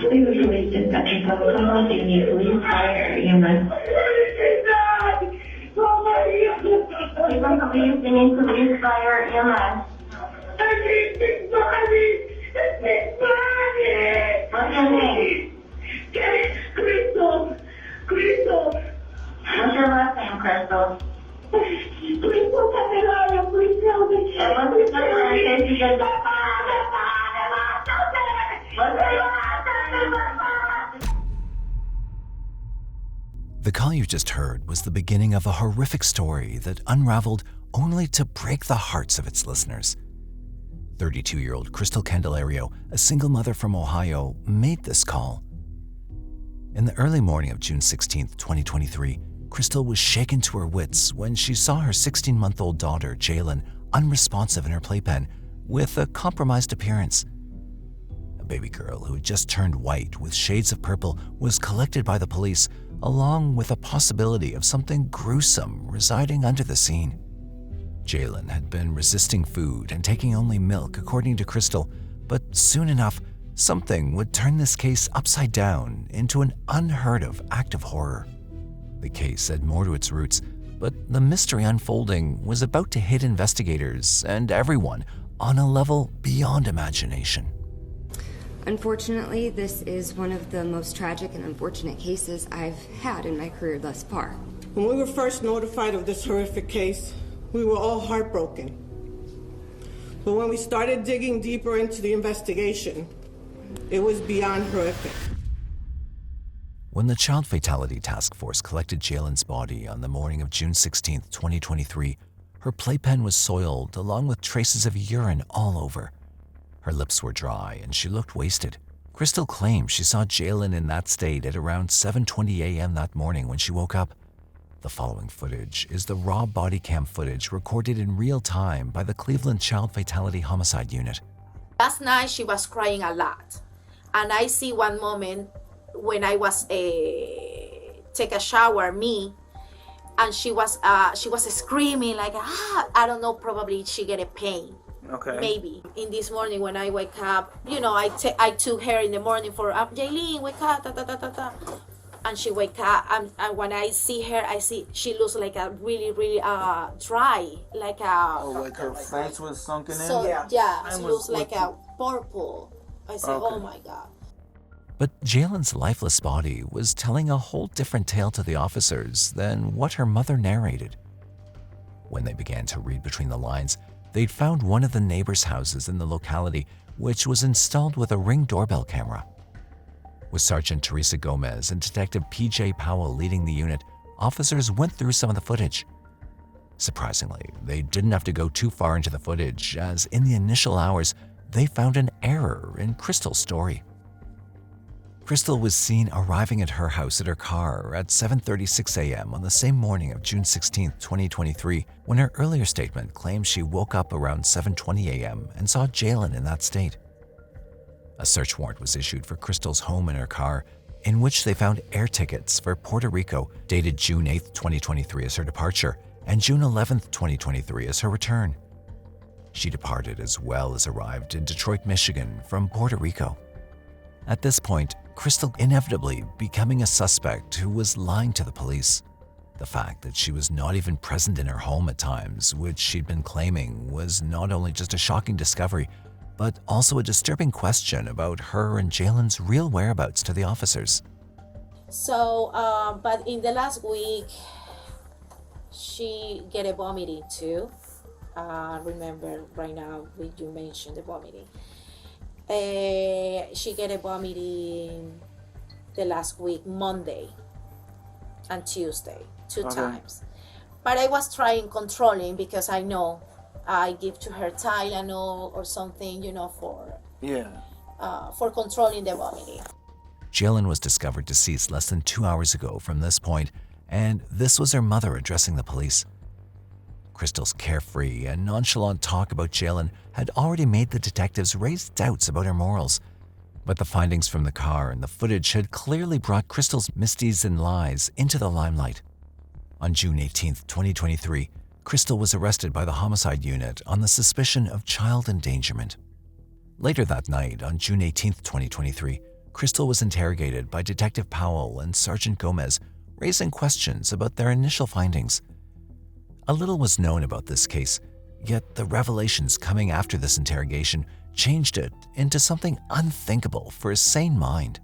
Please police dispatcher, Kaladaa, do you need police, fire, or EMS? Even police, you need police, fire, or EMS. What's your name? Crystal. What's your last name, Crystal? Crystal Kaladaa, please help me. And what's the number in case you get the The call you just heard was the beginning of a horrific story that unraveled only to break the hearts of its listeners. 32-year-old Crystal Candelario, a single mother from Ohio, made this call. In the early morning of June 16, 2023, Crystal was shaken to her wits when she saw her 16-month-old daughter, Jailyn, unresponsive in her playpen with a compromised appearance. A baby girl who had just turned white with shades of purple was collected by the police, along with a possibility of something gruesome residing under the scene. Jailyn had been resisting food and taking only milk, according to Crystal, but soon enough, something would turn this case upside down into an unheard-of act of horror. The case had more to its roots, but the mystery unfolding was about to hit investigators and everyone on a level beyond imagination. Unfortunately, this is one of the most tragic and unfortunate cases I've had in my career thus far. When we were first notified of this horrific case, we were all heartbroken. But when we started digging deeper into the investigation, it was beyond horrific. When the Child Fatality Task Force collected Jailyn's body on the morning of June 16, 2023, her playpen was soiled along with traces of urine all over. Her lips were dry and she looked wasted. Crystal claimed she saw Jailyn in that state at around 7:20 a.m. that morning when she woke up. The following footage is the raw body cam footage recorded in real time by the Cleveland Child Fatality Homicide Unit. Last night she was crying a lot, and I see one moment when I was take a shower, and she was screaming like I don't know, probably she get a pain. Okay. Maybe. In this morning when I wake up, I took her in the morning for Jailyn, wake up, and she wake up, and when I see her, I see she looks like a really dry, like a. Oh, like her face was sunken in. So yeah, she looks like a purple. I said, Okay. Oh my God. But Jailyn's lifeless body was telling a whole different tale to the officers than what her mother narrated. When they began to read between the lines, they'd found one of the neighbors' houses in the locality, which was installed with a Ring doorbell camera. With Sergeant Gloria Gomez and Detective P.J. Powell leading the unit, officers went through some of the footage. Surprisingly, they didn't have to go too far into the footage, as in the initial hours, they found an error in Crystal's story. Crystal was seen arriving at her house in her car at 7:36 a.m. on the same morning of June 16, 2023, when her earlier statement claimed she woke up around 7:20 a.m. and saw Jailyn in that state. A search warrant was issued for Crystal's home and her car, in which they found air tickets for Puerto Rico dated June 8, 2023 as her departure and June 11, 2023 as her return. She departed as well as arrived in Detroit, Michigan from Puerto Rico. At this point, Crystal inevitably becoming a suspect who was lying to the police. The fact that she was not even present in her home at times, which she'd been claiming, was not only just a shocking discovery, but also a disturbing question about her and Jailyn's real whereabouts to the officers. So, but in the last week, she get a vomiting too. Remember right now, you mentioned the vomiting. She get a vomiting the last week, Monday and Tuesday, two times. But I was trying controlling because I know I give to her Tylenol or something, for controlling the vomiting. Jailyn was discovered deceased less than 2 hours ago from this point, and this was her mother addressing the police. Crystal's carefree and nonchalant talk about Jailyn had already made the detectives raise doubts about her morals. But the findings from the car and the footage had clearly brought Crystal's misdeeds and lies into the limelight. On June 18, 2023, Crystal was arrested by the homicide unit on the suspicion of child endangerment. Later that night, on June 18, 2023, Crystal was interrogated by Detective Powell and Sergeant Gomez, raising questions about their initial findings. A little was known about this case, yet the revelations coming after this interrogation changed it into something unthinkable for a sane mind.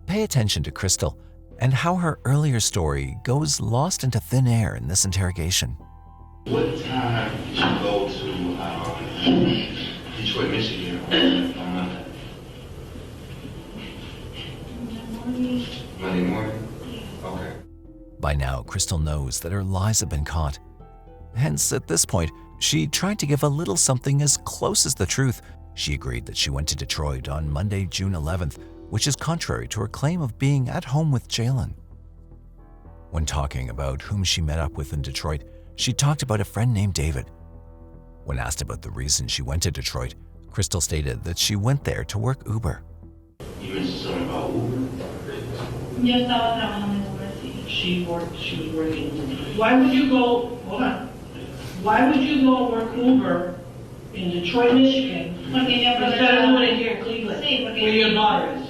Pay attention to Crystal and how her earlier story goes lost into thin air in this interrogation. What time did you go to Detroit, Michigan on Monday? Monday morning? Okay. By now, Crystal knows that her lies have been caught. Hence, at this point, she tried to give a little something as close as the truth. She agreed that she went to Detroit on Monday, June 11th, which is contrary to her claim of being at home with Jailyn. When talking about whom she met up with in Detroit, she talked about a friend named David. When asked about the reason she went to Detroit, Crystal stated that she went there to work Uber. You mentioned something about Uber? Yo estaba trabajando en Uber, sí. She was working. Why would you go, hold on. Why would you go work Uber in Detroit, Michigan, Porque ella instead of doing it here in Cleveland, Sí, porque where your daughter is?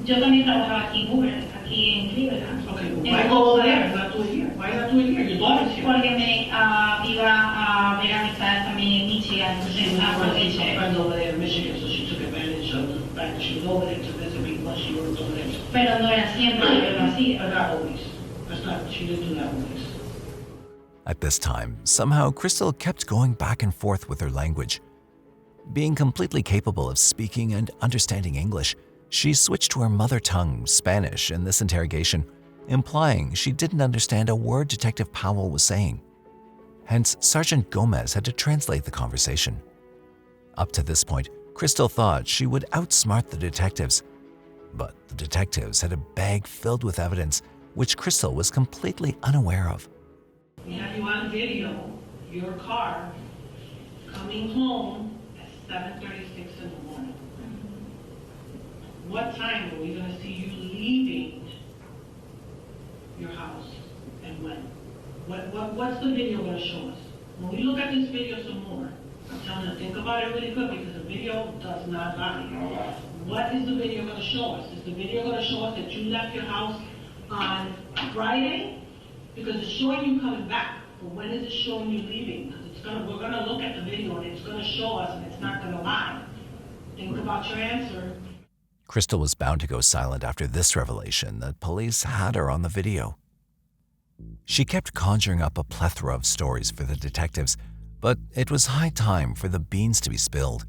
yo también trabajaba aquí en Uber, aquí en Cleveland. Okay, well, why go over there and not do it here? Why not do it here? Your daughter's here. Porque me iba a ver amistades también en Michigan, entonces aproveché. Friends over there in Michigan, so she took advantage of the fact that she was over there to visit people while she worked over there. Pero no era siempre que yo lo hacía. But not always. She didn't do that always. At this time, somehow Crystal kept going back and forth with her language. Being completely capable of speaking and understanding English, she switched to her mother tongue, Spanish, in this interrogation, implying she didn't understand a word Detective Powell was saying. Hence, Sergeant Gomez had to translate the conversation. Up to this point, Crystal thought she would outsmart the detectives, but the detectives had a bag filled with evidence which Crystal was completely unaware of. We have you on video, your car, coming home at 7:36 in the morning. What time are we going to see you leaving your house and when? What's the video going to show us? When we look at this video some more, I'm telling you to think about it really good because the video does not lie. What is the video going to show us? Is the video going to show us that you left your house on Friday? Because it's showing you coming back, but when is it showing you leaving? Because we're gonna look at the video and it's gonna show us and it's not gonna lie. Think about your answer. Crystal was bound to go silent after this revelation that police had her on the video. She kept conjuring up a plethora of stories for the detectives, but it was high time for the beans to be spilled.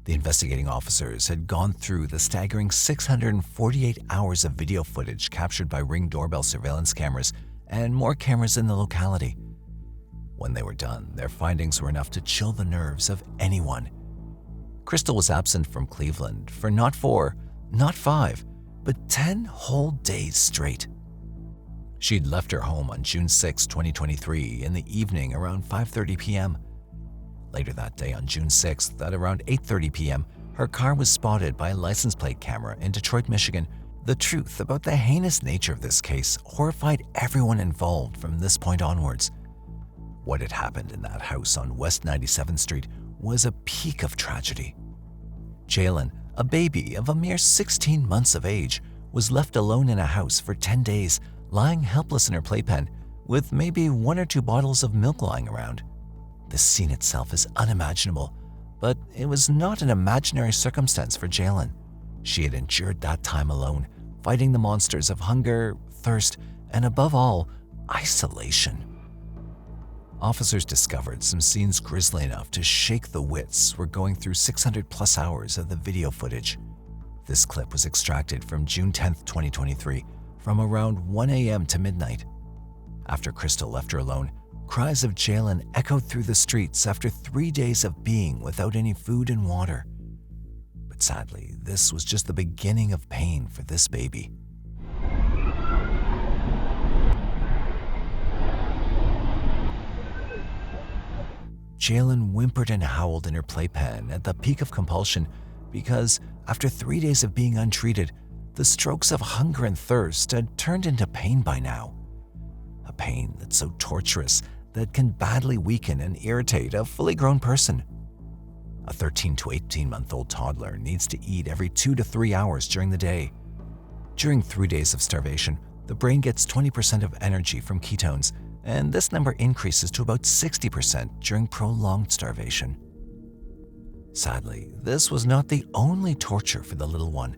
The investigating officers had gone through the staggering 648 hours of video footage captured by Ring doorbell surveillance cameras and more cameras in the locality. When they were done, their findings were enough to chill the nerves of anyone. Crystal was absent from Cleveland for not 4, not 5, but 10 whole days straight. She'd left her home on June 6, 2023 in the evening around 5:30 p.m. Later that day on June 6th at around 8:30 p.m., her car was spotted by a license plate camera in Detroit, Michigan. The truth about the heinous nature of this case horrified everyone involved from this point onwards. What had happened in that house on West 97th Street was a peak of tragedy. Jailyn, a baby of a mere 16 months of age, was left alone in a house for 10 days, lying helpless in her playpen, with maybe 1 or 2 bottles of milk lying around. The scene itself is unimaginable, but it was not an imaginary circumstance for Jailyn. She had endured that time alone, fighting the monsters of hunger, thirst, and above all, isolation. Officers discovered some scenes grisly enough to shake the wits were going through 600+ hours of the video footage. This clip was extracted from June 10, 2023, from around 1 a.m. to midnight. After Crystal left her alone, cries of Jailyn echoed through the streets after 3 days of being without any food and water. But sadly, this was just the beginning of pain for this baby. Jailyn whimpered and howled in her playpen at the peak of compulsion because, after 3 days of being untreated, the strokes of hunger and thirst had turned into pain by now. A pain that's so torturous that can badly weaken and irritate a fully grown person. A 13 to 18-month-old toddler needs to eat every 2 to 3 hours during the day. During 3 days of starvation, the brain gets 20% of energy from ketones, and this number increases to about 60% during prolonged starvation. Sadly, this was not the only torture for the little one.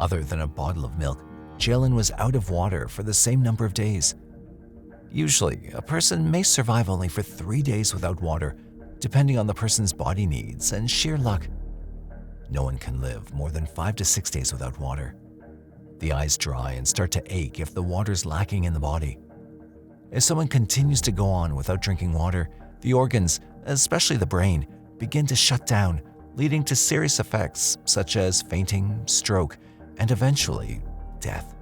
Other than a bottle of milk, Jailyn was out of water for the same number of days. Usually, a person may survive only for 3 days without water, depending on the person's body needs and sheer luck. No one can live more than 5 to 6 days without water. The eyes dry and start to ache if the water's lacking in the body. If someone continues to go on without drinking water, the organs, especially the brain, begin to shut down, leading to serious effects such as fainting, stroke, and eventually death.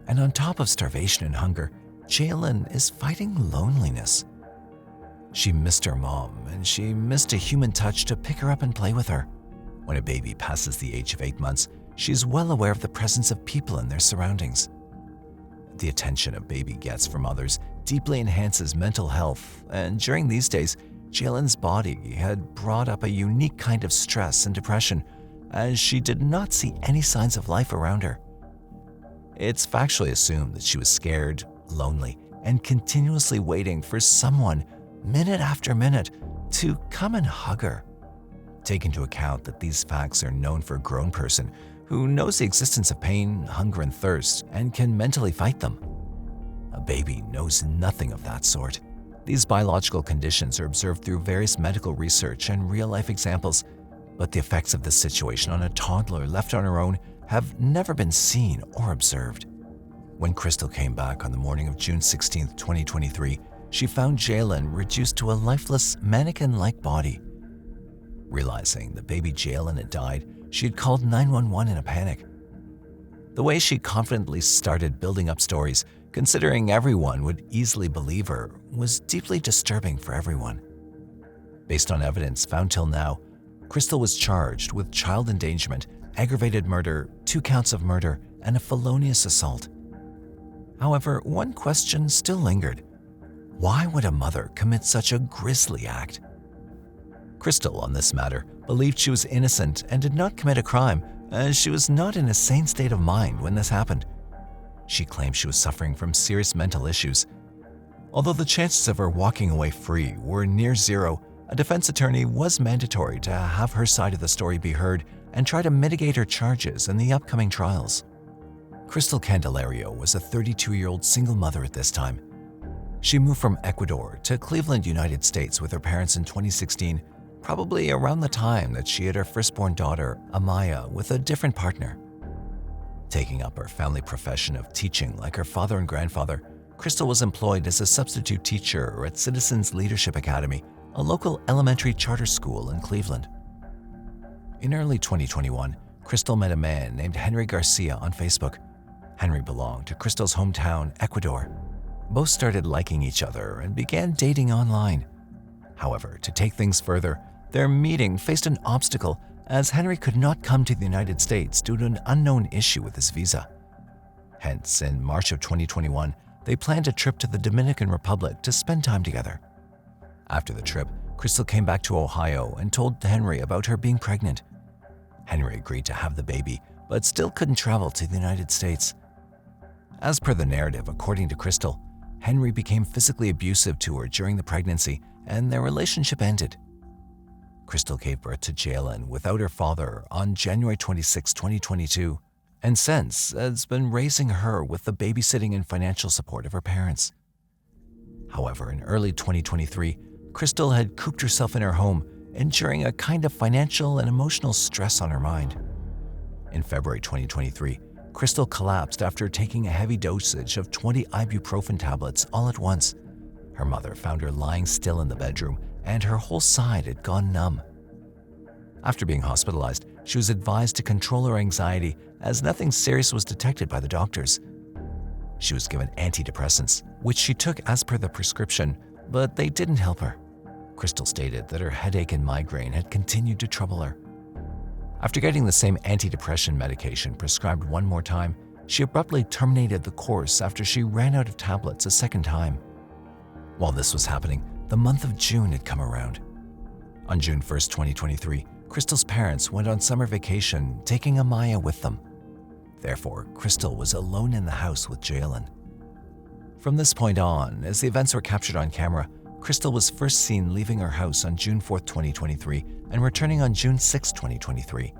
And on top of starvation and hunger, Jailyn is fighting loneliness. She missed her mom, and she missed a human touch to pick her up and play with her. When a baby passes the age of 8 months, she's well aware of the presence of people in their surroundings. The attention a baby gets from others deeply enhances mental health, and during these days, Jailyn's body had brought up a unique kind of stress and depression, as she did not see any signs of life around her. It's factually assumed that she was scared, lonely, and continuously waiting for someone, minute after minute, to come and hug her. Take into account that these facts are known for a grown person who knows the existence of pain, hunger, and thirst and can mentally fight them. A baby knows nothing of that sort. These biological conditions are observed through various medical research and real-life examples, but the effects of this situation on a toddler left on her own have never been seen or observed. When Crystal came back on the morning of June 16, 2023, she found Jailyn reduced to a lifeless, mannequin-like body. Realizing that baby Jailyn had died, she had called 911 in a panic. The way she confidently started building up stories, considering everyone would easily believe her, was deeply disturbing for everyone. Based on evidence found till now, Crystal was charged with child endangerment, aggravated murder, 2 counts of murder, and a felonious assault. However, one question still lingered. Why would a mother commit such a grisly act? Crystal, on this matter, believed she was innocent and did not commit a crime, as she was not in a sane state of mind when this happened. She claimed she was suffering from serious mental issues. Although the chances of her walking away free were near zero, a defense attorney was mandatory to have her side of the story be heard and try to mitigate her charges in the upcoming trials. Crystal Candelario was a 32-year-old single mother at this time. She moved from Ecuador to Cleveland, United States with her parents in 2016, probably around the time that she had her firstborn daughter, Amaya, with a different partner. Taking up her family profession of teaching like her father and grandfather, Crystal was employed as a substitute teacher at Citizens Leadership Academy, a local elementary charter school in Cleveland. In early 2021, Crystal met a man named Henry Garcia on Facebook. Henry belonged to Crystal's hometown, Ecuador. Both started liking each other and began dating online. However, to take things further, their meeting faced an obstacle as Henry could not come to the United States due to an unknown issue with his visa. Hence, in March of 2021, they planned a trip to the Dominican Republic to spend time together. After the trip, Crystal came back to Ohio and told Henry about her being pregnant. Henry agreed to have the baby, but still couldn't travel to the United States. As per the narrative, according to Crystal, Henry became physically abusive to her during the pregnancy, and their relationship ended. Crystal gave birth to Jailyn without her father on January 26, 2022, and since has been raising her with the babysitting and financial support of her parents. However, in early 2023, Crystal had cooped herself in her home, enduring a kind of financial and emotional stress on her mind. In February 2023, Crystal collapsed after taking a heavy dosage of 20 ibuprofen tablets all at once. Her mother found her lying still in the bedroom, and her whole side had gone numb. After being hospitalized, she was advised to control her anxiety as nothing serious was detected by the doctors. She was given antidepressants, which she took as per the prescription, but they didn't help her. Crystal stated that her headache and migraine had continued to trouble her. After getting the same antidepressant medication prescribed one more time, she abruptly terminated the course after she ran out of tablets a second time. While this was happening, the month of June had come around. On June 1st, 2023, Crystal's parents went on summer vacation, taking Amaya with them. Therefore, Crystal was alone in the house with Jailyn. From this point on, as the events were captured on camera, Crystal was first seen leaving her house on June 4th, 2023, and returning on June 6th, 2023.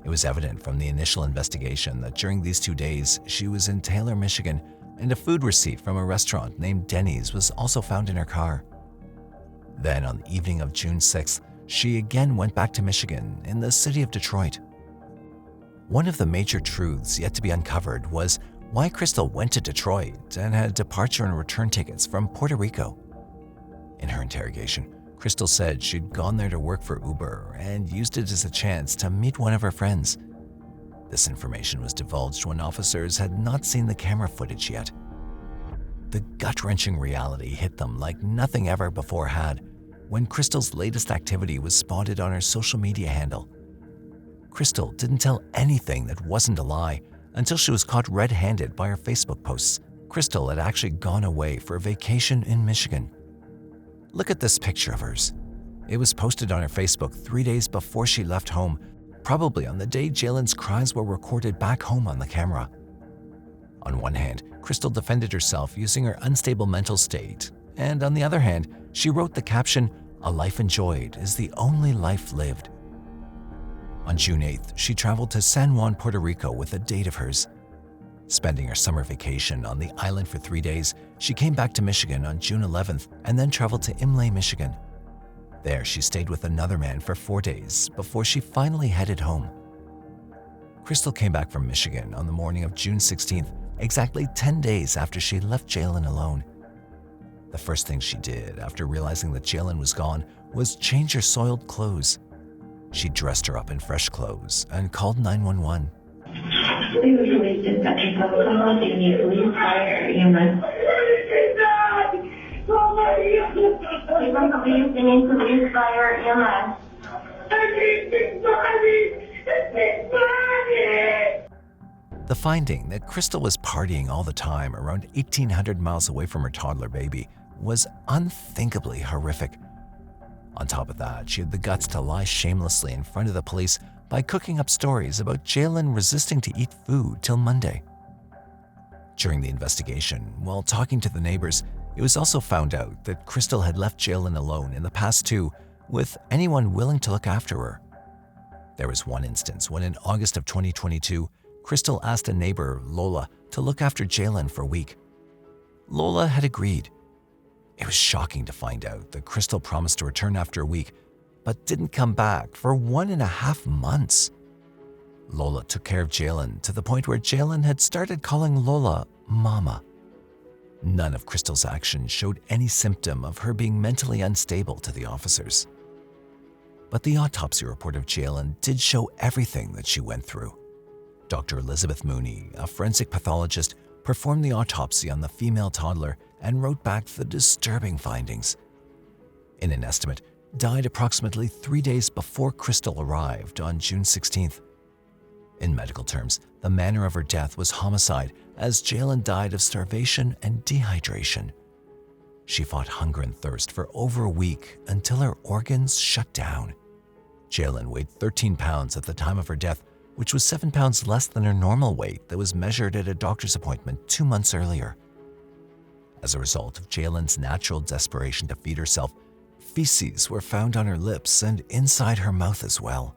It was evident from the initial investigation that during these 2 days, she was in Taylor, Michigan, and a food receipt from a restaurant named Denny's was also found in her car. Then, on the evening of June 6th, she again went back to Michigan in the city of Detroit. One of the major truths yet to be uncovered was why Crystal went to Detroit and had departure and return tickets from Puerto Rico. In her interrogation, Crystal said she'd gone there to work for Uber and used it as a chance to meet one of her friends. This information was divulged when officers had not seen the camera footage yet. The gut-wrenching reality hit them like nothing ever before had when Crystal's latest activity was spotted on her social media handle. Crystal didn't tell anything that wasn't a lie until she was caught red-handed by her Facebook posts. Crystal had actually gone away for a vacation in Michigan. Look at this picture of hers. It was posted on her Facebook 3 days before she left home, probably on the day Jailyn's cries were recorded back home on the camera. On one hand, Crystal defended herself using her unstable mental state, and on the other hand, she wrote the caption, "A life enjoyed is the only life lived." On June 8th, she traveled to San Juan, Puerto Rico with a date of hers. Spending her summer vacation on the island for 3 days, she came back to Michigan on June 11th and then traveled to Inglett, Michigan. There, she stayed with another man for 4 days before she finally headed home. Crystal came back from Michigan on the morning of June 16th, exactly 10 days after she left Jailyn alone. The first thing she did after realizing that Jailyn was gone was change her soiled clothes. She dressed her up in fresh clothes and called 911. Please release dispatch yourself. Come on, you need police, fire, EMS. Even police, they need police, fire, EMS. The finding that Crystal was partying all the time around 1,800 miles away from her toddler baby was unthinkably horrific. On top of that, she had the guts to lie shamelessly in front of the police by cooking up stories about Jailyn resisting to eat food till Monday. During the investigation, while talking to the neighbors, it was also found out that Crystal had left Jailyn alone in the past too, with anyone willing to look after her. There was one instance when in August of 2022, Crystal asked a neighbor, Lola, to look after Jailyn for a week. Lola had agreed. It was shocking to find out that Crystal promised to return after a week, but didn't come back for 1.5 months. Lola took care of Jailyn to the point where Jailyn had started calling Lola Mama. None of Crystal's actions showed any symptom of her being mentally unstable to the officers. But the autopsy report of Jailyn did show everything that she went through. Dr. Elizabeth Mooney, a forensic pathologist, performed the autopsy on the female toddler and wrote back the disturbing findings. In an estimate, died approximately 3 days before Crystal arrived on June 16th. In medical terms, the manner of her death was homicide, as Jailyn died of starvation and dehydration. She fought hunger and thirst for over a week until her organs shut down. Jailyn weighed 13 pounds at the time of her death, which was 7 pounds less than her normal weight that was measured at a doctor's appointment 2 months earlier. As a result of Jailyn's natural desperation to feed herself, feces were found on her lips and inside her mouth as well.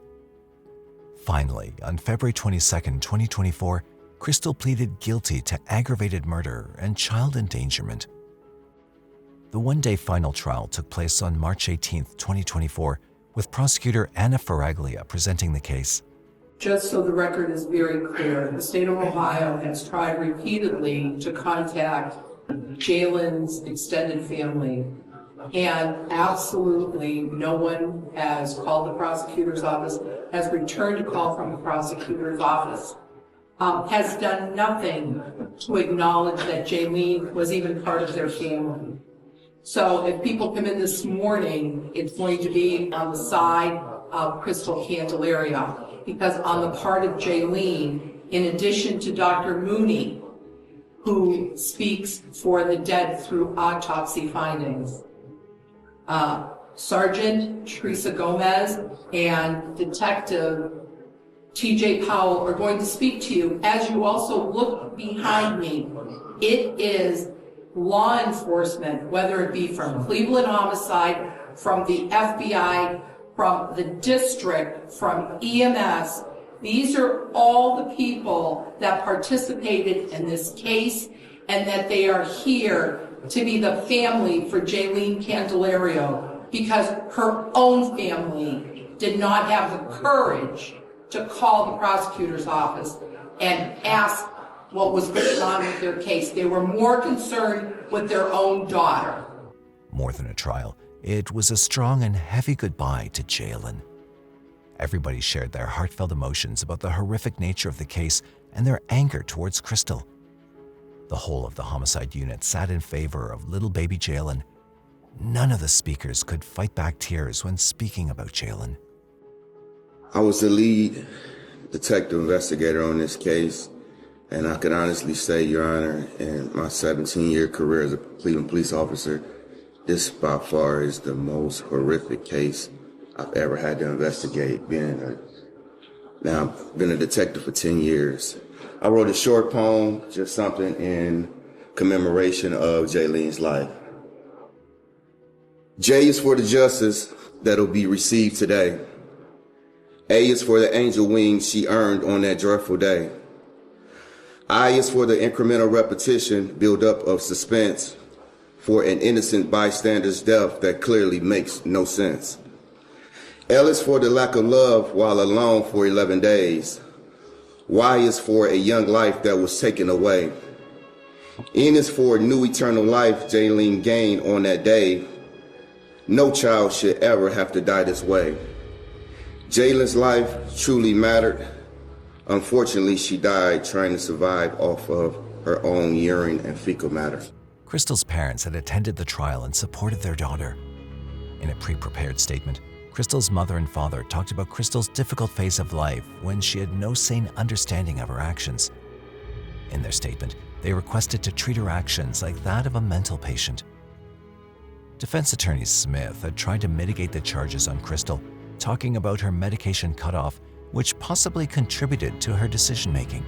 Finally, on February 22, 2024, Crystal pleaded guilty to aggravated murder and child endangerment. The one-day final trial took place on March 18, 2024, with prosecutor Anna Faraglia presenting the case. Just so the record is very clear, the state of Ohio has tried repeatedly to contact Jailyn's extended family, and absolutely no one has called the prosecutor's office, has returned a call from the prosecutor's office, has done nothing to acknowledge that Jailyn was even part of their family. So if people come in this morning, it's going to be on the side of Crystal Candelaria, because on the part of Jailyn, in addition to Dr. Mooney, who speaks for the dead through autopsy findings, Sergeant Teresa Gomez and Detective TJ Powell are going to speak to you. As you also look behind me, it is law enforcement, whether it be from Cleveland Homicide, from the FBI, from the district, from EMS. These are all the people that participated in this case, and that they are here to be the family for Jailyn Candelario, because her own family did not have the courage to call the prosecutor's office and ask what was going on with their case. They were more concerned with their own daughter. More than a trial, it was a strong and heavy goodbye to Jailyn. Everybody shared their heartfelt emotions about the horrific nature of the case and their anger towards Crystal. The whole of the homicide unit sat in favor of little baby Jailyn. None of the speakers could fight back tears when speaking about Jailyn. I was the lead detective investigator on this case, and I can honestly say, Your Honor, in my 17-year career as a Cleveland police officer, this by far is the most horrific case I've ever had to investigate. Now, I've been a detective for 10 years. I wrote a short poem, just something in commemoration of Jailyn's life. J is for the justice that'll be received today. A is for the angel wings she earned on that joyful day. I is for the incremental repetition, build-up of suspense for an innocent bystander's death that clearly makes no sense. L is for the lack of love while alone for 11 days. Y is for a young life that was taken away. N is for new eternal life Jailyn gained on that day. No child should ever have to die this way. Jailyn's life truly mattered. Unfortunately, she died trying to survive off of her own urine and fecal matter. Crystal's parents had attended the trial and supported their daughter. In a pre-prepared statement, Crystal's mother and father talked about Crystal's difficult phase of life when she had no sane understanding of her actions. In their statement, they requested to treat her actions like that of a mental patient. Defense attorney Smith had tried to mitigate the charges on Crystal, talking about her medication cutoff, which possibly contributed to her decision-making.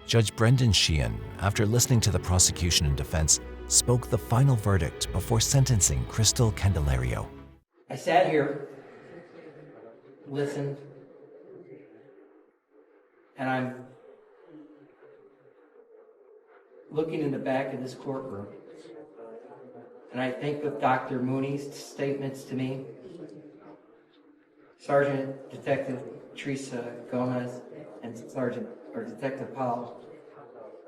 Judge Brendan Sheehan, after listening to the prosecution and defense, spoke the final verdict before sentencing Crystal Candelario. I sat here, listened, and I'm looking in the back of this courtroom, and I think of Dr. Mooney's statements to me. Sergeant Detective Teresa Gomez and Detective Powell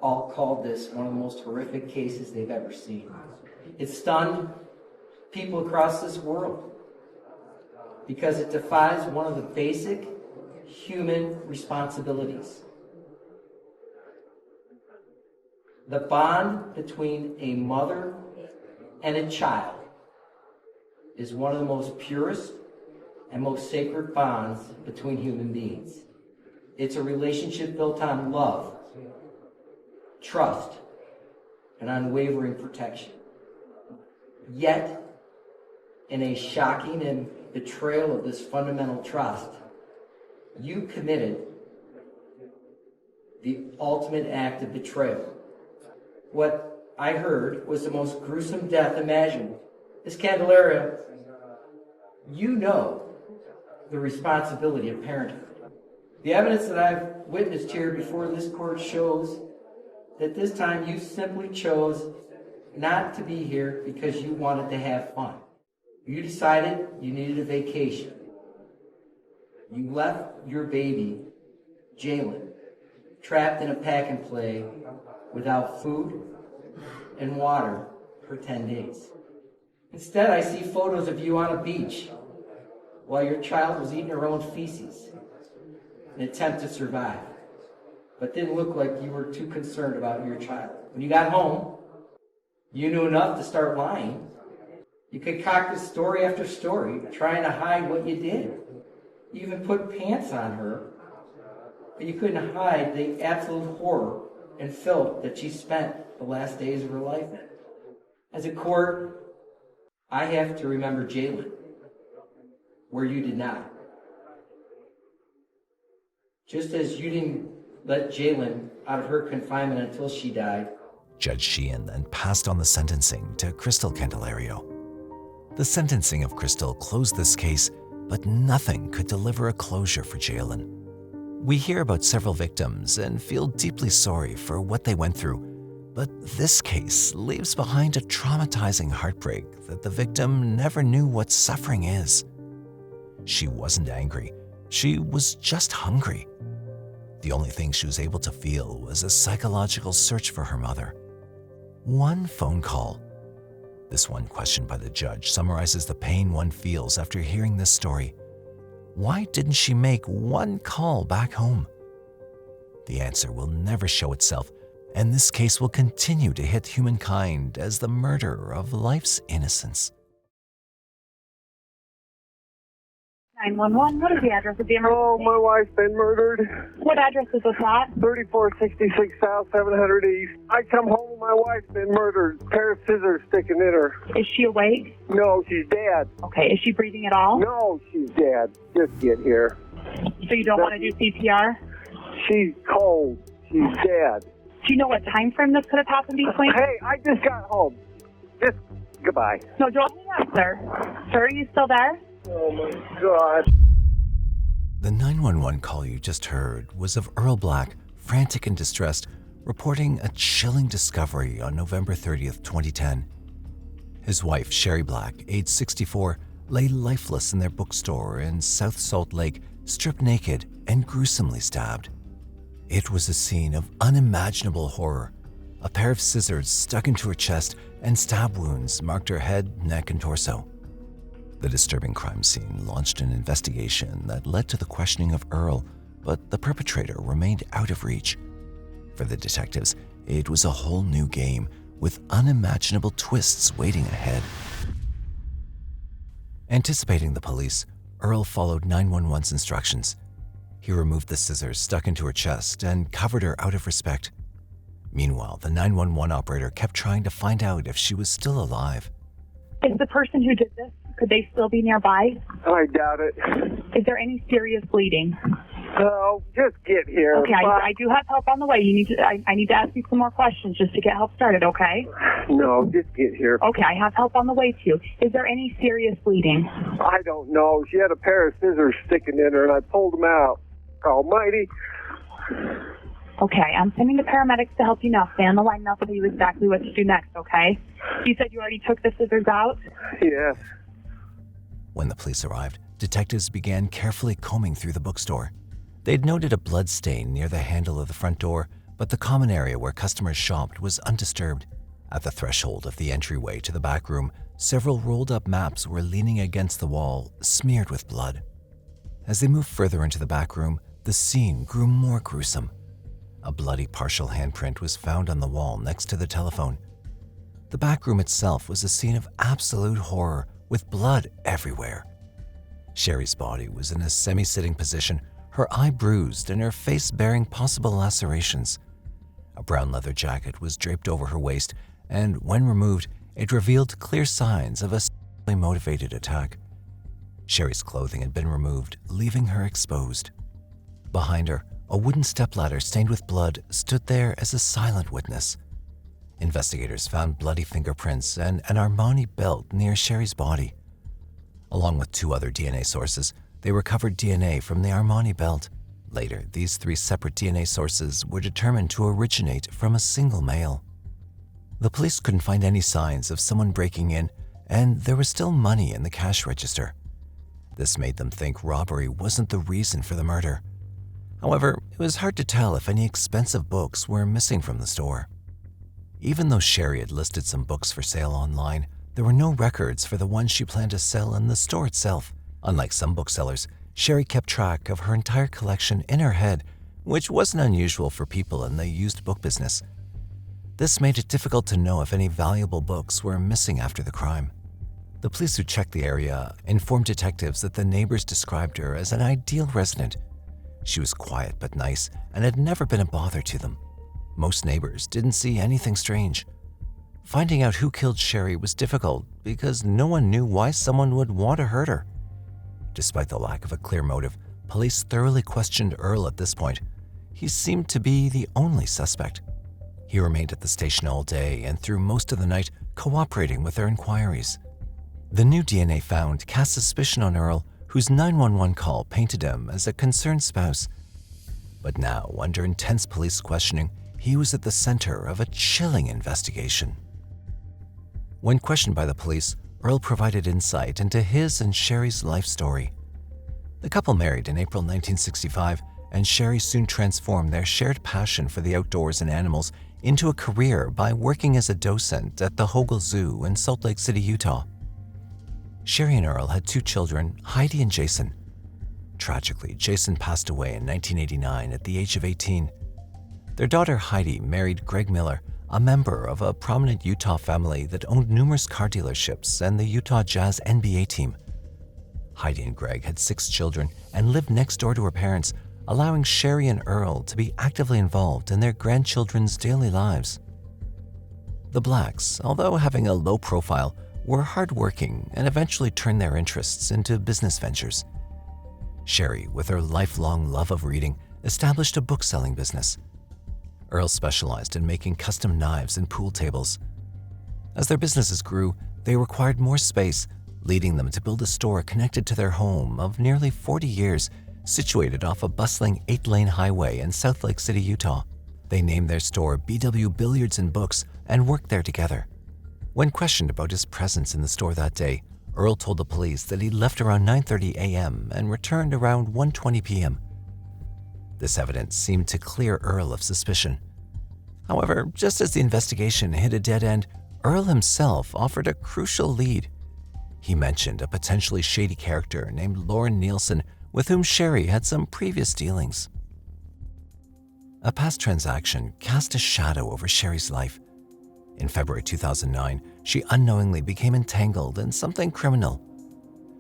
all called this one of the most horrific cases they've ever seen. It stunned people across this world because it defies one of the basic human responsibilities. The bond between a mother and a child is one of the most purest and most sacred bonds between human beings. It's a relationship built on love, trust, and unwavering protection. Yet, in a shocking betrayal of this fundamental trust, you committed the ultimate act of betrayal. What I heard was the most gruesome death imaginable. Ms. Candelario, you know the responsibility of parenthood. The evidence that I've witnessed here before this court shows that this time you simply chose not to be here because you wanted to have fun. You decided you needed a vacation. You left your baby, Jailyn, trapped in a pack and play without food and water for 10 days. Instead, I see photos of you on a beach while your child was eating her own feces, an attempt to survive, but didn't look like you were too concerned about your child. When you got home, you knew enough to start lying. You concocted story after story, trying to hide what you did. You even put pants on her, but you couldn't hide the absolute horror and filth that she spent the last days of her life in. As a court, I have to remember Jailyn, where you did not. Just as you didn't let Jailyn out of her confinement until she died. Judge Sheehan then passed on the sentencing to Crystal Candelario. The sentencing of Crystal closed this case, but nothing could deliver a closure for Jailyn. We hear about several victims and feel deeply sorry for what they went through, but this case leaves behind a traumatizing heartbreak that the victim never knew what suffering is. She wasn't angry, she was just hungry. The only thing she was able to feel was a psychological search for her mother. One phone call. This one question by the judge summarizes the pain one feels after hearing this story. Why didn't she make one call back home? The answer will never show itself, and this case will continue to hit humankind as the murder of life's innocence. 911, what is the address of the emergency? Oh, my wife's been murdered. What address is this at? 3466 South 700 East. I come home and my wife's been murdered. Pair of scissors sticking in her. Is she awake? No, she's dead. Okay, is she breathing at all? No, she's dead. Just get here. So you don't want to do CPR? She's cold. She's dead. Do you know what time frame this could have happened between? Hey, I just got home. Just goodbye. No, don't hang up, sir. Sir, are you still there? Oh my God. The 911 call you just heard was of Earl Black, frantic and distressed, reporting a chilling discovery on November 30th, 2010. His wife, Sherry Black, age 64, lay lifeless in their bookstore in South Salt Lake, stripped naked and gruesomely stabbed. It was a scene of unimaginable horror. A pair of scissors stuck into her chest and stab wounds marked her head, neck, and torso. The disturbing crime scene launched an investigation that led to the questioning of Earl, but the perpetrator remained out of reach. For the detectives, it was a whole new game with unimaginable twists waiting ahead. Anticipating the police, Earl followed 911's instructions. He removed the scissors stuck into her chest and covered her out of respect. Meanwhile, the 911 operator kept trying to find out if she was still alive. Is the person who did this, could they still be nearby? I doubt it. Is there any serious bleeding? No, just get here. Okay, I do have help on the way. I need to ask you some more questions just to get help started, okay? No, just get here. Okay, I have help on the way too. Is there any serious bleeding? I don't know. She had a pair of scissors sticking in her and I pulled them out. Almighty. Okay, I'm sending the paramedics to help you now. Stay on the line now to tell you exactly what to do next, okay? You said you already took the scissors out? Yes. When the police arrived, detectives began carefully combing through the bookstore. They'd noted a blood stain near the handle of the front door, but the common area where customers shopped was undisturbed. At the threshold of the entryway to the back room, several rolled-up maps were leaning against the wall, smeared with blood. As they moved further into the back room, the scene grew more gruesome. A bloody partial handprint was found on the wall next to the telephone. The back room itself was a scene of absolute horror, with blood everywhere. Sherry's body was in a semi-sitting position, her eye bruised and her face bearing possible lacerations. A brown leather jacket was draped over her waist, and when removed, it revealed clear signs of a sexually motivated attack. Sherry's clothing had been removed, leaving her exposed. Behind her, a wooden stepladder stained with blood stood there as a silent witness. Investigators found bloody fingerprints and an Armani belt near Sherry's body. Along with 2 other DNA sources, they recovered DNA from the Armani belt. Later, these 3 separate DNA sources were determined to originate from a single male. The police couldn't find any signs of someone breaking in, and there was still money in the cash register. This made them think robbery wasn't the reason for the murder. However, it was hard to tell if any expensive books were missing from the store. Even though Sherry had listed some books for sale online, there were no records for the ones she planned to sell in the store itself. Unlike some booksellers, Sherry kept track of her entire collection in her head, which wasn't unusual for people in the used book business. This made it difficult to know if any valuable books were missing after the crime. The police who checked the area informed detectives that the neighbors described her as an ideal resident. She was quiet but nice and had never been a bother to them. Most neighbors didn't see anything strange. Finding out who killed Sherry was difficult because no one knew why someone would want to hurt her. Despite the lack of a clear motive, police thoroughly questioned Earl at this point. He seemed to be the only suspect. He remained at the station all day and through most of the night, cooperating with their inquiries. The new DNA found cast suspicion on Earl, whose 911 call painted him as a concerned spouse. But now, under intense police questioning, he was at the center of a chilling investigation. When questioned by the police, Earl provided insight into his and Sherry's life story. The couple married in April 1965, and Sherry soon transformed their shared passion for the outdoors and animals into a career by working as a docent at the Hogle Zoo in Salt Lake City, Utah. Sherry and Earl had 2 children, Heidi and Jason. Tragically, Jason passed away in 1989 at the age of 18. Their daughter Heidi married Greg Miller, a member of a prominent Utah family that owned numerous car dealerships and the Utah Jazz NBA team. Heidi and Greg had 6 children and lived next door to her parents, allowing Sherry and Earl to be actively involved in their grandchildren's daily lives. The Blacks, although having a low profile, were hardworking and eventually turned their interests into business ventures. Sherry, with her lifelong love of reading, established a book-selling business. Earl specialized in making custom knives and pool tables. As their businesses grew, they required more space, leading them to build a store connected to their home of nearly 40 years, situated off a bustling 8-lane highway in South Lake City, Utah. They named their store BW Billiards and Books and worked there together. When questioned about his presence in the store that day, Earl told the police that he left around 9:30 a.m. and returned around 1:20 p.m. This evidence seemed to clear Earl of suspicion. However, just as the investigation hit a dead end, Earl himself offered a crucial lead. He mentioned a potentially shady character named Lauren Nielsen, with whom Sherry had some previous dealings. A past transaction cast a shadow over Sherry's life. In February 2009, she unknowingly became entangled in something criminal.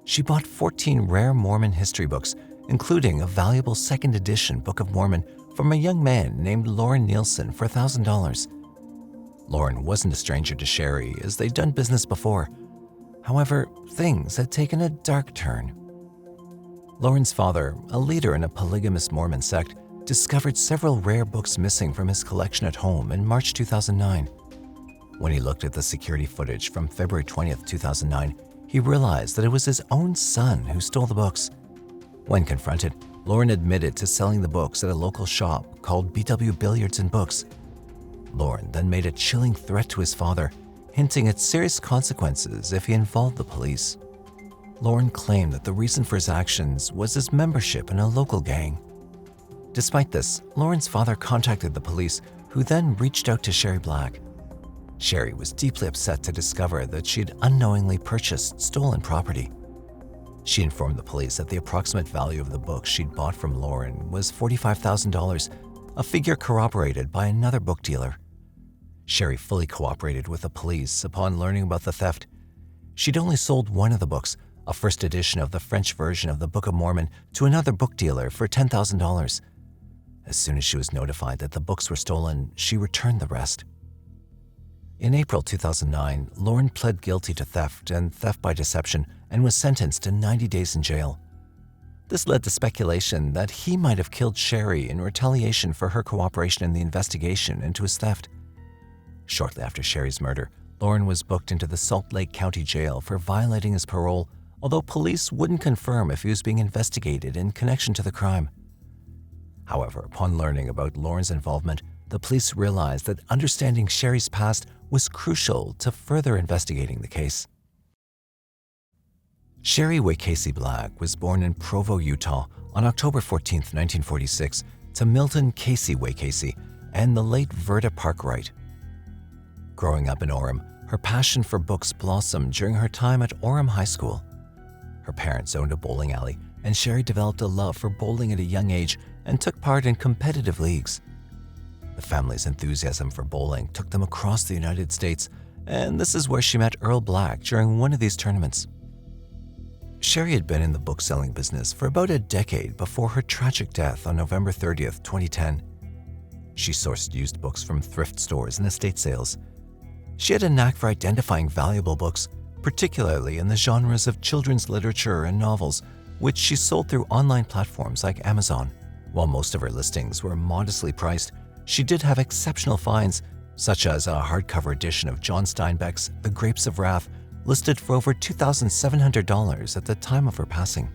She bought 14 rare Mormon history books, including a valuable second edition Book of Mormon, from a young man named Lauren Nielsen for $1,000. Lauren wasn't a stranger to Sherry, as they'd done business before. However, things had taken a dark turn. Lauren's father, a leader in a polygamous Mormon sect, discovered several rare books missing from his collection at home in March 2009. When he looked at the security footage from February 20th, 2009, he realized that it was his own son who stole the books. When confronted, Lauren admitted to selling the books at a local shop called BW Billiards and Books. Lauren then made a chilling threat to his father, hinting at serious consequences if he involved the police. Lauren claimed that the reason for his actions was his membership in a local gang. Despite this, Lauren's father contacted the police, who then reached out to Sherry Black. Sherry was deeply upset to discover that she had unknowingly purchased stolen property. She informed the police that the approximate value of the books she'd bought from Lauren was $45,000, a figure corroborated by another book dealer. Sherry fully cooperated with the police upon learning about the theft. She'd only sold one of the books, a first edition of the French version of the Book of Mormon, to another book dealer for $10,000. As soon as she was notified that the books were stolen, she returned the rest. In April 2009, Lauren pled guilty to theft and theft by deception and was sentenced to 90 days in jail. This led to speculation that he might have killed Sherry in retaliation for her cooperation in the investigation into his theft. Shortly after Sherry's murder, Lauren was booked into the Salt Lake County Jail for violating his parole, although police wouldn't confirm if he was being investigated in connection to the crime. However, upon learning about Lauren's involvement, the police realized that understanding Sherry's past was crucial to further investigating the case. Sherry Casey Black was born in Provo, Utah on October 14, 1946, to Milton Casey Casey and the late Verda Parkwright. Growing up in Orem, her passion for books blossomed during her time at Orem High School. Her parents owned a bowling alley, and Sherry developed a love for bowling at a young age and took part in competitive leagues. The family's enthusiasm for bowling took them across the United States, and this is where she met Earl Black during one of these tournaments. Sherry had been in the book-selling business for about a decade before her tragic death on November 30th, 2010. She sourced used books from thrift stores and estate sales. She had a knack for identifying valuable books, particularly in the genres of children's literature and novels, which she sold through online platforms like Amazon. While most of her listings were modestly priced, she did have exceptional finds, such as a hardcover edition of John Steinbeck's The Grapes of Wrath, listed for over $2,700 at the time of her passing.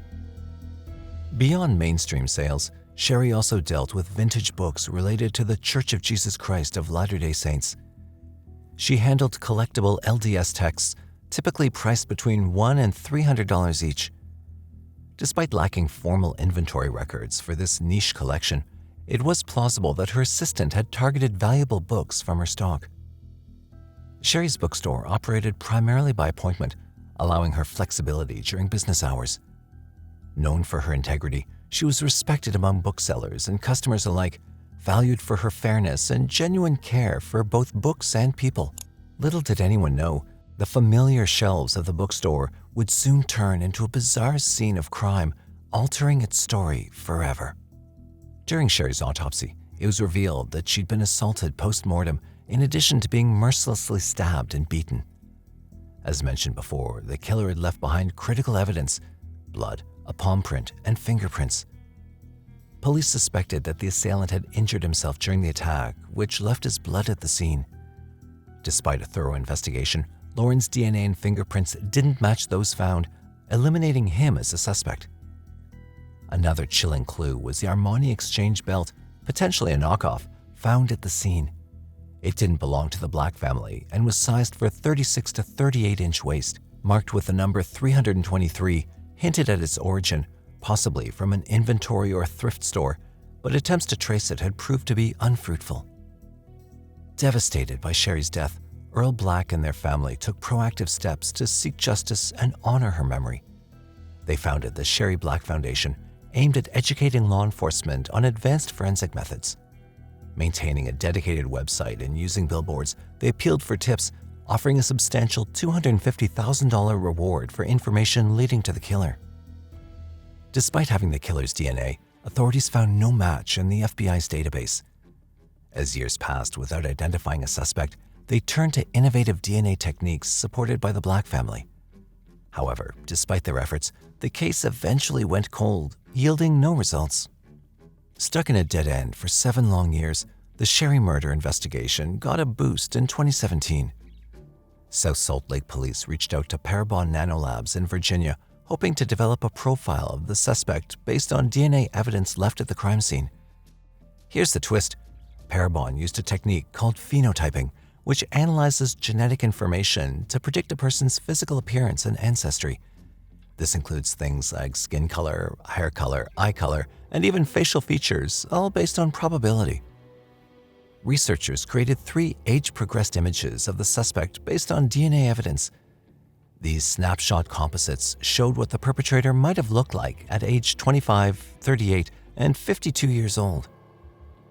Beyond mainstream sales, Sherry also dealt with vintage books related to the Church of Jesus Christ of Latter-day Saints. She handled collectible LDS texts, typically priced between $100 and $300 each. Despite lacking formal inventory records for this niche collection, it was plausible that her assistant had targeted valuable books from her stock. Sherry's bookstore operated primarily by appointment, allowing her flexibility during business hours. Known for her integrity, she was respected among booksellers and customers alike, valued for her fairness and genuine care for both books and people. Little did anyone know, the familiar shelves of the bookstore would soon turn into a bizarre scene of crime, altering its story forever. During Sherry's autopsy, it was revealed that she'd been assaulted post-mortem in addition to being mercilessly stabbed and beaten. As mentioned before, the killer had left behind critical evidence: blood, a palm print, and fingerprints. Police suspected that the assailant had injured himself during the attack, which left his blood at the scene. Despite a thorough investigation, Lauren's DNA and fingerprints didn't match those found, eliminating him as a suspect. Another chilling clue was the Armani Exchange belt, potentially a knockoff, found at the scene. It didn't belong to the Black family and was sized for a 36 to 38-inch waist, marked with the number 323, hinted at its origin, possibly from an inventory or thrift store, but attempts to trace it had proved to be unfruitful. Devastated by Sherry's death, Earl Black and their family took proactive steps to seek justice and honor her memory. They founded the Sherry Black Foundation, aimed at educating law enforcement on advanced forensic methods. Maintaining a dedicated website and using billboards, they appealed for tips, offering a substantial $250,000 reward for information leading to the killer. Despite having the killer's DNA, authorities found no match in the FBI's database. As years passed without identifying a suspect, they turned to innovative DNA techniques supported by the Black family. However, despite their efforts, the case eventually went cold, yielding no results. Stuck in a dead end for 7 long years, the Sherry murder investigation got a boost in 2017. South Salt Lake Police reached out to Parabon Nanolabs in Virginia, hoping to develop a profile of the suspect based on DNA evidence left at the crime scene. Here's the twist. Parabon used a technique called phenotyping, which analyzes genetic information to predict a person's physical appearance and ancestry. This includes things like skin color, hair color, eye color, and even facial features, all based on probability. Researchers created 3 age-progressed images of the suspect based on DNA evidence. These snapshot composites showed what the perpetrator might have looked like at age 25, 38, and 52 years old.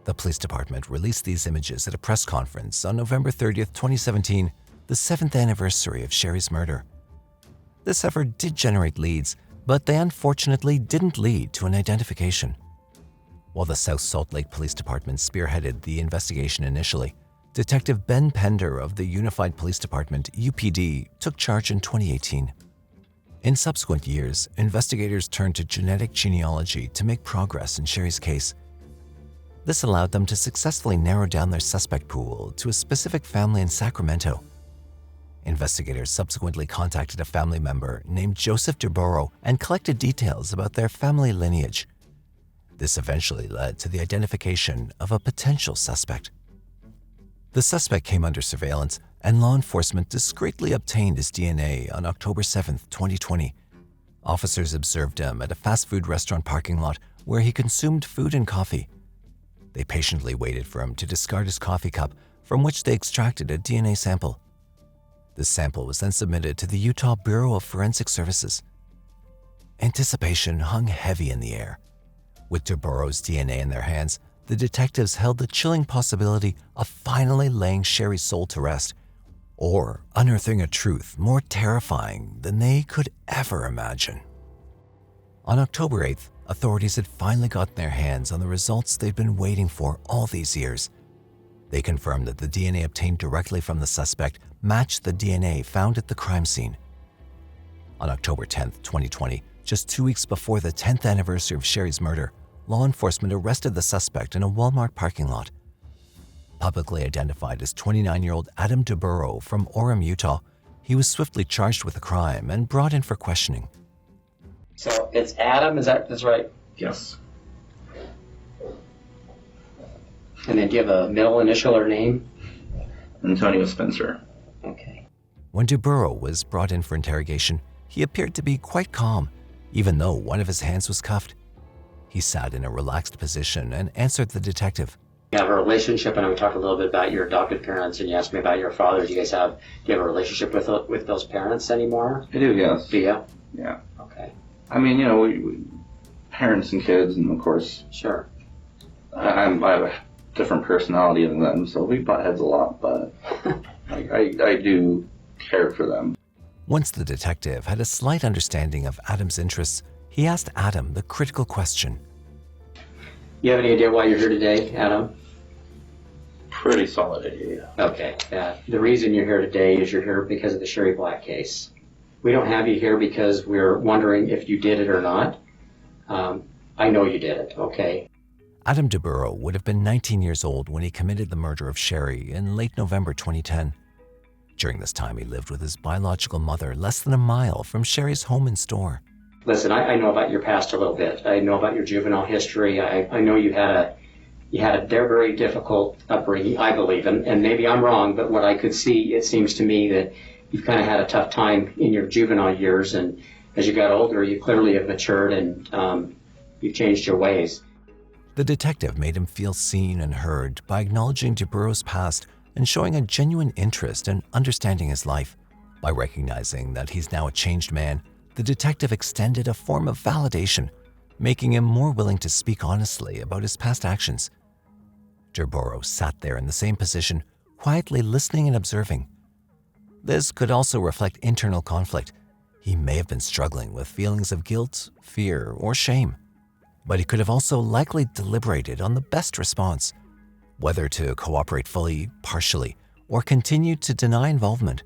The police department released these images at a press conference on November 30th, 2017, the 7th anniversary of Sherry's murder. This effort did generate leads, but they unfortunately didn't lead to an identification. While the South Salt Lake Police Department spearheaded the investigation initially, Detective Ben Pender of the Unified Police Department, UPD, took charge in 2018. In subsequent years, investigators turned to genetic genealogy to make progress in Sherry's case. This allowed them to successfully narrow down their suspect pool to a specific family in Sacramento. Investigators subsequently contacted a family member named Joseph DeBurrow and collected details about their family lineage. This eventually led to the identification of a potential suspect. The suspect came under surveillance, and law enforcement discreetly obtained his DNA on October 7, 2020. Officers observed him at a fast food restaurant parking lot where he consumed food and coffee. They patiently waited for him to discard his coffee cup, from which they extracted a DNA sample. This sample was then submitted to the Utah Bureau of Forensic Services. Anticipation hung heavy in the air. With DeBurrow's DNA in their hands, the detectives held the chilling possibility of finally laying Sherry's soul to rest, or unearthing a truth more terrifying than they could ever imagine. On October 8th, authorities had finally gotten their hands on the results they'd been waiting for all these years. They confirmed that the DNA obtained directly from the suspect matched the DNA found at the crime scene. On October 10, 2020, just 2 weeks before the 10th anniversary of Sherry's murder, law enforcement arrested the suspect in a Walmart parking lot. Publicly identified as 29-year-old Adam DeBurrow from Orem, Utah, he was swiftly charged with the crime and brought in for questioning. So it's Adam, that's right? Yes. And then do you have a middle initial or name? Antonio Spencer. Okay. When DeBurrow was brought in for interrogation, he appeared to be quite calm, even though one of his hands was cuffed. He sat in a relaxed position and answered the detective. You have a relationship, and we talked a little bit about your adopted parents, and you asked me about your father. Do you have a relationship with those parents anymore? I do, yes. Do you? Yeah. Okay. I mean, you know, we parents and kids, and of course, sure. I have a different personality than them, so we butt heads a lot, but I do care for them. Once the detective had a slight understanding of Adam's interests, he asked Adam the critical question. You have any idea why you're here today, Adam? Pretty solid idea. Okay. The reason you're here today is you're here because of the Sherry Black case. We don't have you here because we're wondering if you did it or not. I know you did it, okay? Adam DeBurrow would have been 19 years old when he committed the murder of Sherry in late November 2010. During this time, he lived with his biological mother less than a mile from Sherry's home and store. Listen, I know about your past a little bit. I know about your juvenile history. I know you had a very difficult upbringing, I believe, and maybe I'm wrong, but what I could see, it seems to me that you've kind of had a tough time in your juvenile years, and as you got older, you clearly have matured and you've changed your ways. The detective made him feel seen and heard by acknowledging DeBurrow's past and showing a genuine interest in understanding his life. By recognizing that he's now a changed man, the detective extended a form of validation, making him more willing to speak honestly about his past actions. DeBurrow sat there in the same position, quietly listening and observing. This could also reflect internal conflict. He may have been struggling with feelings of guilt, fear, or shame. But he could have also likely deliberated on the best response, whether to cooperate fully, partially, or continue to deny involvement.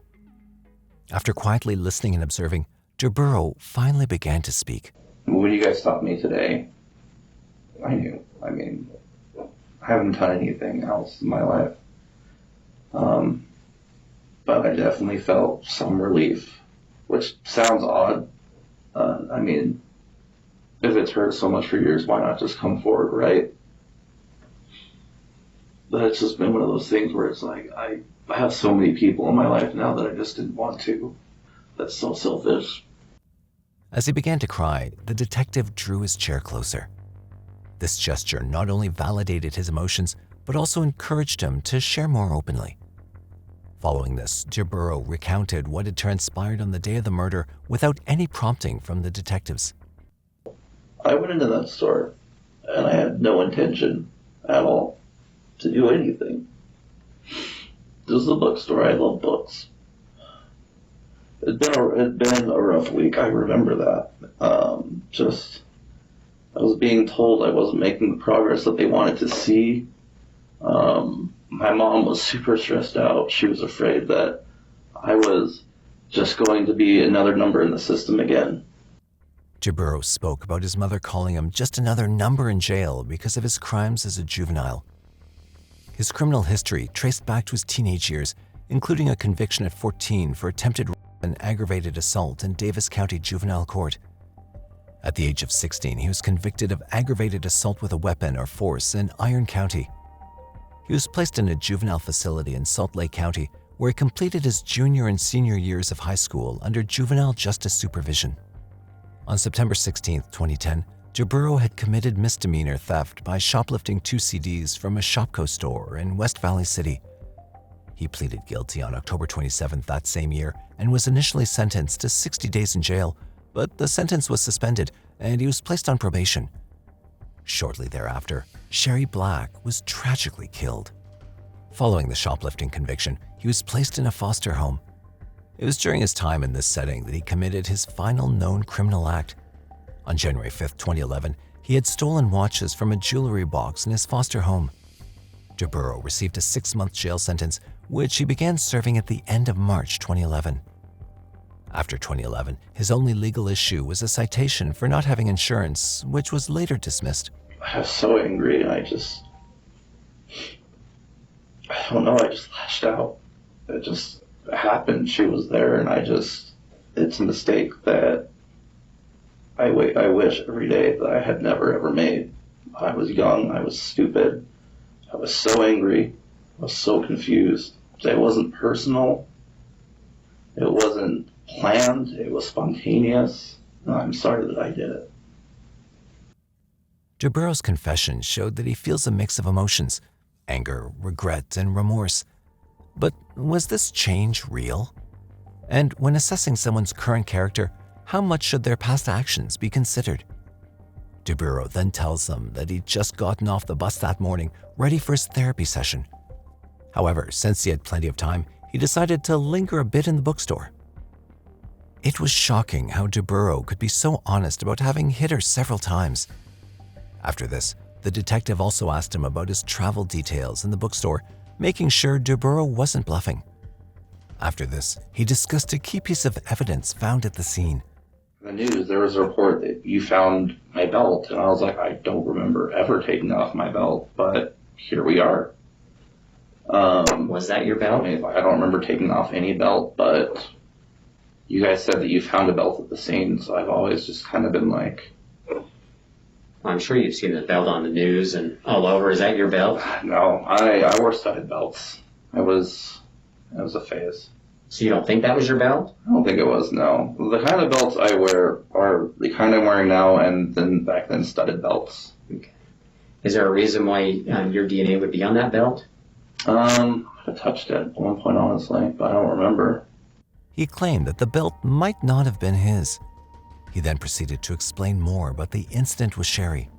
After quietly listening and observing, DeBurrow finally began to speak. When you guys stopped me today, I knew. I mean, I haven't done anything else in my life. But I definitely felt some relief, which sounds odd. I mean, if it's hurt so much for years, why not just come forward, right? But it's just been one of those things where it's like, I have so many people in my life now that I just didn't want to. That's so selfish. As he began to cry, the detective drew his chair closer. This gesture not only validated his emotions, but also encouraged him to share more openly. Following this, DeBurrow recounted what had transpired on the day of the murder without any prompting from the detectives. I went into that store, and I had no intention at all to do anything. This is a bookstore. I love books. It'd been a rough week. I remember that. I was being told I wasn't making the progress that they wanted to see. My mom was super stressed out. She was afraid that I was just going to be another number in the system again. DeBurrow spoke about his mother calling him just another number in jail because of his crimes as a juvenile. His criminal history traced back to his teenage years, including a conviction at 14 for attempted rape and aggravated assault in Davis County Juvenile Court. At the age of 16, he was convicted of aggravated assault with a weapon or force in Iron County. He was placed in a juvenile facility in Salt Lake County, where he completed his junior and senior years of high school under juvenile justice supervision. On September 16, 2010, DeBurrow had committed misdemeanor theft by shoplifting 2 CDs from a Shopko store in West Valley City. He pleaded guilty on October 27th that same year and was initially sentenced to 60 days in jail, but the sentence was suspended and he was placed on probation. Shortly thereafter, Sherry Black was tragically killed. Following the shoplifting conviction, he was placed in a foster home. It was during his time in this setting that he committed his final known criminal act. On January 5, 2011, he had stolen watches from a jewelry box in his foster home. Draper received a 6-month jail sentence, which he began serving at the end of March 2011. After 2011, his only legal issue was a citation for not having insurance, which was later dismissed. I was so angry, and I don't know, I just lashed out. It just happened. She was there, and it's a mistake that I wish every day that I had never ever made. I was young, I was stupid, I was so angry, I was so confused. It wasn't personal, it wasn't planned, it was spontaneous, and I'm sorry that I did it. Draper's confession showed that he feels a mix of emotions: anger, regret, and remorse. But was this change real? And when assessing someone's current character, how much should their past actions be considered? Draper then tells them that he'd just gotten off the bus that morning, ready for his therapy session. However, since he had plenty of time, he decided to linger a bit in the bookstore. It was shocking how Draper could be so honest about having hit her several times. After this, the detective also asked him about his travel details in the bookstore, making sure Draper wasn't bluffing. After this, he discussed a key piece of evidence found at the scene. In the news, there was a report that you found my belt, and I was like, I don't remember ever taking off my belt, but here we are. Was that your belt? I don't remember taking off any belt, but you guys said that you found a belt at the scene, so I've always just kind of been like... I'm sure you've seen the belt on the news and all over. Is that your belt? No, I wore studded belts. It was a phase. So you don't think that was your belt? I don't think it was, no. The kind of belts I wear are the kind I'm wearing now, and then back then studded belts. Okay. Is there a reason why your DNA would be on that belt? I touched it at one point, honestly, but I don't remember. He claimed that the belt might not have been his. He then proceeded to explain more about the incident with Sherry.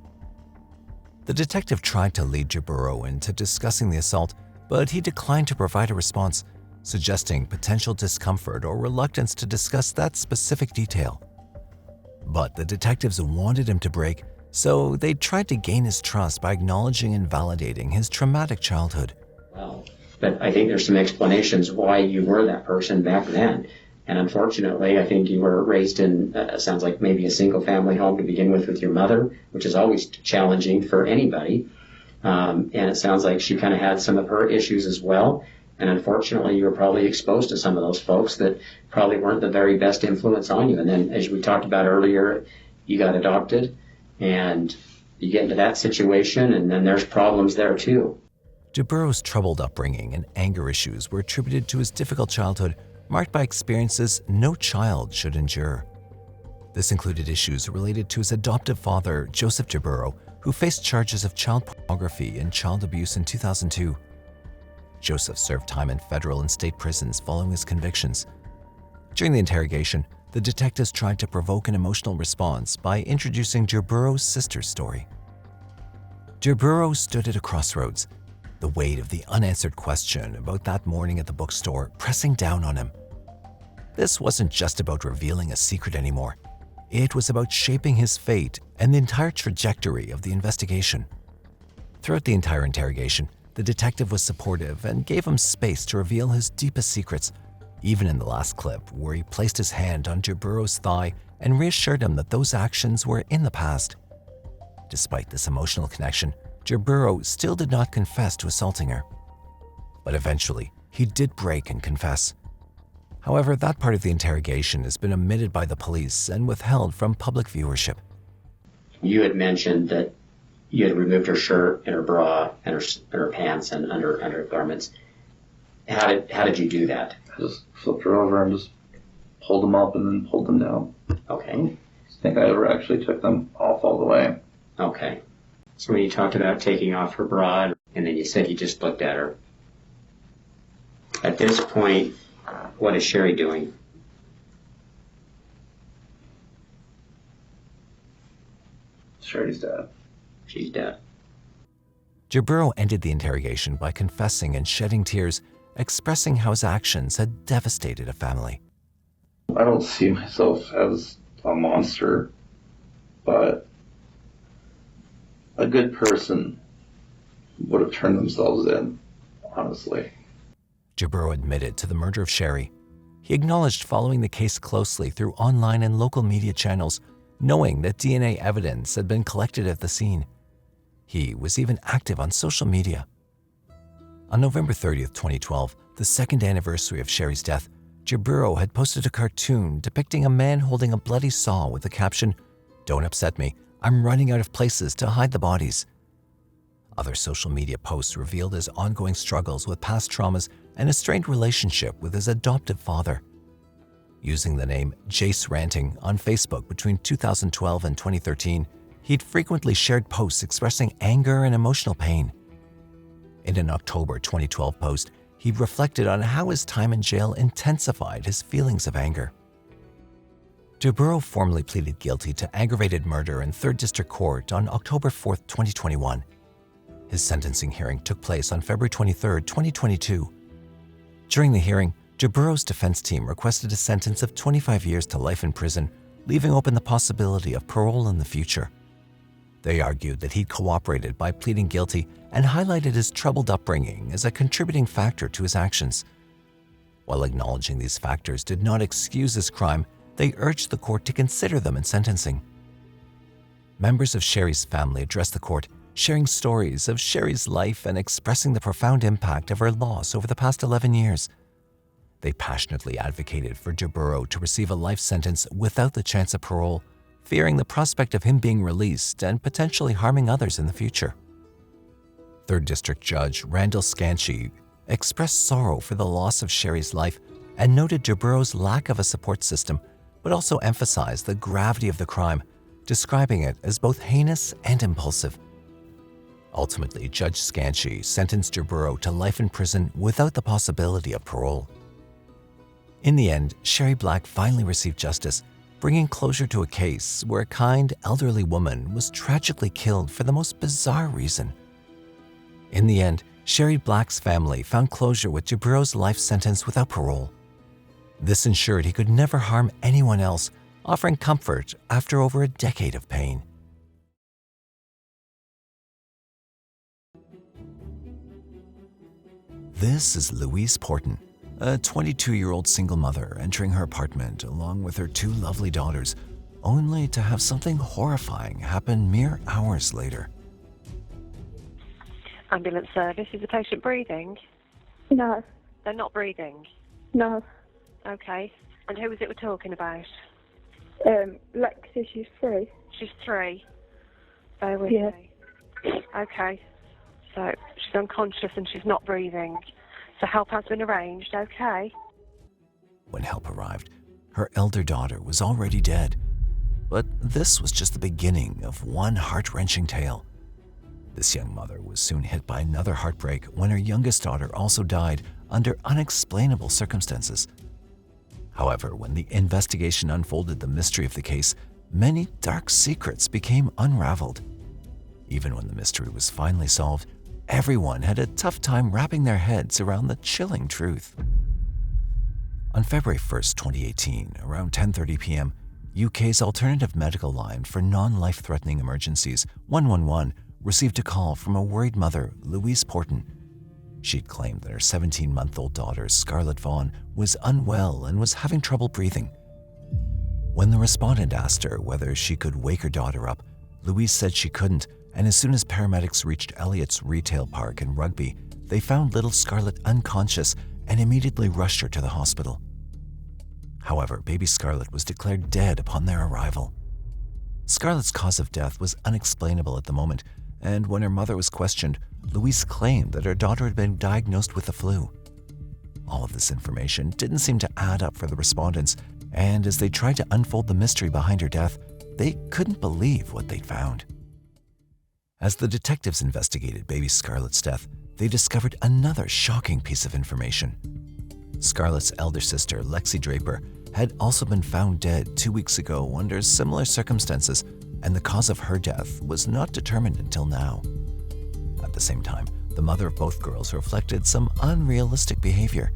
The detective tried to lead Draper into discussing the assault, but he declined to provide a response, suggesting potential discomfort or reluctance to discuss that specific detail. But the detectives wanted him to break, so they tried to gain his trust by acknowledging and validating his traumatic childhood. Well, but I think there's some explanations why you were that person back then. And unfortunately, I think you were raised in, sounds like maybe a single-family home to begin with your mother, which is always challenging for anybody. And it sounds like she kind of had some of her issues as well. And unfortunately, you were probably exposed to some of those folks that probably weren't the very best influence on you. And then, as we talked about earlier, you got adopted, and you get into that situation, and then there's problems there too. Draper's troubled upbringing and anger issues were attributed to his difficult childhood, marked by experiences no child should endure. This included issues related to his adoptive father, Joseph Draper, who faced charges of child pornography and child abuse in 2002. Joseph served time in federal and state prisons following his convictions. During the interrogation, the detectives tried to provoke an emotional response by introducing Draper's sister's story. Draper stood at a crossroads, the weight of the unanswered question about that morning at the bookstore pressing down on him. This wasn't just about revealing a secret anymore. It was about shaping his fate and the entire trajectory of the investigation. Throughout the entire interrogation, the detective was supportive and gave him space to reveal his deepest secrets, even in the last clip where he placed his hand on Draper's thigh and reassured him that those actions were in the past. Despite this emotional connection, Draper still did not confess to assaulting her. But eventually, he did break and confess. However, that part of the interrogation has been omitted by the police and withheld from public viewership. You had mentioned that you had removed her shirt and her bra and her pants and undergarments. How did you do that? I just flipped her over and just pulled them up and then pulled them down. Okay. I don't think I ever actually took them off all the way. Okay. So when you talked about taking off her bra, and then you said you just looked at her. At this point, what is Sherry doing? Sherry's dead. She's dead. Draper ended the interrogation by confessing and shedding tears, expressing how his actions had devastated a family. I don't see myself as a monster, but a good person would have turned themselves in, honestly. Jaiburo admitted to the murder of Sherry. He acknowledged following the case closely through online and local media channels, knowing that DNA evidence had been collected at the scene. He was even active on social media. On November 30th, 2012, the second anniversary of Sherry's death, Jaiburo had posted a cartoon depicting a man holding a bloody saw with the caption, "Don't upset me, I'm running out of places to hide the bodies." Other social media posts revealed his ongoing struggles with past traumas and a strained relationship with his adoptive father. Using the name Jace Ranting on Facebook between 2012 and 2013, he'd frequently shared posts expressing anger and emotional pain. In an October 2012 post, he reflected on how his time in jail intensified his feelings of anger. Jaiburo formally pleaded guilty to aggravated murder in 3rd District Court on October 4, 2021. His sentencing hearing took place on February 23, 2022. During the hearing, Jaiburo's defense team requested a sentence of 25 years to life in prison, leaving open the possibility of parole in the future. They argued that he'd cooperated by pleading guilty and highlighted his troubled upbringing as a contributing factor to his actions. While acknowledging these factors did not excuse his crime, they urged the court to consider them in sentencing. Members of Sherry's family addressed the court, sharing stories of Sherry's life and expressing the profound impact of her loss over the past 11 years. They passionately advocated for Jaiburo to receive a life sentence without the chance of parole, fearing the prospect of him being released and potentially harming others in the future. 3rd District Judge Randall Scanchi expressed sorrow for the loss of Sherry's life and noted Jaiburo's lack of a support system, but also emphasized the gravity of the crime, describing it as both heinous and impulsive. Ultimately, Judge Scanchi sentenced Jaiburo to life in prison without the possibility of parole. In the end, Sherry Black finally received justice, bringing closure to a case where a kind, elderly woman was tragically killed for the most bizarre reason. In the end, Sherry Black's family found closure with Jaiburo's life sentence without parole. This ensured he could never harm anyone else, offering comfort after over a decade of pain. This is Louise Porton, a 22-year-old single mother entering her apartment along with her 2 lovely daughters, only to have something horrifying happen mere hours later. Ambulance service, is the patient breathing? No. They're not breathing? No. Okay. And who was it we're talking about? Lexi, she's 3. She's 3? Bear with Yeah. me. Okay. So she's unconscious and she's not breathing. So help has been arranged, okay? When help arrived, her elder daughter was already dead. But this was just the beginning of one heart-wrenching tale. This young mother was soon hit by another heartbreak when her youngest daughter also died under unexplainable circumstances. However, when the investigation unfolded the mystery of the case, many dark secrets became unraveled. Even when the mystery was finally solved, everyone had a tough time wrapping their heads around the chilling truth. On February 1st, 2018, around 10:30 p.m., UK's alternative medical line for non-life-threatening emergencies, 111, received a call from a worried mother, Louise Porton. She'd claimed that her 17-month-old daughter, Scarlett Vaughan, was unwell and was having trouble breathing. When the respondent asked her whether she could wake her daughter up, Louise said she couldn't, and as soon as paramedics reached Elliott's retail park in Rugby, they found little Scarlett unconscious and immediately rushed her to the hospital. However, baby Scarlett was declared dead upon their arrival. Scarlett's cause of death was unexplainable at the moment, and when her mother was questioned, Louise claimed that her daughter had been diagnosed with the flu. All of this information didn't seem to add up for the respondents, and as they tried to unfold the mystery behind her death, they couldn't believe what they'd found. As the detectives investigated baby Scarlett's death, they discovered another shocking piece of information. Scarlett's elder sister, Lexi Draper, had also been found dead 2 weeks ago under similar circumstances, and the cause of her death was not determined until now. At the same time, the mother of both girls reflected some unrealistic behavior.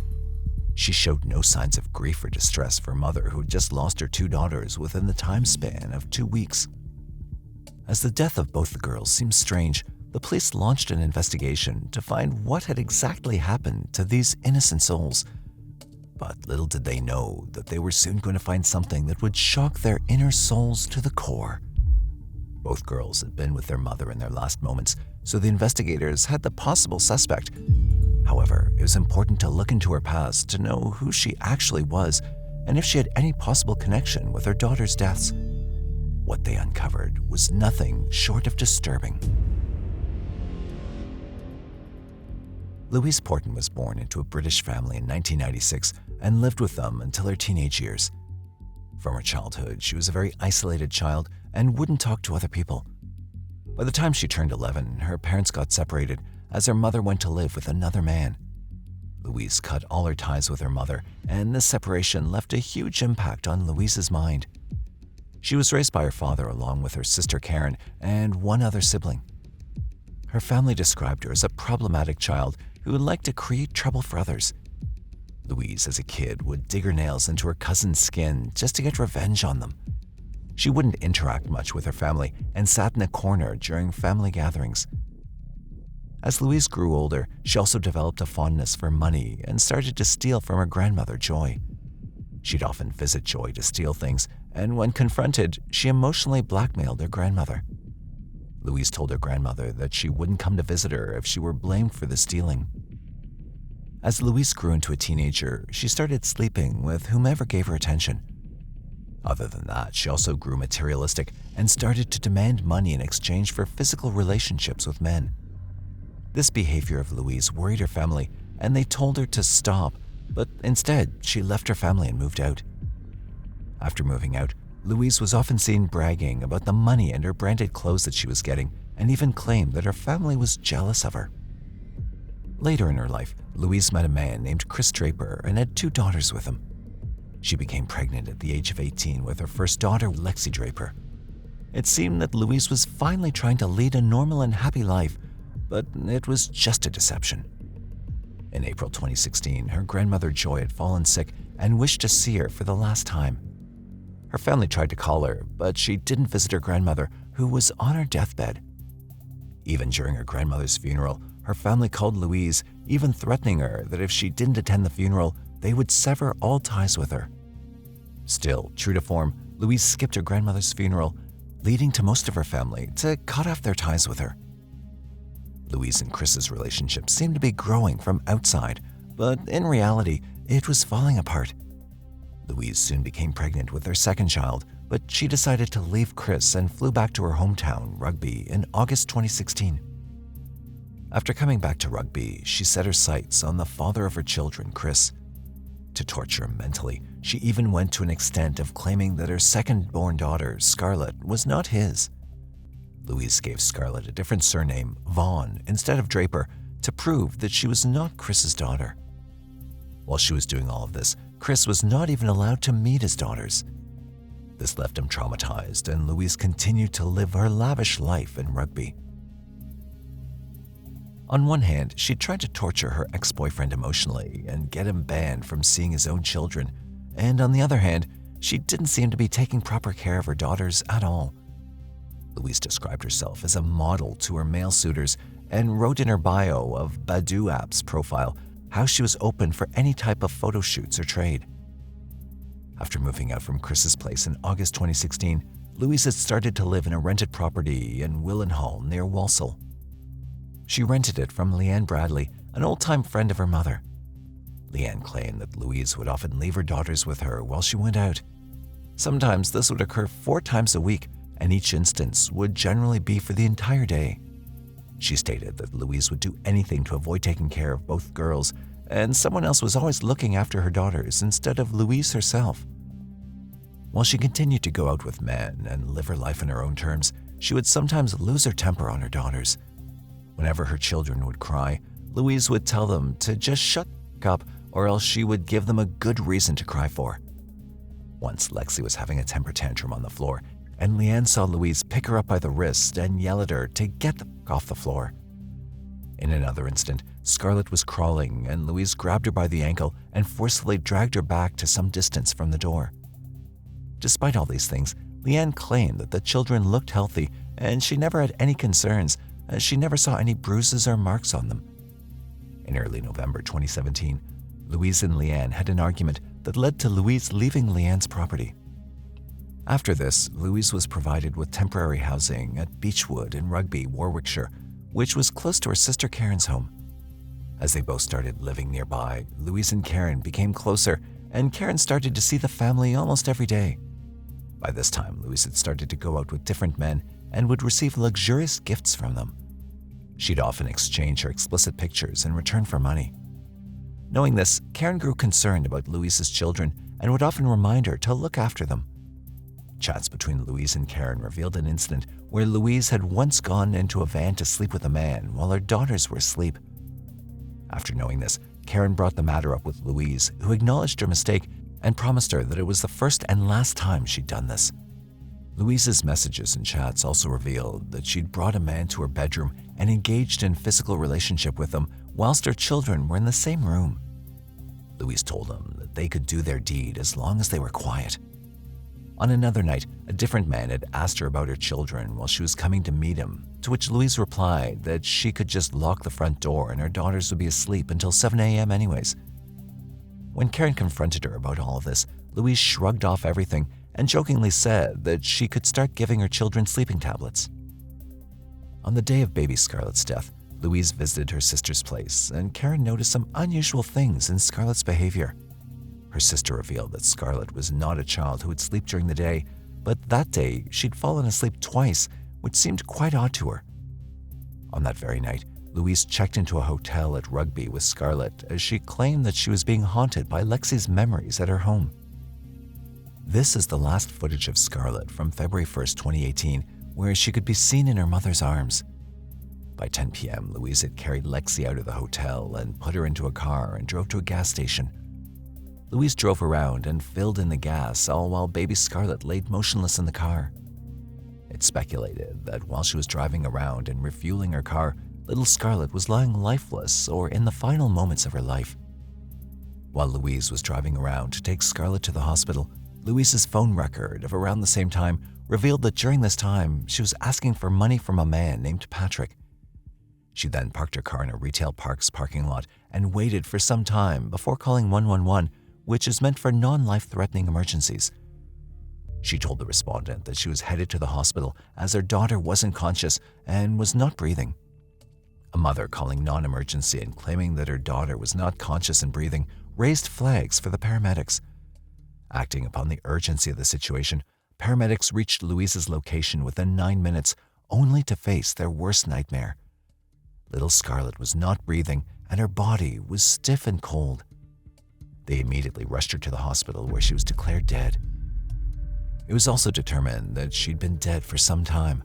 She showed no signs of grief or distress for a mother who had just lost her 2 daughters within the time span of 2 weeks. As the death of both the girls seemed strange, the police launched an investigation to find what had exactly happened to these innocent souls. But little did they know that they were soon going to find something that would shock their inner souls to the core. Both girls had been with their mother in their last moments, so the investigators had the possible suspect. However, it was important to look into her past to know who she actually was and if she had any possible connection with her daughter's deaths. What they uncovered was nothing short of disturbing. Louise Porton was born into a British family in 1996 and lived with them until her teenage years. From her childhood, she was a very isolated child and wouldn't talk to other people. By the time she turned 11, her parents got separated as her mother went to live with another man. Louise cut all her ties with her mother, and this separation left a huge impact on Louise's mind. She was raised by her father along with her sister Karen and one other sibling. Her family described her as a problematic child who liked to create trouble for others. Louise, as a kid, would dig her nails into her cousin's skin just to get revenge on them. She wouldn't interact much with her family and sat in a corner during family gatherings. As Louise grew older, she also developed a fondness for money and started to steal from her grandmother, Joy. She'd often visit Joy to steal things, and when confronted, she emotionally blackmailed her grandmother. Louise told her grandmother that she wouldn't come to visit her if she were blamed for the stealing. As Louise grew into a teenager, she started sleeping with whomever gave her attention. Other than that, she also grew materialistic and started to demand money in exchange for physical relationships with men. This behavior of Louise worried her family, and they told her to stop, but instead, she left her family and moved out. After moving out, Louise was often seen bragging about the money and her branded clothes that she was getting, and even claimed that her family was jealous of her. Later in her life, Louise met a man named Chris Draper and had 2 daughters with him. She became pregnant at the age of 18 with her first daughter, Lexi Draper. It seemed that Louise was finally trying to lead a normal and happy life, but it was just a deception. In April 2016, her grandmother Joy had fallen sick and wished to see her for the last time. Her family tried to call her, but she didn't visit her grandmother, who was on her deathbed. Even during her grandmother's funeral, her family called Louise, even threatening her that if she didn't attend the funeral, they would sever all ties with her. Still, true to form, Louise skipped her grandmother's funeral, leading to most of her family to cut off their ties with her. Louise and Chris's relationship seemed to be growing from outside, but in reality, it was falling apart. Louise soon became pregnant with their second child, but she decided to leave Chris and flew back to her hometown, Rugby, in August 2016. After coming back to Rugby, she set her sights on the father of her children, Chris. To torture him mentally, she even went to an extent of claiming that her second-born daughter, Scarlett, was not his. Louise gave Scarlett a different surname, Vaughan, instead of Draper, to prove that she was not Chris's daughter. While she was doing all of this, Chris was not even allowed to meet his daughters. This left him traumatized, and Louise continued to live her lavish life in Rugby. On one hand, she tried to torture her ex-boyfriend emotionally and get him banned from seeing his own children, and on the other hand, she didn't seem to be taking proper care of her daughters at all. Louise described herself as a model to her male suitors and wrote in her bio of Badoo app's profile how she was open for any type of photo shoots or trade. After moving out from Chris's place in August 2016, Louise had started to live in a rented property in Willenhall near Walsall. She rented it from Leanne Bradley, an old-time friend of her mother. Leanne claimed that Louise would often leave her daughters with her while she went out. Sometimes this would occur 4 times a week, and each instance would generally be for the entire day. She stated that Louise would do anything to avoid taking care of both girls, and someone else was always looking after her daughters instead of Louise herself. While she continued to go out with men and live her life in her own terms, she would sometimes lose her temper on her daughters. Whenever her children would cry, Louise would tell them to just shut up, or else she would give them a good reason to cry for. Once Lexi was having a temper tantrum on the floor, and Leanne saw Louise pick her up by the wrist and yell at her to get the off the floor. In another instant, Scarlett was crawling, and Louise grabbed her by the ankle and forcefully dragged her back to some distance from the door. Despite all these things, Leanne claimed that the children looked healthy, and she never had any concerns, as she never saw any bruises or marks on them. In early November 2017, Louise and Leanne had an argument that led to Louise leaving Leanne's property. After this, Louise was provided with temporary housing at Beechwood in Rugby, Warwickshire, which was close to her sister Karen's home. As they both started living nearby, Louise and Karen became closer, and Karen started to see the family almost every day. By this time, Louise had started to go out with different men and would receive luxurious gifts from them. She'd often exchange her explicit pictures in return for money. Knowing this, Karen grew concerned about Louise's children and would often remind her to look after them. Chats between Louise and Karen revealed an incident where Louise had once gone into a van to sleep with a man while her daughters were asleep. After knowing this, Karen brought the matter up with Louise, who acknowledged her mistake and promised her that it was the first and last time she'd done this. Louise's messages and chats also revealed that she'd brought a man to her bedroom and engaged in physical relationship with him whilst her children were in the same room. Louise told them that they could do their deed as long as they were quiet. On another night, a different man had asked her about her children while she was coming to meet him, to which Louise replied that she could just lock the front door and her daughters would be asleep until 7 a.m. anyways. When Karen confronted her about all of this, Louise shrugged off everything and jokingly said that she could start giving her children sleeping tablets. On the day of baby Scarlett's death, Louise visited her sister's place, and Karen noticed some unusual things in Scarlett's behavior. Her sister revealed that Scarlett was not a child who would sleep during the day, but that day she'd fallen asleep twice, which seemed quite odd to her. On that very night, Louise checked into a hotel at Rugby with Scarlett as she claimed that she was being haunted by Lexi's memories at her home. This is the last footage of Scarlett from February 1st, 2018, where she could be seen in her mother's arms. By 10 p.m., Louise had carried Lexi out of the hotel and put her into a car and drove to a gas station. Louise drove around and filled in the gas, all while baby Scarlett laid motionless in the car. It's speculated that while she was driving around and refueling her car, little Scarlett was lying lifeless or in the final moments of her life. While Louise was driving around to take Scarlett to the hospital, Louise's phone record of around the same time revealed that during this time, she was asking for money from a man named Patrick. She then parked her car in a retail park's parking lot and waited for some time before calling 111, which is meant for non-life-threatening emergencies. She told the respondent that she was headed to the hospital as her daughter wasn't conscious and was not breathing. A mother calling non-emergency and claiming that her daughter was not conscious and breathing raised flags for the paramedics. Acting upon the urgency of the situation, paramedics reached Louise's location within 9 minutes, only to face their worst nightmare. Little Scarlett was not breathing and her body was stiff and cold. They immediately rushed her to the hospital where she was declared dead. It was also determined that she'd been dead for some time.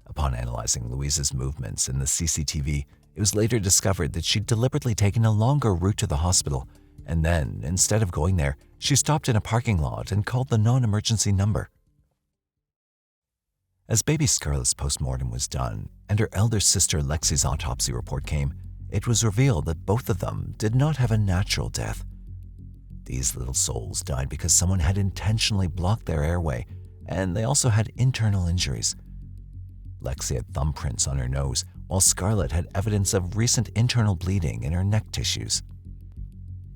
Upon analyzing Louise's movements in the CCTV, it was later discovered that she'd deliberately taken a longer route to the hospital, and then, instead of going there, she stopped in a parking lot and called the non-emergency number. As baby Scarlett's postmortem was done and her elder sister Lexi's autopsy report came, it was revealed that both of them did not have a natural death. These little souls died because someone had intentionally blocked their airway, and they also had internal injuries. Lexi had thumbprints on her nose, while Scarlett had evidence of recent internal bleeding in her neck tissues.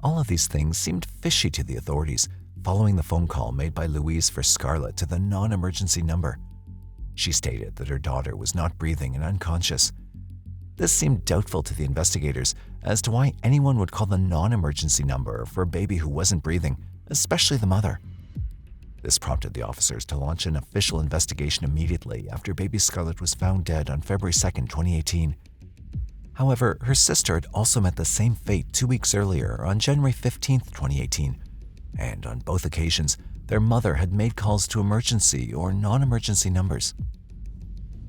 All of these things seemed fishy to the authorities following the phone call made by Louise for Scarlett to the non-emergency number. She stated that her daughter was not breathing and unconscious. This seemed doubtful to the investigators as to why anyone would call the non-emergency number for a baby who wasn't breathing, especially the mother. This prompted the officers to launch an official investigation immediately after baby Scarlett was found dead on February 2nd, 2018. However, her sister had also met the same fate 2 weeks earlier on January 15th, 2018, and on both occasions, their mother had made calls to emergency or non-emergency numbers.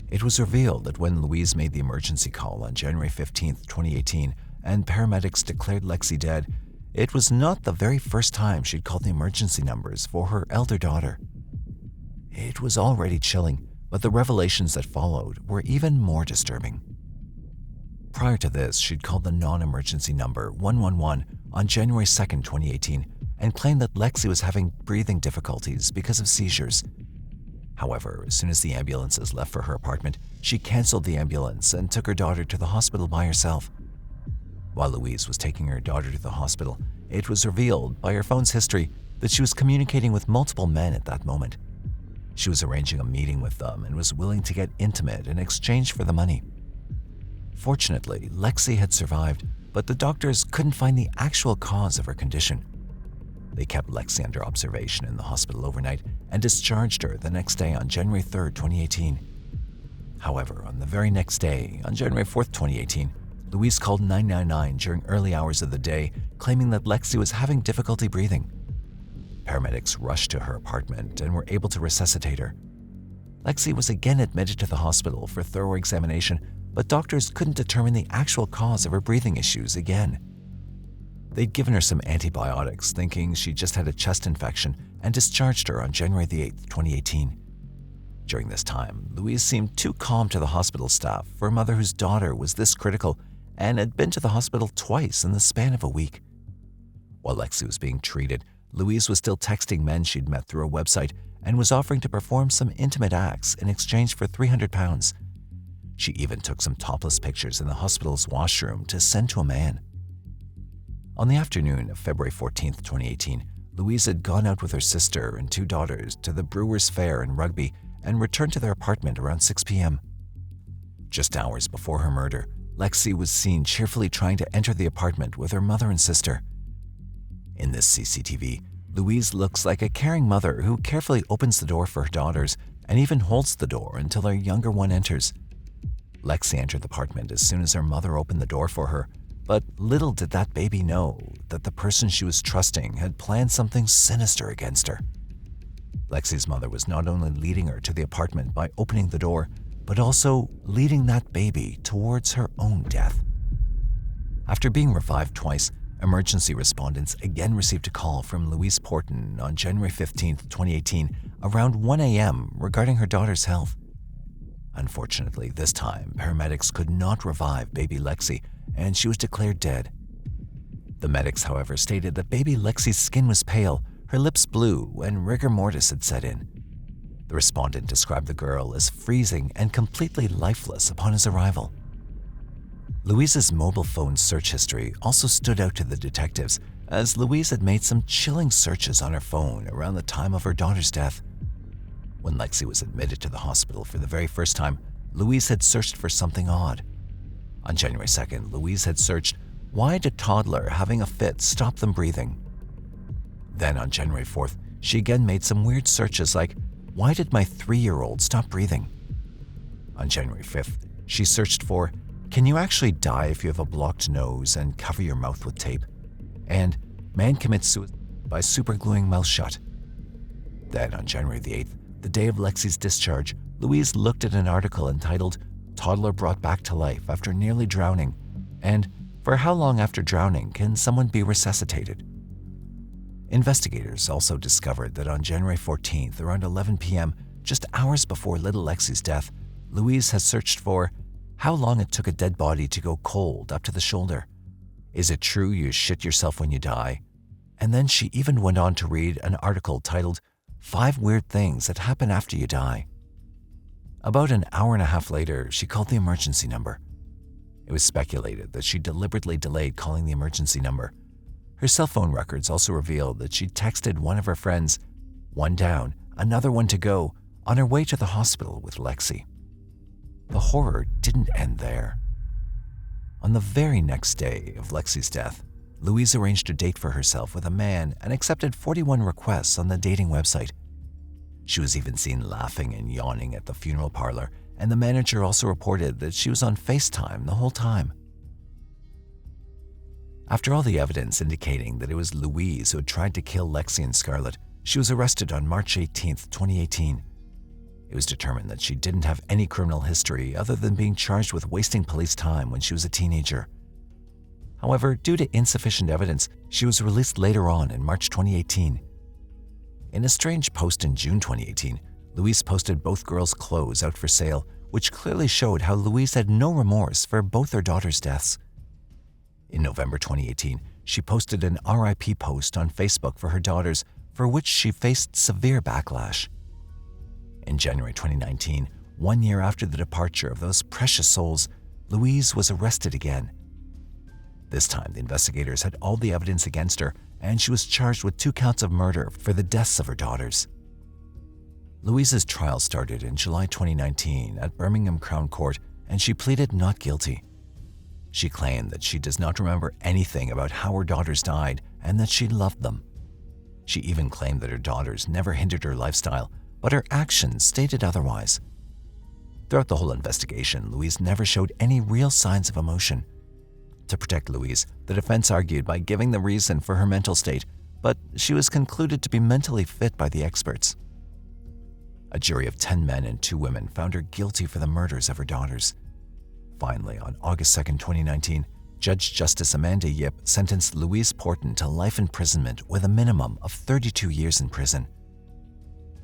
It was revealed that when Louise made the emergency call on January 15th, 2018, and paramedics declared Lexi dead, it was not the very first time she'd called the emergency numbers for her elder daughter. It was already chilling, but the revelations that followed were even more disturbing. Prior to this, she'd called the non-emergency number 111 on January 2nd, 2018, and claimed that Lexi was having breathing difficulties because of seizures. However, as soon as the ambulances left for her apartment, she canceled the ambulance and took her daughter to the hospital by herself. While Louise was taking her daughter to the hospital, it was revealed by her phone's history that she was communicating with multiple men at that moment. She was arranging a meeting with them and was willing to get intimate in exchange for the money. Fortunately, Lexi had survived, but the doctors couldn't find the actual cause of her condition. They kept Lexi under observation in the hospital overnight and discharged her the next day on January 3, 2018. However, on the very next day, on January 4, 2018, Louise called 999 during early hours of the day, claiming that Lexi was having difficulty breathing. Paramedics rushed to her apartment and were able to resuscitate her. Lexi was again admitted to the hospital for thorough examination, but doctors couldn't determine the actual cause of her breathing issues again. They'd given her some antibiotics, thinking she just had a chest infection, and discharged her on January 8, 2018. During this time, Louise seemed too calm to the hospital staff for a mother whose daughter was this critical and had been to the hospital twice in the span of a week. While Lexi was being treated, Louise was still texting men she'd met through a website and was offering to perform some intimate acts in exchange for £300. She even took some topless pictures in the hospital's washroom to send to a man. On the afternoon of February 14, 2018, Louise had gone out with her sister and 2 daughters to the Brewer's Fair in Rugby and returned to their apartment around 6 p.m. Just hours before her murder, Lexi was seen cheerfully trying to enter the apartment with her mother and sister. In this CCTV, Louise looks like a caring mother who carefully opens the door for her daughters and even holds the door until her younger one enters. Lexi entered the apartment as soon as her mother opened the door for her, but little did that baby know that the person she was trusting had planned something sinister against her. Lexi's mother was not only leading her to the apartment by opening the door, but also leading that baby towards her own death. After being revived twice, emergency respondents again received a call from Louise Porton on January 15, 2018, around 1 a.m. regarding her daughter's health. Unfortunately, this time, paramedics could not revive baby Lexi, and she was declared dead. The medics, however, stated that baby Lexi's skin was pale, her lips blue, and rigor mortis had set in. The respondent described the girl as freezing and completely lifeless upon his arrival. Louise's mobile phone search history also stood out to the detectives, as Louise had made some chilling searches on her phone around the time of her daughter's death. When Lexi was admitted to the hospital for the very first time, Louise had searched for something odd. On January 2nd, Louise had searched, "Why did toddler having a fit stop them breathing?" Then on January 4th, she again made some weird searches like, "Why did my 3-year-old stop breathing?" On January 5th, she searched for, "Can you actually die if you have a blocked nose and cover your mouth with tape?" And "Man commits suicide by supergluing mouth shut." Then on January the 8th, the day of Lexi's discharge, Louise looked at an article entitled, "Toddler brought back to life after nearly drowning," and "For how long after drowning can someone be resuscitated?" Investigators also discovered that on January 14th, around 11 p.m., just hours before little Lexi's death, Louise had searched for how long it took a dead body to go cold up to the shoulder. Is it true you shit yourself when you die? And then she even went on to read an article titled 5 Weird Things That Happen After You Die. About an hour and a half later, she called the emergency number. It was speculated that she deliberately delayed calling the emergency number. Her cell phone records also revealed that she texted one of her friends, "One down, another one to go," on her way to the hospital with Lexi. The horror didn't end there. On the very next day of Lexi's death, Louise arranged a date for herself with a man and accepted 41 requests on the dating website. She was even seen laughing and yawning at the funeral parlor, and the manager also reported that she was on FaceTime the whole time. After all the evidence indicating that it was Louise who had tried to kill Lexi and Scarlett, she was arrested on March 18, 2018. It was determined that she didn't have any criminal history other than being charged with wasting police time when she was a teenager. However, due to insufficient evidence, she was released later on in March 2018. In a strange post in June 2018, Louise posted both girls' clothes out for sale, which clearly showed how Louise had no remorse for both her daughters' deaths. In November 2018, she posted an RIP post on Facebook for her daughters, for which she faced severe backlash. In January 2019, 1 year after the departure of those precious souls, Louise was arrested again. This time, the investigators had all the evidence against her, and she was charged with 2 counts of murder for the deaths of her daughters. Louise's trial started in July 2019 at Birmingham Crown Court, and she pleaded not guilty. She claimed that she does not remember anything about how her daughters died and that she loved them. She even claimed that her daughters never hindered her lifestyle, but her actions stated otherwise. Throughout the whole investigation, Louise never showed any real signs of emotion. To protect Louise, the defense argued by giving the reason for her mental state, but she was concluded to be mentally fit by the experts. A jury of 10 men and 2 women found her guilty for the murders of her daughters. Finally, on August 2, 2019, Judge Justice Amanda Yip sentenced Louise Porton to life imprisonment with a minimum of 32 years in prison.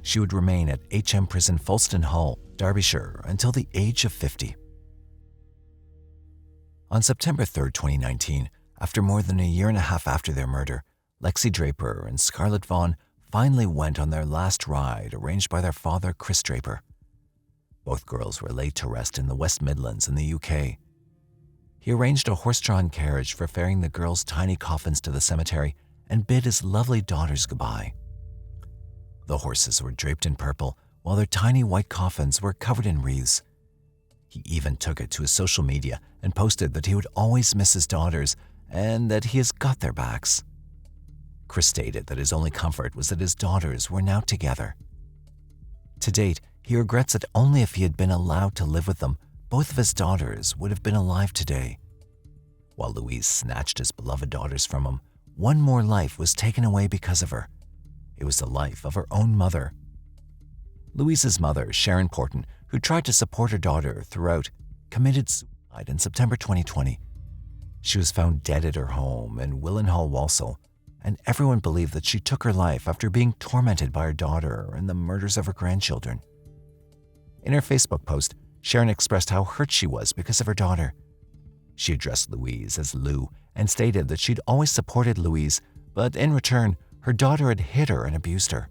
She would remain at HM Prison Folkestone Hall, Derbyshire, until the age of 50. On September 3, 2019, after more than a year and a half after their murder, Lexi Draper and Scarlett Vaughan finally went on their last ride arranged by their father, Chris Draper. Both girls were laid to rest in the West Midlands in the UK. He arranged a horse-drawn carriage for ferrying the girls' tiny coffins to the cemetery and bid his lovely daughters goodbye. The horses were draped in purple, while their tiny white coffins were covered in wreaths. He even took it to his social media and posted that he would always miss his daughters and that he has got their backs. Chris stated that his only comfort was that his daughters were now together. To date, he regrets that only if he had been allowed to live with them, both of his daughters would have been alive today. While Louise snatched his beloved daughters from him, one more life was taken away because of her. It was the life of her own mother. Louise's mother, Sharon Porton, who tried to support her daughter throughout, committed suicide in September 2020. She was found dead at her home in Willenhall, Walsall, and everyone believed that she took her life after being tormented by her daughter and the murders of her grandchildren. In her Facebook post, Sharon expressed how hurt she was because of her daughter. She addressed Louise as Lou and stated that she'd always supported Louise, but in return, her daughter had hit her and abused her.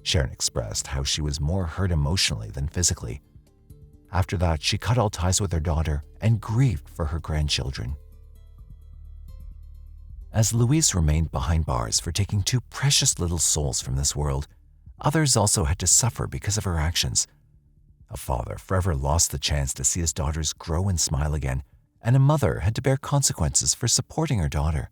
Sharon expressed how she was more hurt emotionally than physically. After that, she cut all ties with her daughter and grieved for her grandchildren. As Louise remained behind bars for taking 2 precious little souls from this world, others also had to suffer because of her actions. A father forever lost the chance to see his daughters grow and smile again, and a mother had to bear consequences for supporting her daughter.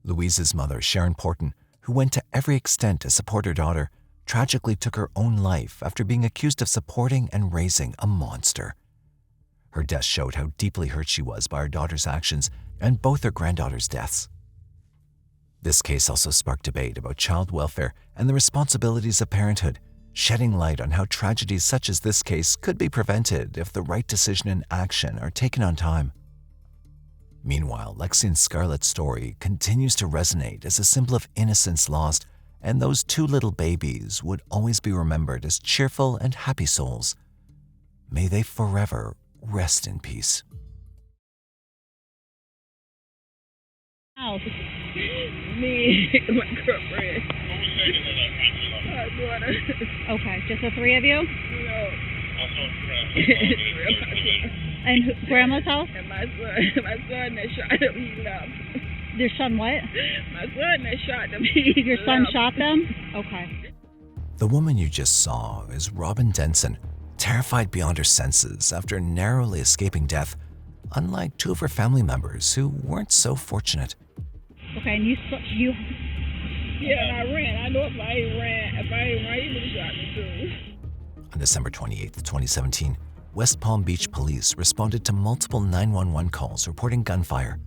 Louise's mother, Sharon Porton, who went to every extent to support her daughter, tragically took her own life after being accused of supporting and raising a monster. Her death showed how deeply hurt she was by her daughter's actions and both her granddaughters' deaths. This case also sparked debate about child welfare and the responsibilities of parenthood, shedding light on how tragedies such as this case could be prevented if the right decision and action are taken on time. Meanwhile, Lexi and Scarlett's story continues to resonate as a symbol of innocence lost, and those 2 little babies would always be remembered as cheerful and happy souls. May they forever rest in peace. Me and my girlfriend. My daughter. Okay, just the 3 of you? No. And Grandma's house? And my son that shot him, he left. Your son what? My son that shot him, he Your son left. shot them? Okay. The woman you just saw is Robin Denson, terrified beyond her senses after narrowly escaping death, unlike 2 of her family members who weren't so fortunate. Okay, and you Yeah, and I ran. I know if I ain't ran, he would have shot me too. On December 28, 2017, West Palm Beach police responded to multiple 911 calls reporting gunfire.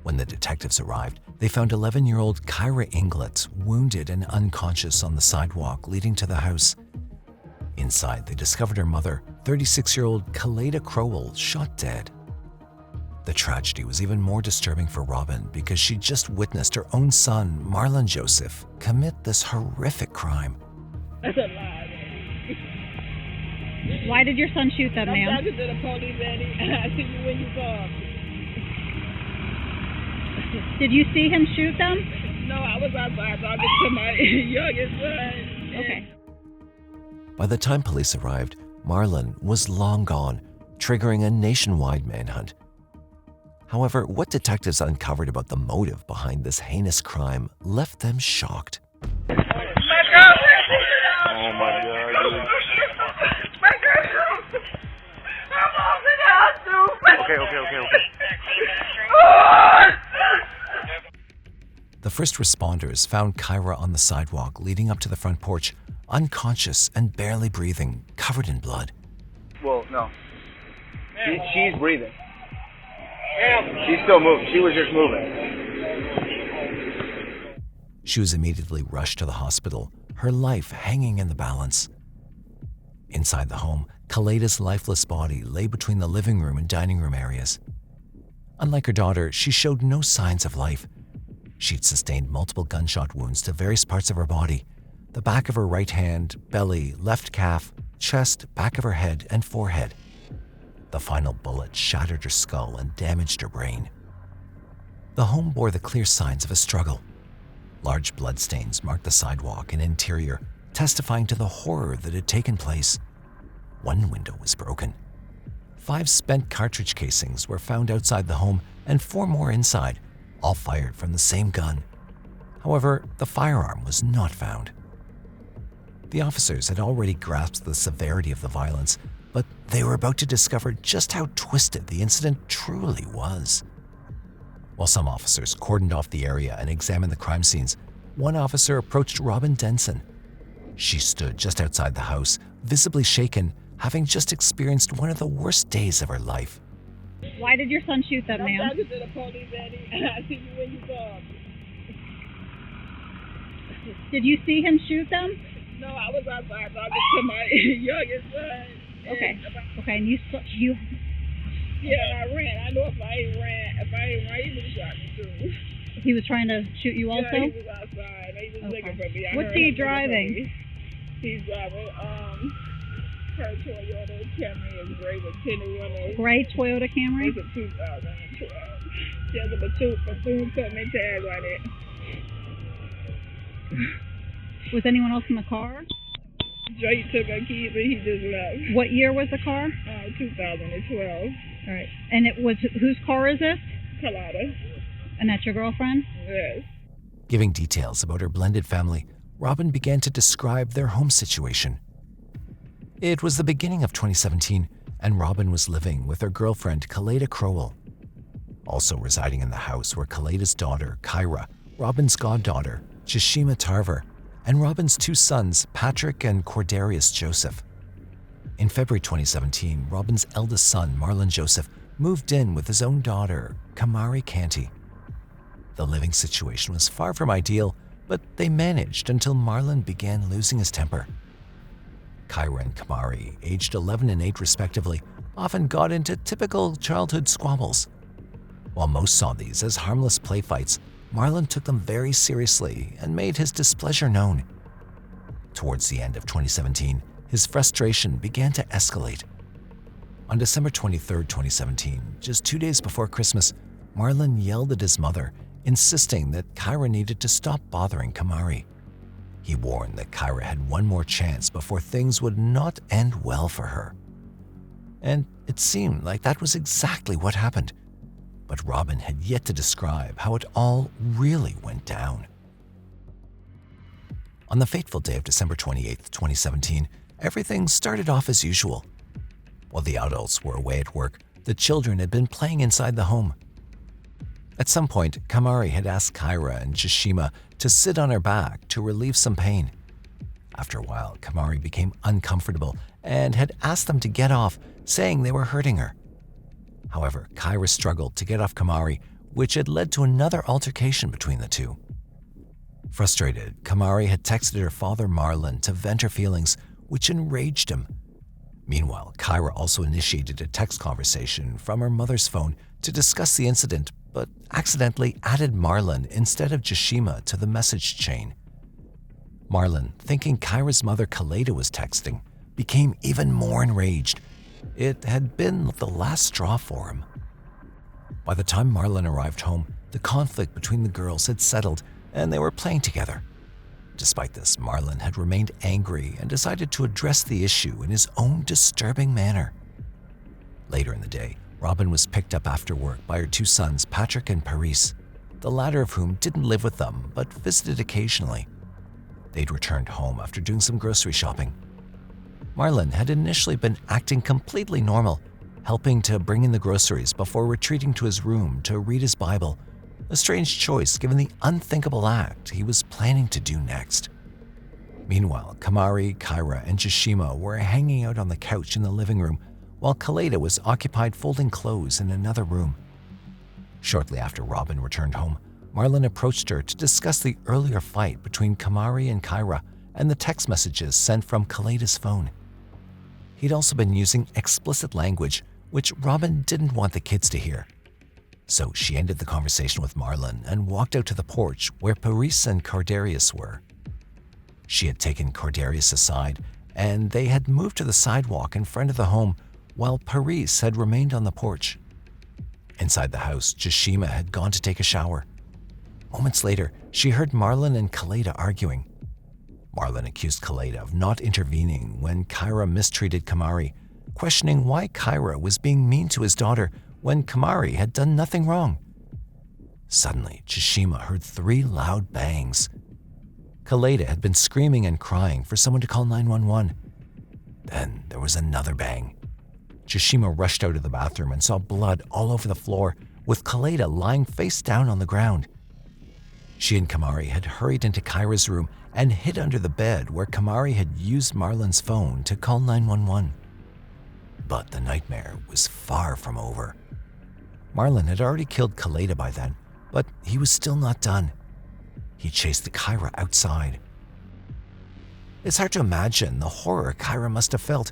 When the detectives arrived, they found 11-year-old Kyra Inglett wounded and unconscious on the sidewalk leading to the house. Inside, they discovered her mother, 36-year-old Kaladaa Crowell, shot dead. The tragedy was even more disturbing for Robin because she just witnessed her own son, Marlon Joseph, commit this horrific crime. That's a lie. Why did your son shoot them, ma'am? I'm talking to the police, Eddie. I see you when you call. Did you see him shoot them? No, I was outside talking to my youngest son. Okay. By the time police arrived, Marlon was long gone, triggering a nationwide manhunt. However, what detectives uncovered about the motive behind this heinous crime left them shocked. Oh my God, dude. Okay. The first responders found Kyra on the sidewalk leading up to the front porch, unconscious and barely breathing, covered in blood. Well, no. She's breathing. She's still moving. She was just moving. She was immediately rushed to the hospital, her life hanging in the balance. Inside the home, Kaladaa's lifeless body lay between the living room and dining room areas. Unlike her daughter, she showed no signs of life. She'd sustained multiple gunshot wounds to various parts of her body: the back of her right hand, belly, left calf, chest, back of her head, and forehead. The final bullet shattered her skull and damaged her brain. The home bore the clear signs of a struggle. Large bloodstains marked the sidewalk and interior, testifying to the horror that had taken place. One window was broken. 5 spent cartridge casings were found outside the home and 4 more inside, all fired from the same gun. However, the firearm was not found. The officers had already grasped the severity of the violence, but they were about to discover just how twisted the incident truly was. While some officers cordoned off the area and examined the crime scenes, one officer approached Robin Denson. She stood just outside the house, visibly shaken, having just experienced one of the worst days of her life. Why did your son shoot them, ma'am? I'm talking to the police, Eddie, and I see you when you called. Did you see him shoot them? No, I was outside talking to my youngest son. Okay, and you Yeah, and I ran. I know if I ain't ran, he would have shot me too. He was trying to shoot you also? Yeah, he was outside. He was looking for me. What's he driving? He's driving, her Toyota Camry is gray with tinted windows. Gray Toyota Camry? It's a 2012. She has a Bethune Company tag on it. Was anyone else in the car? Jay took her keys and he just left. What year was the car? 2012. All right. And it was, whose car is this? Kaladaa. And that's your girlfriend? Yes. Giving details about her blended family, Robin began to describe their home situation. It was the beginning of 2017, and Robin was living with her girlfriend, Kaladaa Crowell. Also residing in the house were Kaladaa's daughter, Kyra, Robin's goddaughter, Jashima Tarver, and Robin's 2 sons, Patrick and Cordarius Joseph. In February 2017, Robin's eldest son, Marlon Joseph, moved in with his own daughter, Kamari Canty. The living situation was far from ideal, but they managed until Marlon began losing his temper. Kyra and Kamari, aged 11 and 8 respectively, often got into typical childhood squabbles. While most saw these as harmless play fights, Marlon took them very seriously and made his displeasure known. Towards the end of 2017, his frustration began to escalate. On December 23, 2017, just 2 days before Christmas, Marlon yelled at his mother, insisting that Kyra needed to stop bothering Kamari. He warned that Kyra had one more chance before things would not end well for her. And it seemed like that was exactly what happened. But Robin had yet to describe how it all really went down. On the fateful day of December 28, 2017, everything started off as usual. While the adults were away at work, the children had been playing inside the home. At some point, Kamari had asked Kyra and Jashima to sit on her back to relieve some pain. After a while, Kamari became uncomfortable and had asked them to get off, saying they were hurting her. However, Kyra struggled to get off Kamari, which had led to another altercation between the two. Frustrated, Kamari had texted her father Marlon to vent her feelings, which enraged him. Meanwhile, Kyra also initiated a text conversation from her mother's phone to discuss the incident, but accidentally added Marlon instead of Jashima to the message chain. Marlon, thinking Kyra's mother Kaladaa was texting, became even more enraged. It had been the last straw for him. By the time Marlon arrived home, the conflict between the girls had settled and they were playing together. Despite this, Marlon had remained angry and decided to address the issue in his own disturbing manner. Later in the day, Robin was picked up after work by her two sons, Patrick and Paris, the latter of whom didn't live with them but visited occasionally. They'd returned home after doing some grocery shopping. Marlon had initially been acting completely normal, helping to bring in the groceries before retreating to his room to read his Bible, a strange choice given the unthinkable act he was planning to do next. Meanwhile, Kamari, Kyra, and Jashima were hanging out on the couch in the living room, while Kaladaa was occupied folding clothes in another room. Shortly after Robin returned home, Marlon approached her to discuss the earlier fight between Kamari and Kyra and the text messages sent from Kalada's phone. He'd also been using explicit language, which Robin didn't want the kids to hear. So she ended the conversation with Marlon and walked out to the porch where Paris and Cordarius were. She had taken Cordarius aside, and they had moved to the sidewalk in front of the home, while Paris had remained on the porch. Inside the house, Jashima had gone to take a shower. Moments later, she heard Marlon and Kaladaa arguing. Marlon accused Kaladaa of not intervening when Kyra mistreated Kamari, questioning why Kyra was being mean to his daughter when Kamari had done nothing wrong. Suddenly, Jashima heard 3 loud bangs. Kaladaa had been screaming and crying for someone to call 911. Then there was another bang. Jashima rushed out of the bathroom and saw blood all over the floor, with Kaladaa lying face down on the ground. She and Kamari had hurried into Kyra's room and hid under the bed where Kamari had used Marlon's phone to call 911. But the nightmare was far from over. Marlon had already killed Kaladaa by then, but he was still not done. He chased the Kyra outside. It's hard to imagine the horror Kyra must have felt,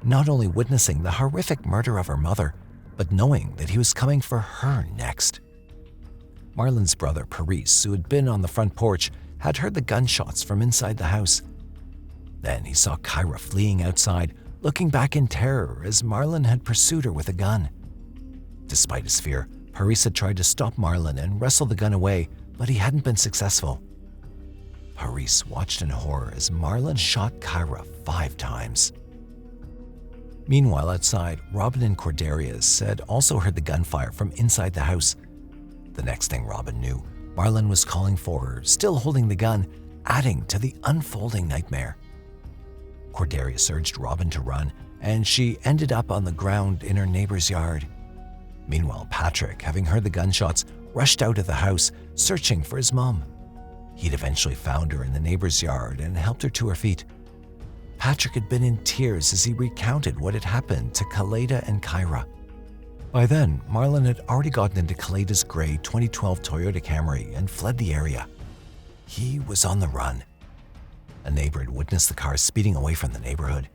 not only witnessing the horrific murder of her mother, but knowing that he was coming for her next. Marlon's brother, Paris, who had been on the front porch, had heard the gunshots from inside the house. Then he saw Kyra fleeing outside, looking back in terror as Marlon had pursued her with a gun. Despite his fear, Paris had tried to stop Marlon and wrestle the gun away, but he hadn't been successful. Paris watched in horror as Marlon shot Kyra 5 times. Meanwhile, outside, Robin and Cordarius had also heard the gunfire from inside the house. The next thing Robin knew, Marlon was calling for her, still holding the gun, adding to the unfolding nightmare. Cordarius urged Robin to run, and she ended up on the ground in her neighbor's yard. Meanwhile, Patrick, having heard the gunshots, rushed out of the house, searching for his mom. He'd eventually found her in the neighbor's yard and helped her to her feet. Patrick had been in tears as he recounted what had happened to Kaladaa and Kyra. By then, Marlon had already gotten into Kalada's gray 2012 Toyota Camry and fled the area. He was on the run. A neighbor had witnessed the car speeding away from the neighborhood.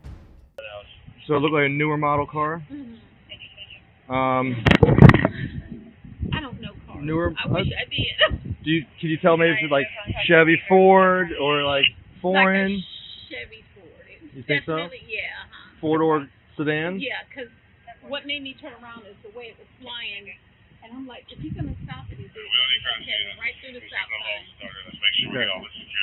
So it looked like a newer model car? I don't know cars. Newer? I wish I did. Can you tell maybe if it's like Chevy, Ford, or like foreign? Like a Chevy Ford. You think so? Yeah. 4-door sedan? Yeah, because what made me turn around is the way it was flying. And I'm like, if he's going to stop it, he's heading right through the stop sign. Okay.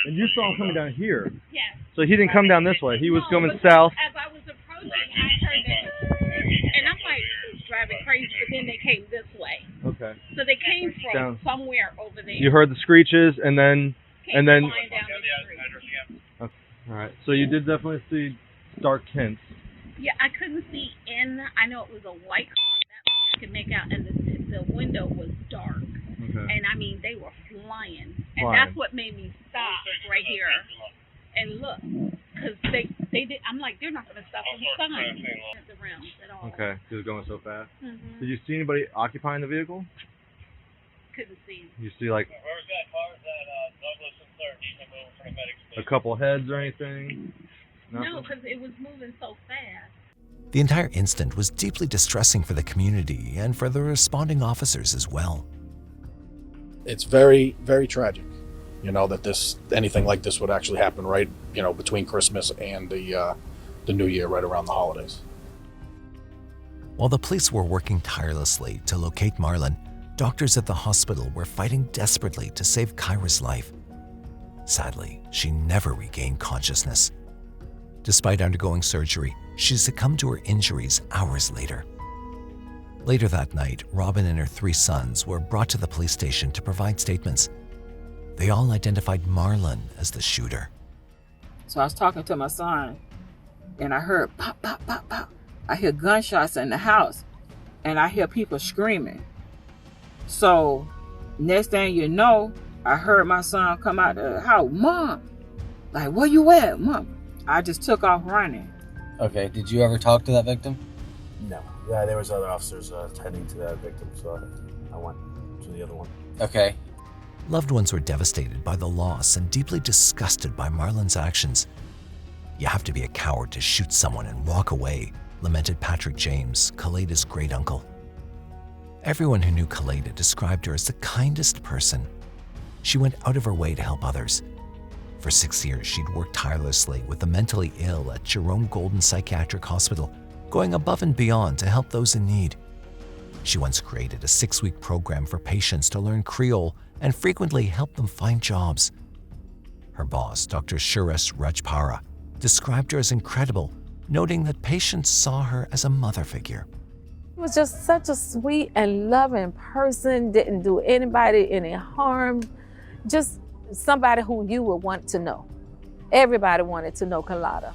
And you saw him coming down here. Yes. So he didn't come down this way. He was coming south. As I was approaching, I heard that. And I'm like, driving crazy, but then they came this way. Okay. So they came from somewhere over there. You heard the screeches and then flying down the street. Okay. All right. So you did definitely see dark tints. Yeah, I couldn't see in. I know it was a white car. That much I could make out, and the window was dark. Okay. And I mean, they were flying. And that's what made me stop right here and look. Because they did. I'm like, they're not going to stop for the sign. The rims at all. Okay, because it's going so fast. Mm-hmm. Did you see anybody occupying the vehicle? Couldn't see. You see like Douglas and 3rd. He's going to move for the medics. a couple heads or anything? No, because it was moving so fast. The entire incident was deeply distressing for the community and for the responding officers as well. It's very, very tragic, that anything like this would actually happen right, between Christmas and the New Year, right around the holidays. While the police were working tirelessly to locate Marlon, doctors at the hospital were fighting desperately to save Kyra's life. Sadly, she never regained consciousness. Despite undergoing surgery, she succumbed to her injuries hours later. Later that night, Robin and her 3 sons were brought to the police station to provide statements. They all identified Marlon as the shooter. So I was talking to my son, and I heard pop, pop, pop, pop. I hear gunshots in the house, and I hear people screaming. So next thing you know, I heard my son come out the house. Mom, like, where you at, Mom? I just took off running. Okay, did you ever talk to that victim? No. Yeah, there was other officers tending to that victim, so I went to the other one. Okay. Loved ones were devastated by the loss and deeply disgusted by Marlon's actions. You have to be a coward to shoot someone and walk away, lamented Patrick James, Kalada's great uncle. Everyone who knew Kaladaa described her as the kindest person. She went out of her way to help others. For 6 years, she'd worked tirelessly with the mentally ill at Jerome Golden Psychiatric Hospital, going above and beyond to help those in need. She once created a 6-week program for patients to learn Creole and frequently helped them find jobs. Her boss, Dr. Suresh Rajpara, described her as incredible, noting that patients saw her as a mother figure. She was just such a sweet and loving person, didn't do anybody any harm, just somebody who you would want to know. Everybody wanted to know Kaladaa.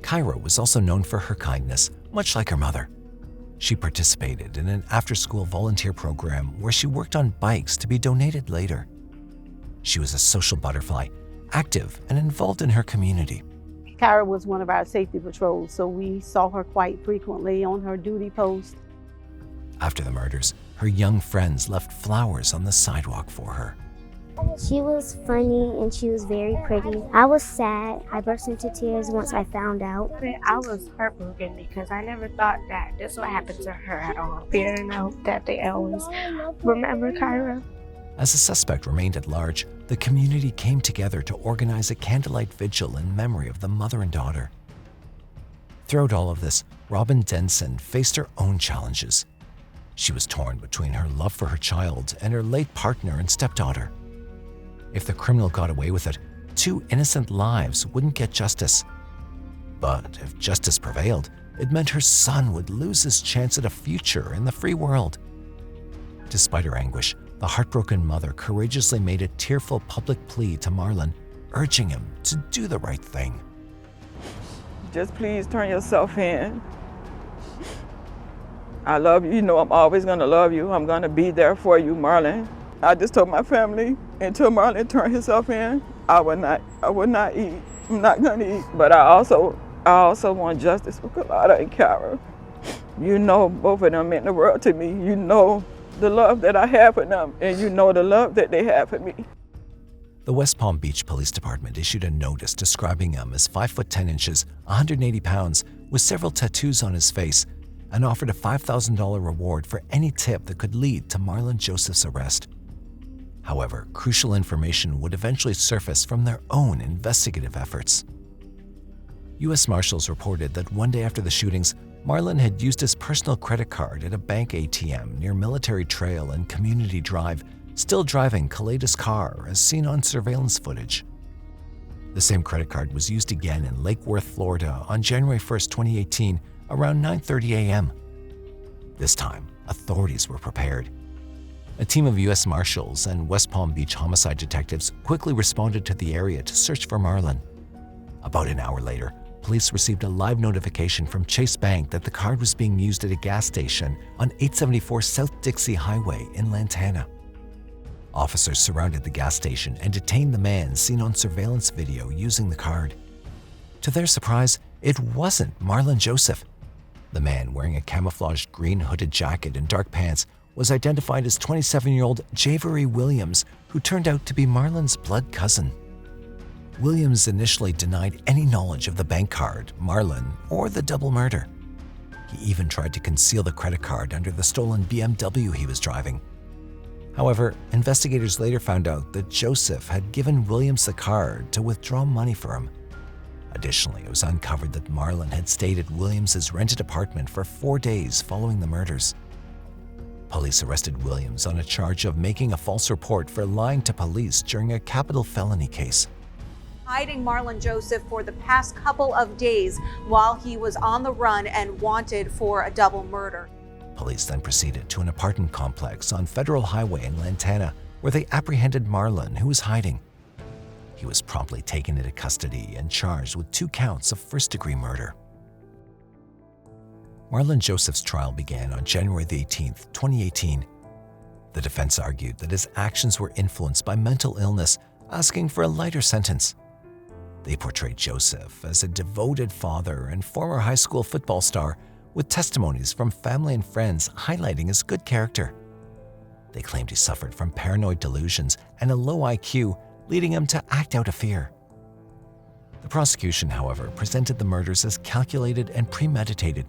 Kyra was also known for her kindness, much like her mother. She participated in an after-school volunteer program where she worked on bikes to be donated later. She was a social butterfly, active and involved in her community. Kyra was one of our safety patrols, so we saw her quite frequently on her duty post. After the murders, her young friends left flowers on the sidewalk for her. She was funny and she was very pretty. I was sad. I burst into tears once I found out. I was heartbroken because I never thought that this would happen to her at all. Fearing out that they always remember Kyra. As the suspect remained at large, the community came together to organize a candlelight vigil in memory of the mother and daughter. Throughout all of this, Robin Denson faced her own challenges. She was torn between her love for her child and her late partner and stepdaughter. If the criminal got away with it, 2 innocent lives wouldn't get justice. But if justice prevailed, it meant her son would lose his chance at a future in the free world. Despite her anguish, the heartbroken mother courageously made a tearful public plea to Marlon, urging him to do the right thing. Just please turn yourself in. I love you. You know I'm always going to love you. I'm going to be there for you, Marlon. I just told my family until Marlon turned himself in, I would not eat. I'm not going to eat. But I also want justice for Kaladaa and Kyra. You know both of them meant the world to me. You know the love that I have for them, and you know the love that they have for me. The West Palm Beach Police Department issued a notice describing him as 5 foot 10 inches, 180 pounds, with several tattoos on his face, and offered a $5,000 reward for any tip that could lead to Marlon Joseph's arrest. However, crucial information would eventually surface from their own investigative efforts. U.S. Marshals reported that one day after the shootings, Marlon had used his personal credit card at a bank ATM near Military Trail and Community Drive, still driving Kalada's car as seen on surveillance footage. The same credit card was used again in Lake Worth, Florida on January 1, 2018, around 9:30 a.m. This time, authorities were prepared. A team of U.S. Marshals and West Palm Beach homicide detectives quickly responded to the area to search for Marlon. About an hour later, police received a live notification from Chase Bank that the card was being used at a gas station on 874 South Dixie Highway in Lantana. Officers surrounded the gas station and detained the man seen on surveillance video using the card. To their surprise, it wasn't Marlon Joseph. The man, wearing a camouflaged green hooded jacket and dark pants, was identified as 27-year-old Javery Williams, who turned out to be Marlon's blood cousin. Williams initially denied any knowledge of the bank card, Marlon, or the double murder. He even tried to conceal the credit card under the stolen BMW he was driving. However, investigators later found out that Joseph had given Williams the card to withdraw money for him. Additionally, it was uncovered that Marlon had stayed at Williams' rented apartment for 4 days following the murders. Police arrested Williams on a charge of making a false report for lying to police during a capital felony case. Hiding Marlon Joseph for the past couple of days while he was on the run and wanted for a double murder. Police then proceeded to an apartment complex on Federal Highway in Lantana, where they apprehended Marlon, who was hiding. He was promptly taken into custody and charged with 2 counts of first-degree murder. Marlon Joseph's trial began on January 18, 2018. The defense argued that his actions were influenced by mental illness, asking for a lighter sentence. They portrayed Joseph as a devoted father and former high school football star, with testimonies from family and friends highlighting his good character. They claimed he suffered from paranoid delusions and a low IQ, leading him to act out of fear. The prosecution, however, presented the murders as calculated and premeditated,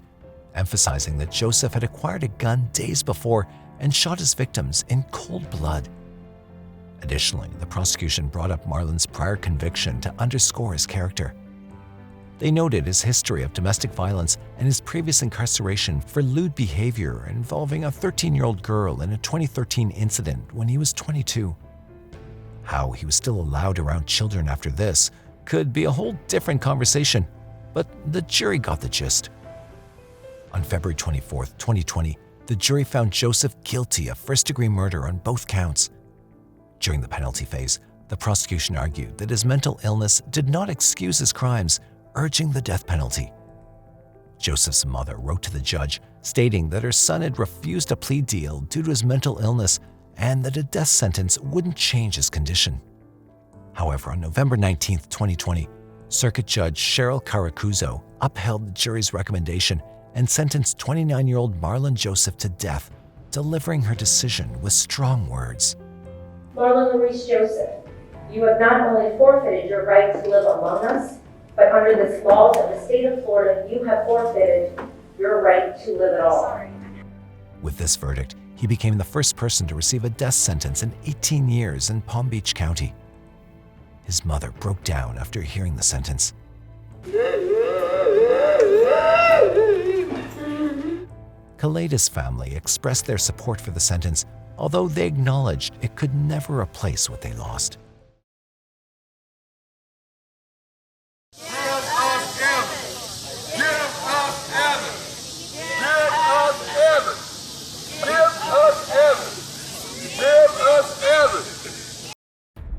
emphasizing that Joseph had acquired a gun days before and shot his victims in cold blood. Additionally, the prosecution brought up Marlon's prior conviction to underscore his character. They noted his history of domestic violence and his previous incarceration for lewd behavior involving a 13-year-old girl in a 2013 incident when he was 22. How he was still allowed around children after this could be a whole different conversation, but the jury got the gist. On February 24, 2020, the jury found Joseph guilty of first-degree murder on both counts. During the penalty phase, the prosecution argued that his mental illness did not excuse his crimes, urging the death penalty. Joseph's mother wrote to the judge, stating that her son had refused a plea deal due to his mental illness and that a death sentence wouldn't change his condition. However, on November 19, 2020, Circuit Judge Cheryl Caracuzo upheld the jury's recommendation and sentenced 29-year-old Marlon Joseph to death, delivering her decision with strong words. Marlon Maurice Joseph, you have not only forfeited your right to live among us, but under the laws of the state of Florida, you have forfeited your right to live at all. With this verdict, he became the first person to receive a death sentence in 18 years in Palm Beach County. His mother broke down after hearing the sentence. Kalada's family expressed their support for the sentence, although they acknowledged it could never replace what they lost.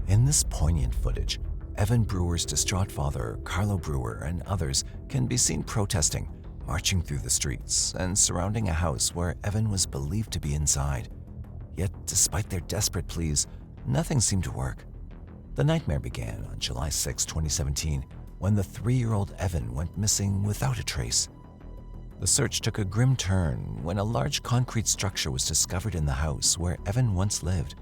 In this poignant footage, Evan Brewer's distraught father, Carlo Brewer, and others can be seen protesting, marching through the streets, and surrounding a house where Evan was believed to be inside. Yet, despite their desperate pleas, nothing seemed to work. The nightmare began on July 6, 2017, when the 3-year-old Evan went missing without a trace. The search took a grim turn when a large concrete structure was discovered in the house where Evan once lived.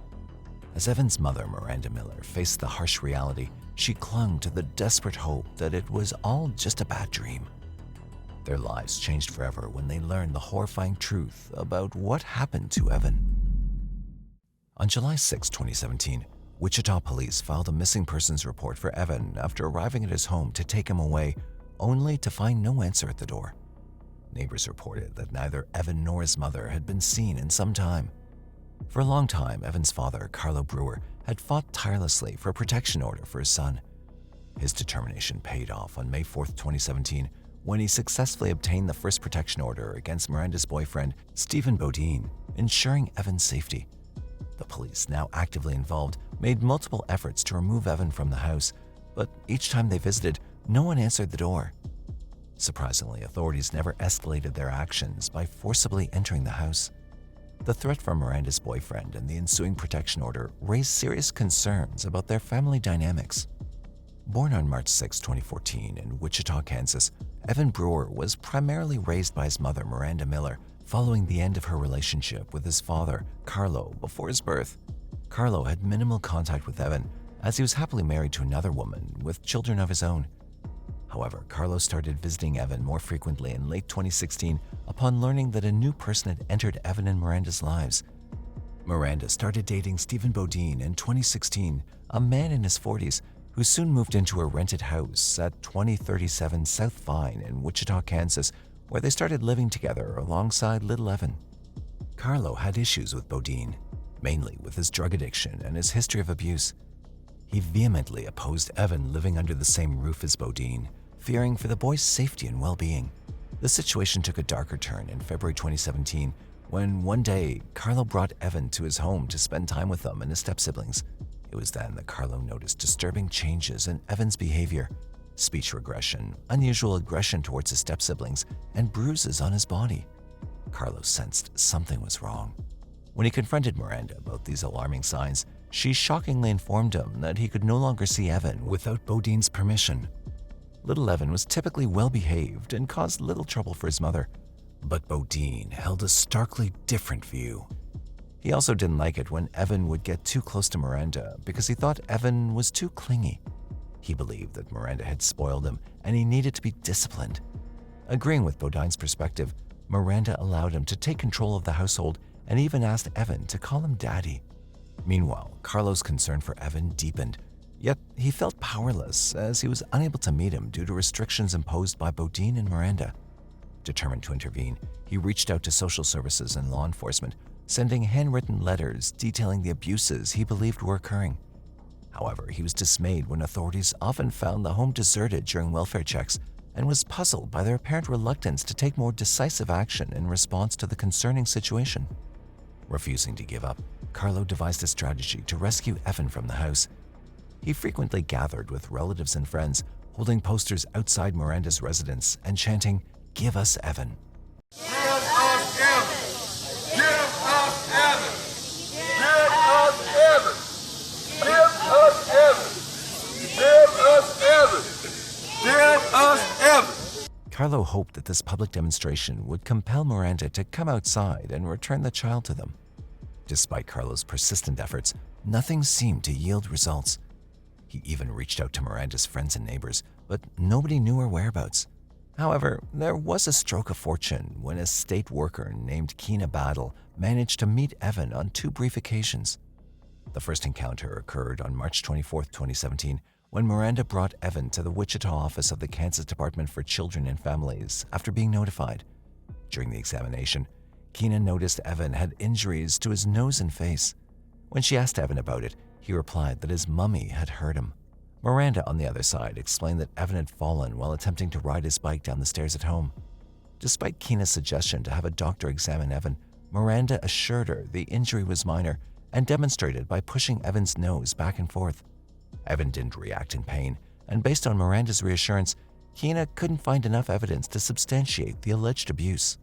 As Evan's mother, Miranda Miller, faced the harsh reality, she clung to the desperate hope that it was all just a bad dream. Their lives changed forever when they learned the horrifying truth about what happened to Evan. On July 6, 2017, Wichita police filed a missing persons report for Evan after arriving at his home to take him away, only to find no answer at the door. Neighbors reported that neither Evan nor his mother had been seen in some time. For a long time, Evan's father, Carlo Brewer, had fought tirelessly for a protection order for his son. His determination paid off on May 4, 2017, when he successfully obtained the first protection order against Miranda's boyfriend, Stephen Bodine, ensuring Evan's safety. The police, now actively involved, made multiple efforts to remove Evan from the house, but each time they visited, no one answered the door. Surprisingly, authorities never escalated their actions by forcibly entering the house. The threat from Miranda's boyfriend and the ensuing protection order raised serious concerns about their family dynamics. Born on March 6, 2014 in Wichita, Kansas, Evan Brewer was primarily raised by his mother, Miranda Miller, following the end of her relationship with his father, Carlo, before his birth. Carlo had minimal contact with Evan, as he was happily married to another woman with children of his own. However, Carlo started visiting Evan more frequently in late 2016 upon learning that a new person had entered Evan and Miranda's lives. Miranda started dating Stephen Bodine in 2016, a man in his 40s who soon moved into a rented house at 2037 South Vine in Wichita, Kansas, where they started living together alongside little Evan. Carlo had issues with Vaughan, mainly with his drug addiction and his history of abuse. He vehemently opposed Evan living under the same roof as Vaughan, fearing for the boy's safety and well-being. The situation took a darker turn in February 2017 when one day Carlo brought Evan to his home to spend time with them and his step-siblings. It was then that Carlo noticed disturbing changes in Evan's behavior, speech regression, unusual aggression towards his step-siblings, and bruises on his body. Carlo sensed something was wrong. When he confronted Miranda about these alarming signs, she shockingly informed him that he could no longer see Evan without Vaughan's permission. Little Evan was typically well-behaved and caused little trouble for his mother, but Vaughan held a starkly different view. He also didn't like it when Evan would get too close to Miranda because he thought Evan was too clingy. He believed that Miranda had spoiled him and he needed to be disciplined. Agreeing with Vaughan's perspective, Miranda allowed him to take control of the household and even asked Evan to call him Daddy. Meanwhile, Carlo's concern for Evan deepened, yet he felt powerless as he was unable to meet him due to restrictions imposed by Vaughan and Miranda. Determined to intervene, he reached out to social services and law enforcement, sending handwritten letters detailing the abuses he believed were occurring. However, he was dismayed when authorities often found the home deserted during welfare checks and was puzzled by their apparent reluctance to take more decisive action in response to the concerning situation. Refusing to give up, Carlo devised a strategy to rescue Evan from the house. He frequently gathered with relatives and friends, holding posters outside Miranda's residence and chanting, "Give us Evan." Give us Evan! Give us Evan! Give us Evan! Give us Evan! Give us Evan! Give us Evan! Carlo hoped that this public demonstration would compel Miranda to come outside and return the child to them. Despite Carlo's persistent efforts, nothing seemed to yield results. He even reached out to Miranda's friends and neighbors, but nobody knew her whereabouts. However, there was a stroke of fortune when a state worker named Kaladaa managed to meet Evan on 2 brief occasions. The first encounter occurred on March 24, 2017, when Miranda brought Evan to the Wichita office of the Kansas Department for Children and Families after being notified. During the examination, Kina noticed Evan had injuries to his nose and face. When she asked Evan about it, he replied that his mummy had hurt him. Miranda, on the other side, explained that Evan had fallen while attempting to ride his bike down the stairs at home. Despite Kina's suggestion to have a doctor examine Evan, Miranda assured her the injury was minor and demonstrated by pushing Evan's nose back and forth. Evan didn't react in pain, and based on Miranda's reassurance, Kina couldn't find enough evidence to substantiate the alleged abuse.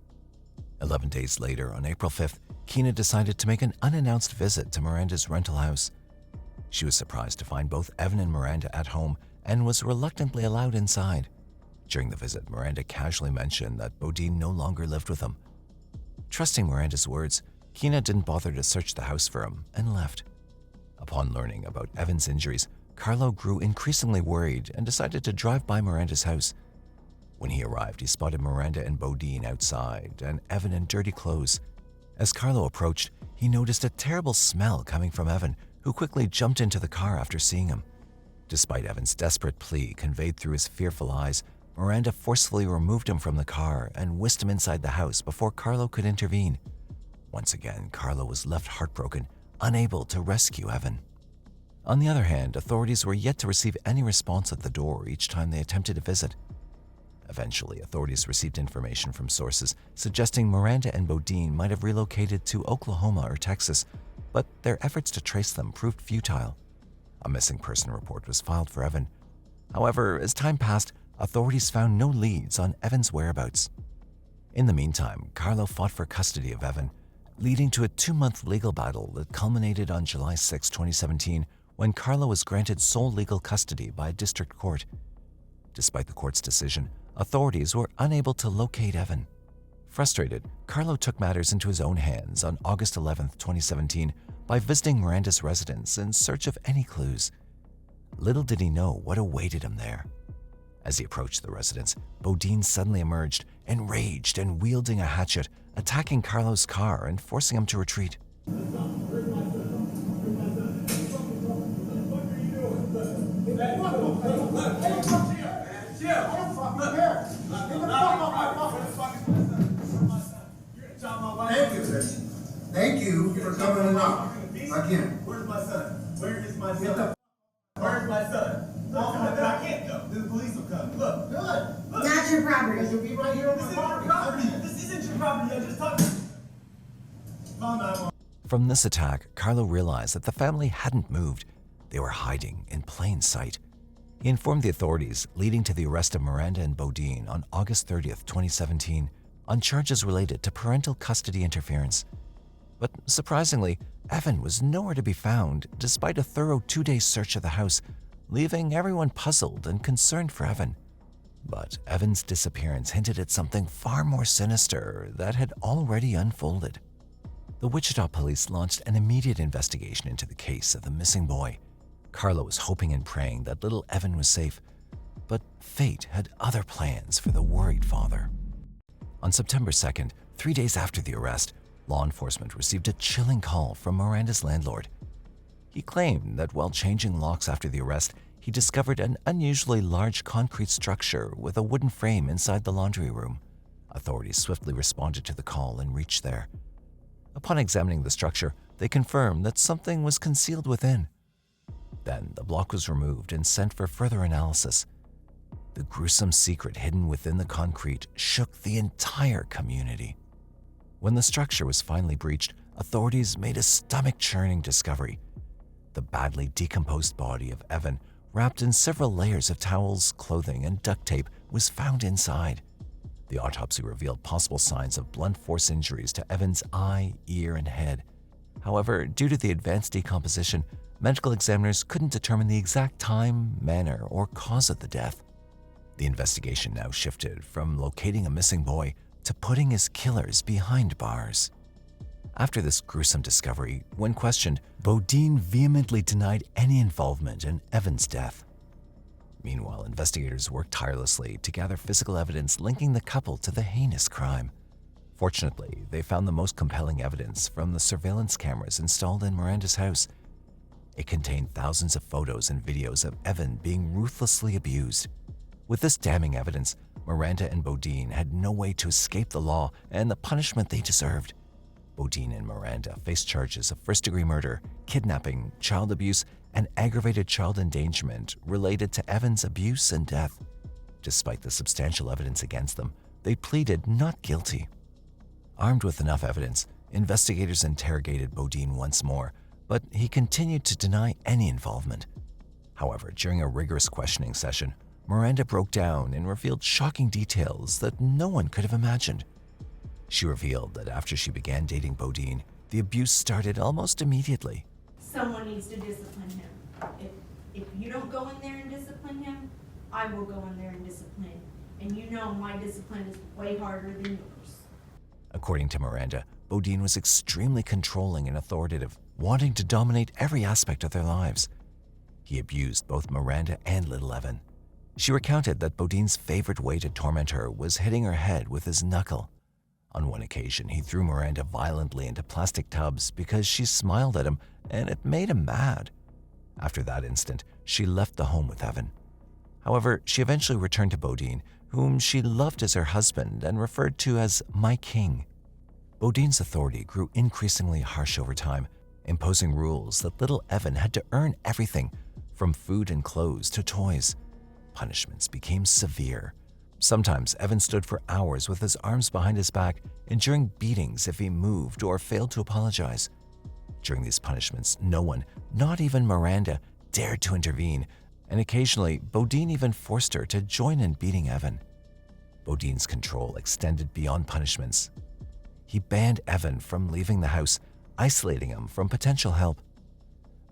11 days later, on April 5th, Kina decided to make an unannounced visit to Miranda's rental house. She was surprised to find both Evan and Miranda at home and was reluctantly allowed inside. During the visit, Miranda casually mentioned that Vaughan no longer lived with them. Trusting Miranda's words, Kina didn't bother to search the house for him and left. Upon learning about Evan's injuries, Carlo grew increasingly worried and decided to drive by Miranda's house. When he arrived, he spotted Miranda and Vaughan outside and Evan in dirty clothes. As Carlo approached, he noticed a terrible smell coming from Evan, who quickly jumped into the car after seeing him. Despite Evan's desperate plea conveyed through his fearful eyes, Miranda forcefully removed him from the car and whisked him inside the house before Carlo could intervene. Once again, Carlo was left heartbroken, unable to rescue Evan. On the other hand, authorities were yet to receive any response at the door each time they attempted a visit. Eventually, authorities received information from sources suggesting Miranda and Vaughan might have relocated to Oklahoma or Texas, but their efforts to trace them proved futile. A missing person report was filed for Evan. However, as time passed, authorities found no leads on Evan's whereabouts. In the meantime, Carlo fought for custody of Evan, leading to a 2-month legal battle that culminated on July 6, 2017, when Carlo was granted sole legal custody by a district court. Despite the court's decision, authorities were unable to locate Evan. Frustrated, Carlo took matters into his own hands on August 11, 2017, by visiting Miranda's residence in search of any clues. Little did he know what awaited him there. As he approached the residence, Vaughan suddenly emerged, enraged and wielding a hatchet, attacking Carlo's car and forcing him to retreat. Thank you for coming and knocking. Again. Where's my son? Where is my son? Where's my son? I can't go. The police will come. Look. Good. Look. Not your property. You'll be right here on my property. This isn't your property. I just talked to you. Call 911. From this attack, Carlo realized that the family hadn't moved. They were hiding in plain sight. He informed the authorities, leading to the arrest of Miranda and Bodine on August 30th, 2017, on charges related to parental custody interference. But surprisingly, Evan was nowhere to be found despite a thorough 2-day search of the house, leaving everyone puzzled and concerned for Evan. But Evan's disappearance hinted at something far more sinister that had already unfolded. The Wichita police launched an immediate investigation into the case of the missing boy. Carlo was hoping and praying that little Evan was safe, but fate had other plans for the worried father. On September 2nd, 3 days after the arrest, law enforcement received a chilling call from Miranda's landlord. He claimed that while changing locks after the arrest, he discovered an unusually large concrete structure with a wooden frame inside the laundry room. Authorities swiftly responded to the call and reached there. Upon examining the structure, they confirmed that something was concealed within. Then the block was removed and sent for further analysis. The gruesome secret hidden within the concrete shook the entire community. When the structure was finally breached, authorities made a stomach-churning discovery. The badly decomposed body of Evan, wrapped in several layers of towels, clothing, and duct tape, was found inside. The autopsy revealed possible signs of blunt force injuries to Evan's eye, ear, and head. However, due to the advanced decomposition, medical examiners couldn't determine the exact time, manner, or cause of the death. The investigation now shifted from locating a missing boy to putting his killers behind bars. After this gruesome discovery, when questioned, Bodine vehemently denied any involvement in Evan's death. Meanwhile, investigators worked tirelessly to gather physical evidence linking the couple to the heinous crime. Fortunately, they found the most compelling evidence from the surveillance cameras installed in Miranda's house. It contained thousands of photos and videos of Evan being ruthlessly abused. With this damning evidence, Miranda and Bodine had no way to escape the law and the punishment they deserved. Bodine and Miranda faced charges of first-degree murder, kidnapping, child abuse, and aggravated child endangerment related to Evan's abuse and death. Despite the substantial evidence against them, they pleaded not guilty. Armed with enough evidence, investigators interrogated Bodine once more, but he continued to deny any involvement. However, during a rigorous questioning session, Miranda broke down and revealed shocking details that no one could have imagined. She revealed that after she began dating Bodine, the abuse started almost immediately. Someone needs to discipline him. If you don't go in there and discipline him, I will go in there and discipline. And you know my discipline is way harder than yours. According to Miranda, Bodine was extremely controlling and authoritative, wanting to dominate every aspect of their lives. He abused both Miranda and little Evan. She recounted that Bodine's favorite way to torment her was hitting her head with his knuckle. On one occasion, he threw Miranda violently into plastic tubs because she smiled at him and it made him mad. After that instant, she left the home with Evan. However, she eventually returned to Bodine, whom she loved as her husband and referred to as my king. Bodine's authority grew increasingly harsh over time, imposing rules that little Evan had to earn everything, from food and clothes to toys. Punishments became severe. Sometimes Evan stood for hours with his arms behind his back, enduring beatings if he moved or failed to apologize. During these punishments, no one, not even Miranda, dared to intervene, and occasionally Bodine even forced her to join in beating Evan. Bodine's control extended beyond punishments. He banned Evan from leaving the house, isolating him from potential help.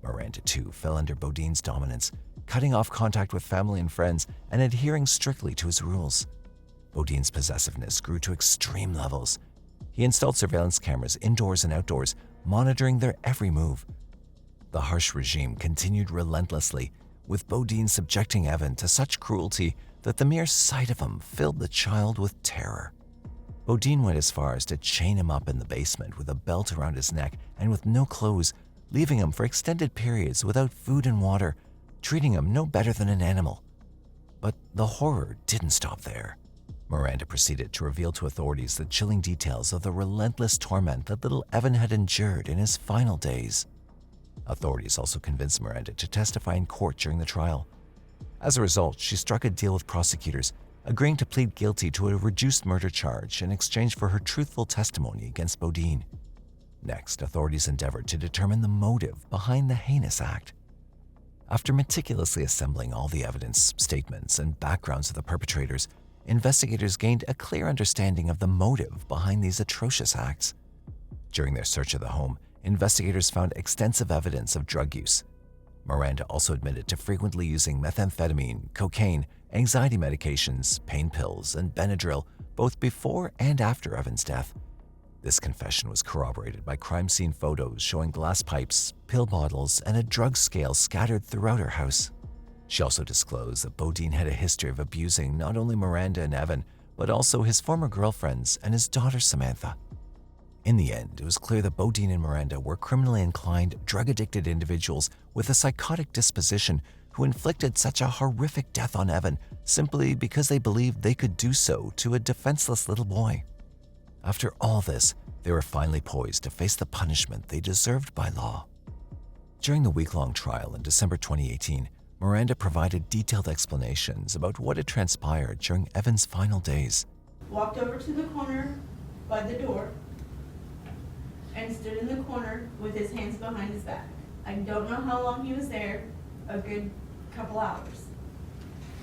Miranda, too, fell under Bodine's dominance, cutting off contact with family and friends and adhering strictly to his rules. Bodine's possessiveness grew to extreme levels. He installed surveillance cameras indoors and outdoors, monitoring their every move. The harsh regime continued relentlessly, with Bodine subjecting Evan to such cruelty that the mere sight of him filled the child with terror. Bodine went as far as to chain him up in the basement with a belt around his neck and with no clothes, leaving him for extended periods without food and water, treating him no better than an animal. But the horror didn't stop there. Miranda proceeded to reveal to authorities the chilling details of the relentless torment that little Evan had endured in his final days. Authorities also convinced Miranda to testify in court during the trial. As a result, she struck a deal with prosecutors, agreeing to plead guilty to a reduced murder charge in exchange for her truthful testimony against Vaughan. Next, authorities endeavored to determine the motive behind the heinous act. After meticulously assembling all the evidence, statements, and backgrounds of the perpetrators, investigators gained a clear understanding of the motive behind these atrocious acts. During their search of the home, investigators found extensive evidence of drug use. Miranda also admitted to frequently using methamphetamine, cocaine, anxiety medications, pain pills, and Benadryl both before and after Evan's death. This confession was corroborated by crime scene photos showing glass pipes, pill bottles, and a drug scale scattered throughout her house. She also disclosed that Vaughan had a history of abusing not only Miranda and Evan, but also his former girlfriends and his daughter Samantha. In the end, it was clear that Vaughan and Miranda were criminally inclined, drug-addicted individuals with a psychotic disposition who inflicted such a horrific death on Evan simply because they believed they could do so to a defenseless little boy. After all this, they were finally poised to face the punishment they deserved by law. During the week-long trial in December 2018, Miranda provided detailed explanations about what had transpired during Evan's final days. Walked over to the corner by the door and stood in the corner with his hands behind his back. I don't know how long he was there, a good couple hours.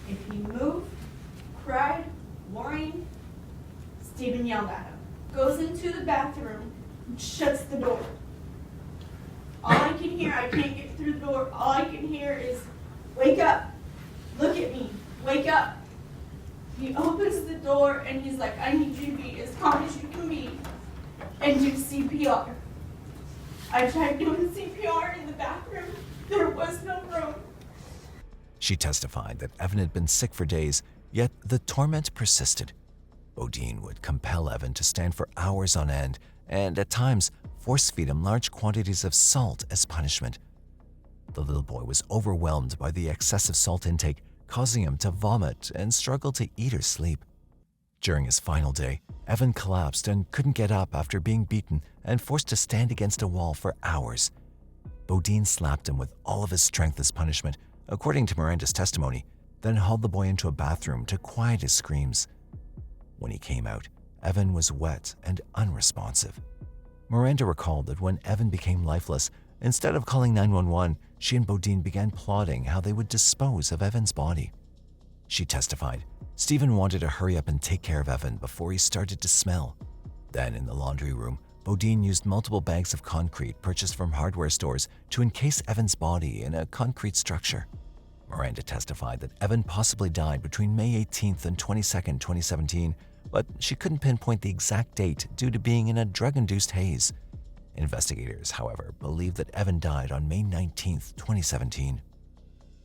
If he moved, cried, whined, Stephen yelled at him. Goes into the bathroom, shuts the door. All I can hear, I can't get through the door, all I can hear is, wake up, look at me, wake up. He opens the door and he's like, I need you to be as calm as you can be and do CPR. I tried doing CPR in the bathroom, there was no room. She testified that Evan had been sick for days, yet the torment persisted. Vaughan would compel Evan to stand for hours on end and, at times, force-feed him large quantities of salt as punishment. The little boy was overwhelmed by the excessive salt intake, causing him to vomit and struggle to eat or sleep. During his final day, Evan collapsed and couldn't get up after being beaten and forced to stand against a wall for hours. Vaughan slapped him with all of his strength as punishment, according to Miranda's testimony, then hauled the boy into a bathroom to quiet his screams. When he came out, Evan was wet and unresponsive. Miranda recalled that when Evan became lifeless, instead of calling 911, she and Vaughan began plotting how they would dispose of Evan's body. She testified, Stephen wanted to hurry up and take care of Evan before he started to smell. Then in the laundry room, Vaughan used multiple bags of concrete purchased from hardware stores to encase Evan's body in a concrete structure. Miranda testified that Evan possibly died between May 18th and 22nd, 2017, but she couldn't pinpoint the exact date due to being in a drug-induced haze. Investigators, however, believe that Evan died on May 19th, 2017.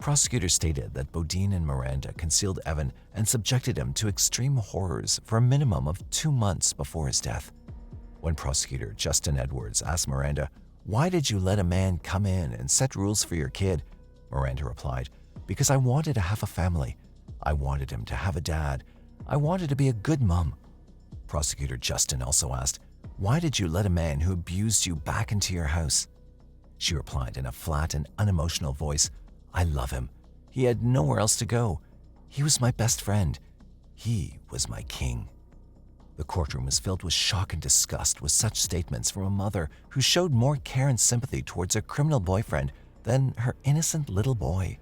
Prosecutors stated that Vaughan and Miranda concealed Evan and subjected him to extreme horrors for a minimum of 2 months before his death. When prosecutor Justin Edwards asked Miranda, "Why did you let a man come in and set rules for your kid?" Miranda replied, "Because I wanted to have a family. I wanted him to have a dad. I wanted to be a good mom." Prosecutor Justin also asked, "Why did you let a man who abused you back into your house?" She replied in a flat and unemotional voice, "I love him. He had nowhere else to go. He was my best friend. He was my king." The courtroom was filled with shock and disgust with such statements from a mother who showed more care and sympathy towards her criminal boyfriend than her innocent little boy.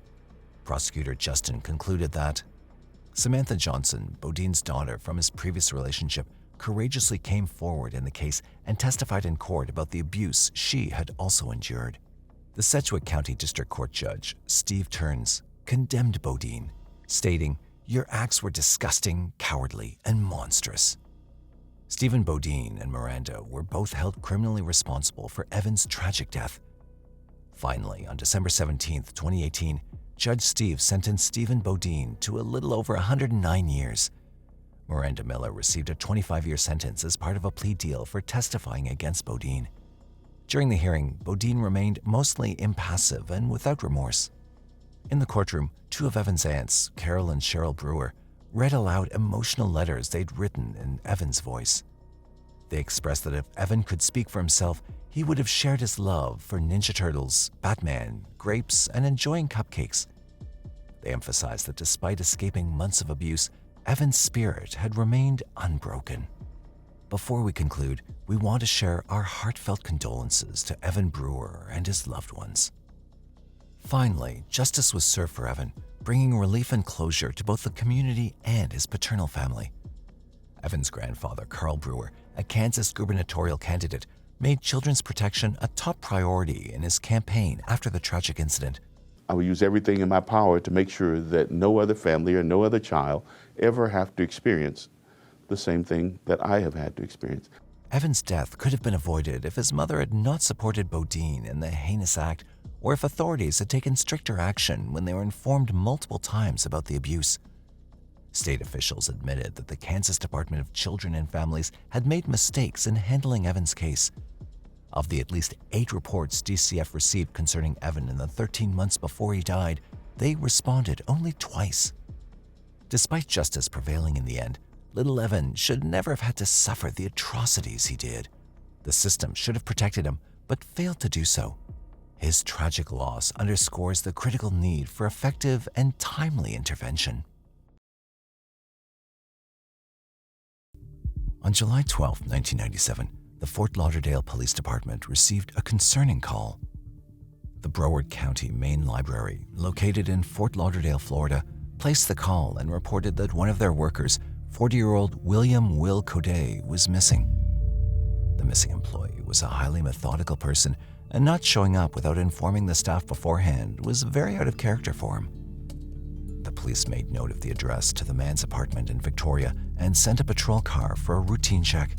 Prosecutor Justin concluded that Samantha Johnson, Vaughan's daughter from his previous relationship, courageously came forward in the case and testified in court about the abuse she had also endured. The Sedgwick County District Court Judge, Steve Turns, condemned Vaughan, stating, "Your acts were disgusting, cowardly, and monstrous." Stephen Vaughan and Miranda were both held criminally responsible for Evan's tragic death. Finally, on December 17th, 2018, Judge Steve sentenced Stephen Vaughan to a little over 109 years. Miranda Miller received a 25-year sentence as part of a plea deal for testifying against Vaughan. During the hearing, Vaughan remained mostly impassive and without remorse. In the courtroom, 2 of Evan's aunts, Carol and Cheryl Brewer, read aloud emotional letters they'd written in Evan's voice. They expressed that if Evan could speak for himself, he would have shared his love for Ninja Turtles, Batman, grapes, and enjoying cupcakes. They emphasized that despite escaping months of abuse, Evan's spirit had remained unbroken. Before we conclude, we want to share our heartfelt condolences to Evan Brewer and his loved ones. Finally, justice was served for Evan, bringing relief and closure to both the community and his paternal family. Evan's grandfather, Carl Brewer, a Kansas gubernatorial candidate, made children's protection a top priority in his campaign after the tragic incident. I will use everything in my power to make sure that no other family or no other child ever have to experience the same thing that I have had to experience. Evan's death could have been avoided if his mother had not supported Bodine in the heinous act, or if authorities had taken stricter action when they were informed multiple times about the abuse. State officials admitted that the Kansas Department of Children and Families had made mistakes in handling Evan's case. Of the at least 8 reports DCF received concerning Evan in the 13 months before he died, they responded only twice. Despite justice prevailing in the end, little Evan should never have had to suffer the atrocities he did. The system should have protected him, but failed to do so. His tragic loss underscores the critical need for effective and timely intervention. On July 12, 1997, the Fort Lauderdale Police Department received a concerning call. The Broward County Main Library, located in Fort Lauderdale, Florida, placed the call and reported that one of their workers, 40-year-old William Will Codet, was missing. The missing employee was a highly methodical person, and not showing up without informing the staff beforehand was very out of character for him. The police made note of the address to the man's apartment in Victoria and sent a patrol car for a routine check.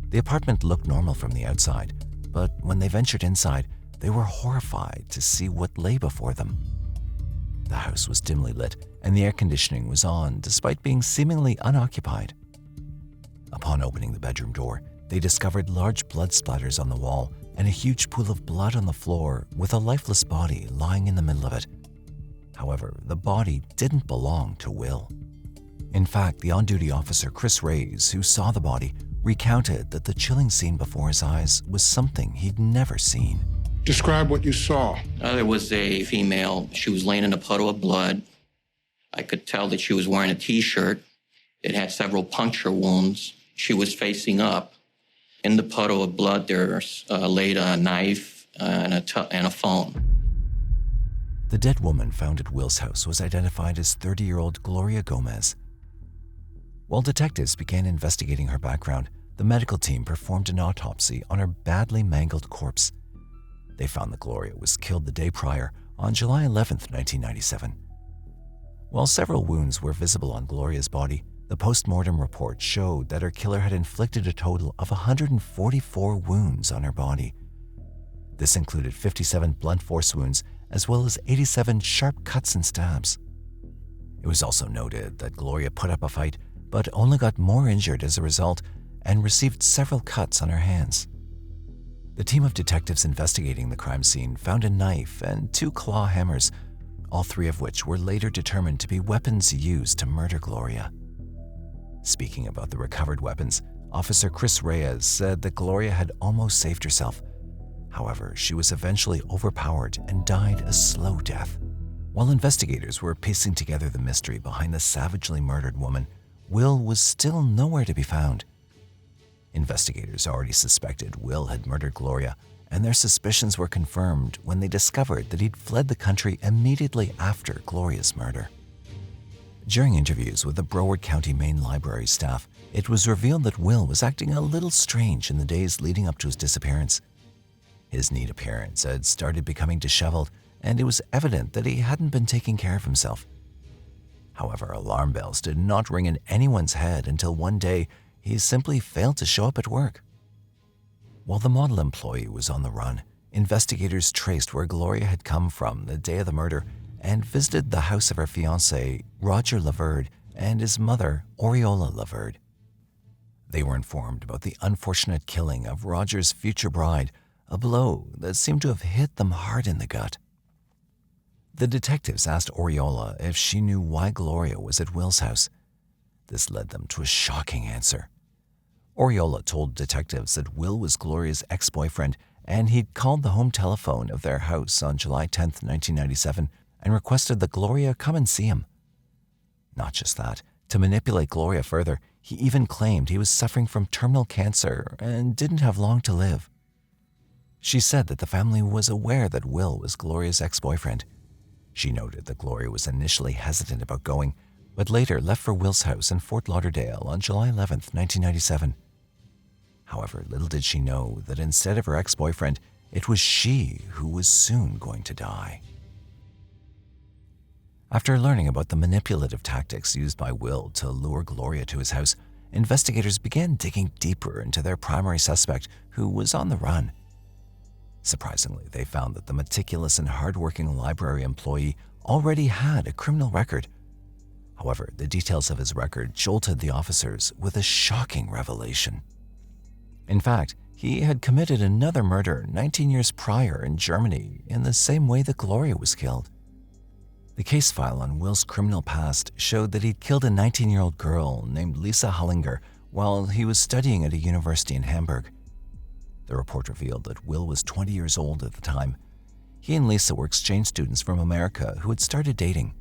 The apartment looked normal from the outside, but when they ventured inside, they were horrified to see what lay before them. The house was dimly lit, and the air conditioning was on despite being seemingly unoccupied. Upon opening the bedroom door, they discovered large blood splatters on the wall and a huge pool of blood on the floor with a lifeless body lying in the middle of it. However, the body didn't belong to Will. In fact, the on-duty officer, Chris Reyes, who saw the body, recounted that the chilling scene before his eyes was something he'd never seen. Describe what you saw. There was a female. She was laying in a puddle of blood. I could tell that she was wearing a T-shirt. It had several puncture wounds. She was facing up. In the puddle of blood, there laid a knife and a phone. The dead woman found at Will's house was identified as 30-year-old Gloria Gomez. While detectives began investigating her background, the medical team performed an autopsy on her badly mangled corpse. They found that Gloria was killed the day prior, on July 11, 1997. While several wounds were visible on Gloria's body, the post-mortem report showed that her killer had inflicted a total of 144 wounds on her body. This included 57 blunt force wounds, as well as 87 sharp cuts and stabs. It was also noted that Gloria put up a fight, but only got more injured as a result and received several cuts on her hands. The team of detectives investigating the crime scene found a knife and 2 claw hammers, all 3 of which were later determined to be weapons used to murder Gloria. Speaking about the recovered weapons, Officer Chris Reyes said that Gloria had almost saved herself. However, she was eventually overpowered and died a slow death. While investigators were piecing together the mystery behind the savagely murdered woman, Will was still nowhere to be found. Investigators already suspected Will had murdered Gloria, and their suspicions were confirmed when they discovered that he'd fled the country immediately after Gloria's murder. During interviews with the Broward County Main Library staff, it was revealed that Will was acting a little strange in the days leading up to his disappearance. His neat appearance had started becoming disheveled, and it was evident that he hadn't been taking care of himself. However, alarm bells did not ring in anyone's head until one day he simply failed to show up at work. While the model employee was on the run, investigators traced where Gloria had come from the day of the murder and visited the house of her fiancé, Roger Laverde, and his mother, Oriola Laverde. They were informed about the unfortunate killing of Roger's future bride, a blow that seemed to have hit them hard in the gut. The detectives asked Oriola if she knew why Gloria was at Will's house. This led them to a shocking answer. Oriola told detectives that Will was Gloria's ex-boyfriend, and he'd called the home telephone of their house on July 10, 1997, and requested that Gloria come and see him. Not just that, to manipulate Gloria further, he even claimed he was suffering from terminal cancer and didn't have long to live. She said that the family was aware that Will was Gloria's ex-boyfriend. She noted that Gloria was initially hesitant about going, but later left for Will's house in Fort Lauderdale on July 11, 1997. However, little did she know that instead of her ex-boyfriend, it was she who was soon going to die. After learning about the manipulative tactics used by Will to lure Gloria to his house, investigators began digging deeper into their primary suspect, who was on the run. Surprisingly, they found that the meticulous and hardworking library employee already had a criminal record. However, the details of his record jolted the officers with a shocking revelation. In fact, he had committed another murder 19 years prior in Germany in the same way that Gloria was killed. The case file on Will's criminal past showed that he'd killed a 19-year-old girl named Lisa Hollinger while he was studying at a university in Hamburg. The report revealed that Will was 20 years old at the time. He and Lisa were exchange students from America who had started dating.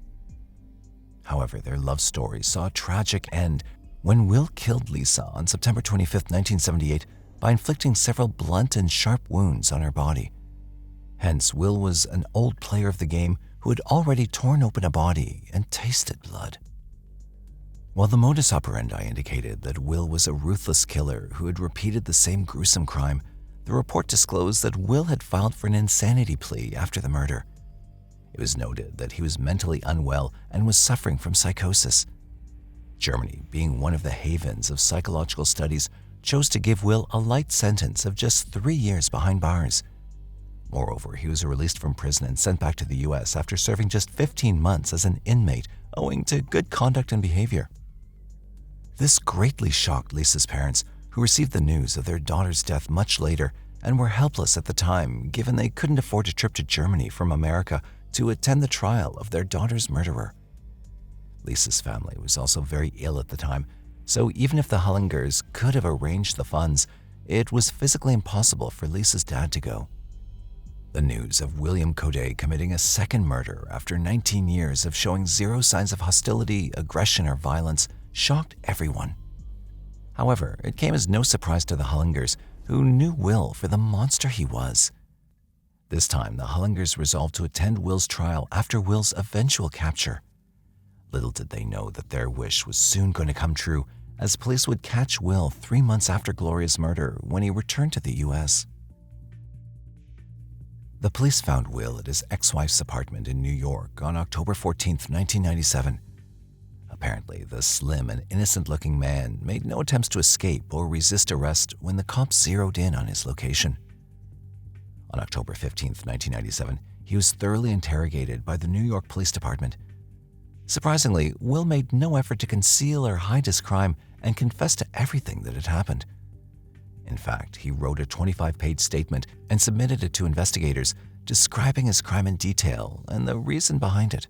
However, their love story saw a tragic end when Will killed Lisa on September 25, 1978, by inflicting several blunt and sharp wounds on her body. Hence, Will was an old player of the game who had already torn open a body and tasted blood. While the modus operandi indicated that Will was a ruthless killer who had repeated the same gruesome crime, the report disclosed that Will had filed for an insanity plea after the murder. It was noted that he was mentally unwell and was suffering from psychosis. Germany, being one of the havens of psychological studies, chose to give Will a light sentence of just 3 years behind bars. Moreover, he was released from prison and sent back to the U.S. after serving just 15 months as an inmate, owing to good conduct and behavior. This greatly shocked Lisa's parents, who received the news of their daughter's death much later and were helpless at the time, given they couldn't afford a trip to Germany from America to attend the trial of their daughter's murderer. Lisa's family was also very ill at the time, so even if the Hollingers could have arranged the funds, it was physically impossible for Lisa's dad to go. The news of William Codet committing a second murder after 19 years of showing zero signs of hostility, aggression, or violence shocked everyone. However, it came as no surprise to the Hollingers, who knew Will for the monster he was. This time, the Hollingers resolved to attend Will's trial after Will's eventual capture. Little did they know that their wish was soon going to come true, as police would catch Will 3 months after Gloria's murder when he returned to the U.S. The police found Will at his ex-wife's apartment in New York on October 14, 1997. Apparently, the slim and innocent-looking man made no attempts to escape or resist arrest when the cops zeroed in on his location. On October 15, 1997, he was thoroughly interrogated by the New York Police Department. Surprisingly, Will made no effort to conceal or hide his crime and confessed to everything that had happened. In fact, he wrote a 25-page statement and submitted it to investigators, describing his crime in detail and the reason behind it.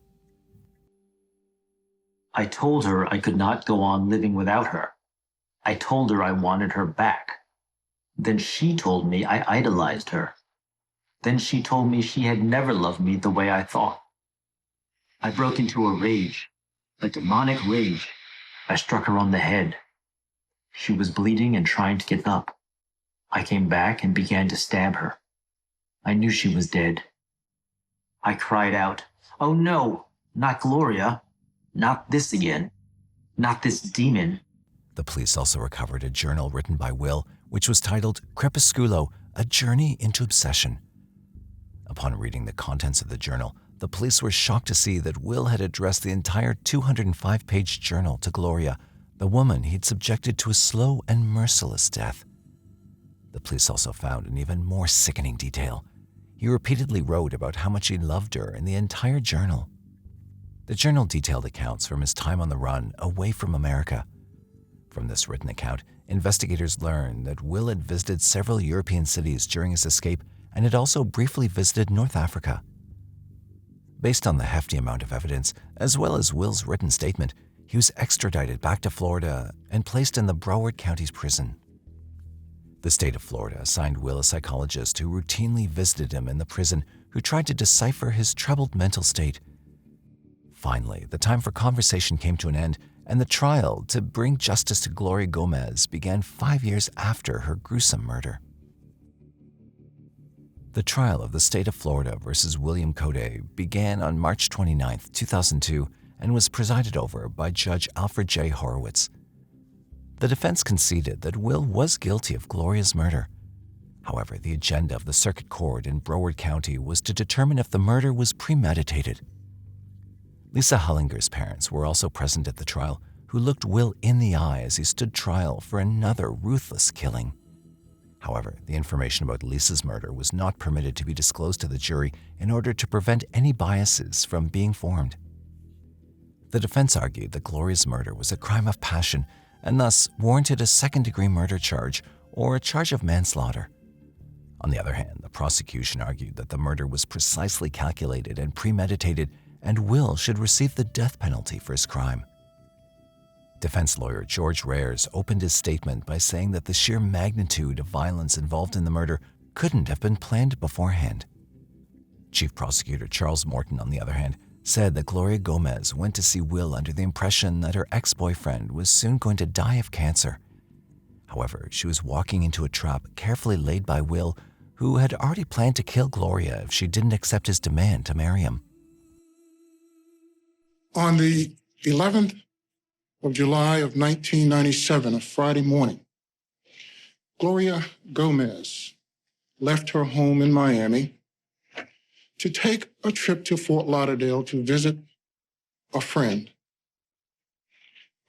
I told her I could not go on living without her. I told her I wanted her back. Then she told me I idolized her. Then she told me she had never loved me the way I thought. I broke into a rage, a demonic rage. I struck her on the head. She was bleeding and trying to get up. I came back and began to stab her. I knew she was dead. I cried out, "Oh no, not Gloria. Not this again. Not this demon." The police also recovered a journal written by Will, which was titled Crepusculo, A Journey into Obsession. Upon reading the contents of the journal, the police were shocked to see that Will had addressed the entire 205-page journal to Gloria, the woman he'd subjected to a slow and merciless death. The police also found an even more sickening detail. He repeatedly wrote about how much he loved her in the entire journal. The journal detailed accounts from his time on the run away from America. From this written account, investigators learned that Will had visited several European cities during his escape and had also briefly visited North Africa. Based on the hefty amount of evidence, as well as Will's written statement, he was extradited back to Florida and placed in the Broward County's prison. The state of Florida assigned Will a psychologist who routinely visited him in the prison, who tried to decipher his troubled mental state. Finally, the time for conversation came to an end, and the trial to bring justice to Gloria Gomez began 5 years after her gruesome murder. The trial of the state of Florida versus William Code began on March 29, 2002, and was presided over by Judge Alfred J. Horowitz. The defense conceded that Will was guilty of Gloria's murder. However, the agenda of the circuit court in Broward County was to determine if the murder was premeditated. Lisa Hullinger's parents were also present at the trial, who looked Will in the eye as he stood trial for another ruthless killing. However, the information about Lisa's murder was not permitted to be disclosed to the jury in order to prevent any biases from being formed. The defense argued that Gloria's murder was a crime of passion and thus warranted a second-degree murder charge or a charge of manslaughter. On the other hand, the prosecution argued that the murder was precisely calculated and premeditated, and Will should receive the death penalty for his crime. Defense lawyer George Rares opened his statement by saying that the sheer magnitude of violence involved in the murder couldn't have been planned beforehand. Chief Prosecutor Charles Morton, on the other hand, said that Gloria Gomez went to see Will under the impression that her ex-boyfriend was soon going to die of cancer. However, she was walking into a trap carefully laid by Will, who had already planned to kill Gloria if she didn't accept his demand to marry him. On the 11th of July of 1997, a Friday morning, Gloria Gomez left her home in Miami to take a trip to Fort Lauderdale to visit a friend.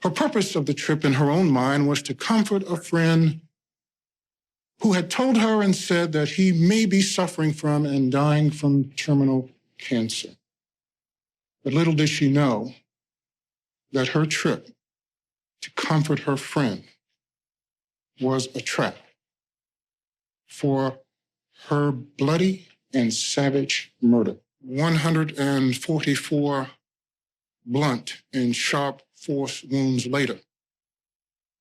Her purpose of the trip in her own mind was to comfort a friend who had told her and said that he may be suffering from and dying from terminal cancer. But little did she know that her trip to comfort her friend was a trap for her bloody and savage murder. 144 blunt and sharp force wounds later,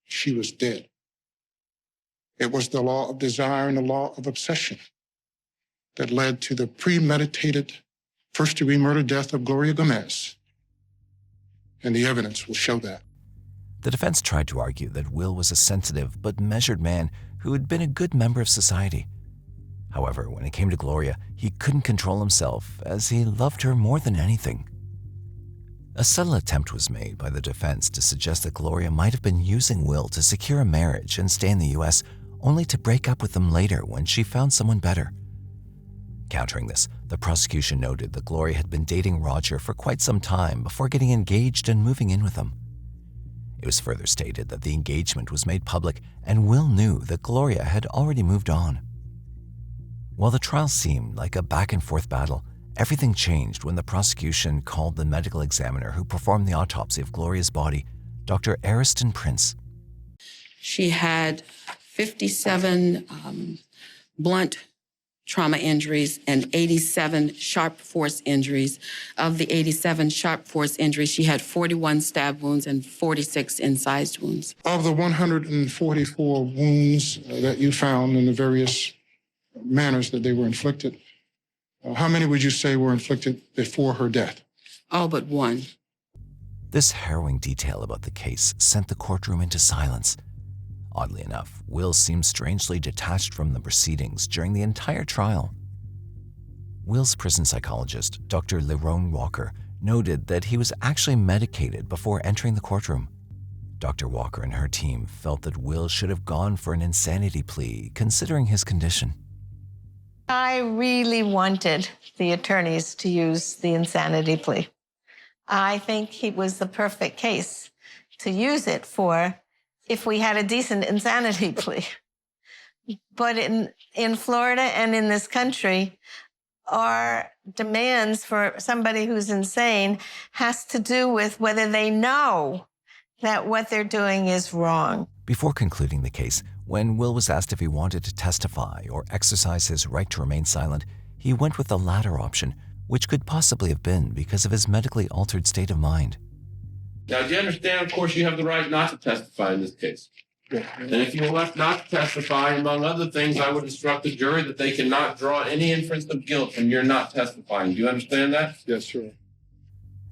she was dead. It was the law of desire and the law of obsession that led to the premeditated first-degree murder death of Gloria Gomez. And the evidence will show that. The defense tried to argue that Will was a sensitive but measured man who had been a good member of society. However, when it came to Gloria, he couldn't control himself as he loved her more than anything. A subtle attempt was made by the defense to suggest that Gloria might have been using Will to secure a marriage and stay in the U.S., only to break up with him later when she found someone better. Countering this, the prosecution noted that Gloria had been dating Roger for quite some time before getting engaged and moving in with him. It was further stated that the engagement was made public and Will knew that Gloria had already moved on. While the trial seemed like a back-and-forth battle, everything changed when the prosecution called the medical examiner who performed the autopsy of Gloria's body, Dr. Ariston Prince. She had 57 blunt trauma injuries and 87 sharp force injuries. Of the 87 sharp force injuries, she had 41 stab wounds and 46 incised wounds. Of the 144 wounds that you found in the various manners that they were inflicted, how many would you say were inflicted before her death? All but one. This harrowing detail about the case sent the courtroom into silence. Oddly enough, Will seemed strangely detached from the proceedings during the entire trial. Will's prison psychologist, Dr. Lerone Walker, noted that he was actually medicated before entering the courtroom. Dr. Walker and her team felt that Will should have gone for an insanity plea, considering his condition. I really wanted the attorneys to use the insanity plea. I think it was the perfect case to use it for if we had a decent insanity plea. But in Florida and in this country, our demands for somebody who's insane has to do with whether they know that what they're doing is wrong. Before concluding the case, when Will was asked if he wanted to testify or exercise his right to remain silent, he went with the latter option, which could possibly have been because of his medically altered state of mind. Now, do you understand, of course, you have the right not to testify in this case. And if you elect not to testify, among other things, I would instruct the jury that they cannot draw any inference of guilt from your not testifying. Do you understand that? Yes, sir.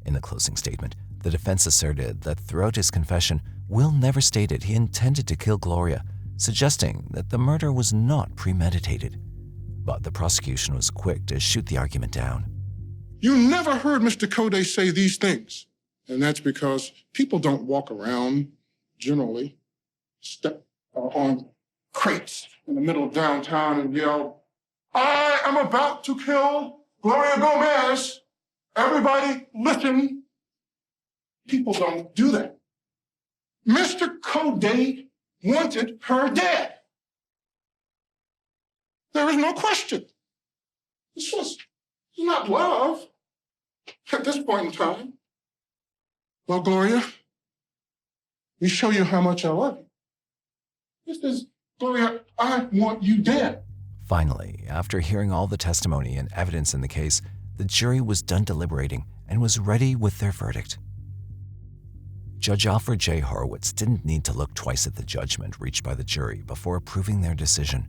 In the closing statement, the defense asserted that throughout his confession, Will never stated he intended to kill Gloria, suggesting that the murder was not premeditated. But the prosecution was quick to shoot the argument down. You never heard Mr. Codes say these things, and that's because people don't walk around, generally, step on crates in the middle of downtown and yell, "I am about to kill Gloria Gomez. Everybody listen." People don't do that. Mr. Codes wanted her dead. There is no question. This was not love at this point in time. Well, Gloria, we show you how much I love you. This is, Gloria, I want you dead. Finally, after hearing all the testimony and evidence in the case, the jury was done deliberating and was ready with their verdict. Judge Alfred J. Horowitz didn't need to look twice at the judgment reached by the jury before approving their decision.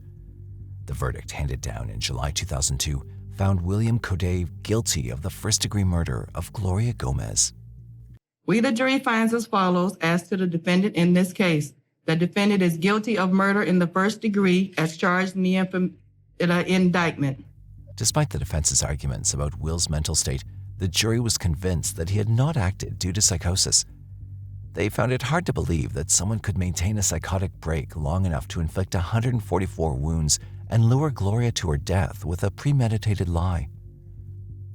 The verdict handed down in July 2002 found William Codes guilty of the first-degree murder of Gloria Gomez. We, the jury, finds as follows as to the defendant in this case. The defendant is guilty of murder in the first degree as charged in the indictment. Despite the defense's arguments about Will's mental state, the jury was convinced that he had not acted due to psychosis. They found it hard to believe that someone could maintain a psychotic break long enough to inflict 144 wounds and lure Gloria to her death with a premeditated lie.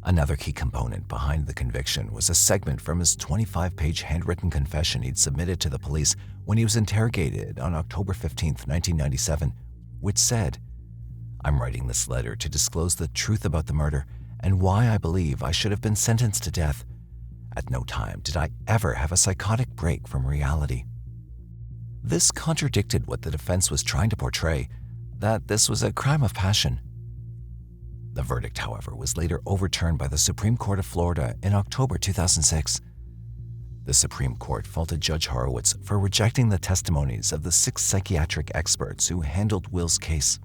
Another key component behind the conviction was a segment from his 25-page handwritten confession he'd submitted to the police when he was interrogated on October 15, 1997, which said, "I'm writing this letter to disclose the truth about the murder and why I believe I should have been sentenced to death. At no time did I ever have a psychotic break from reality." This contradicted what the defense was trying to portray, that this was a crime of passion. The verdict, however, was later overturned by the Supreme Court of Florida in October 2006. The Supreme Court faulted Judge Horowitz for rejecting the testimonies of the 6 psychiatric experts who handled Will's case.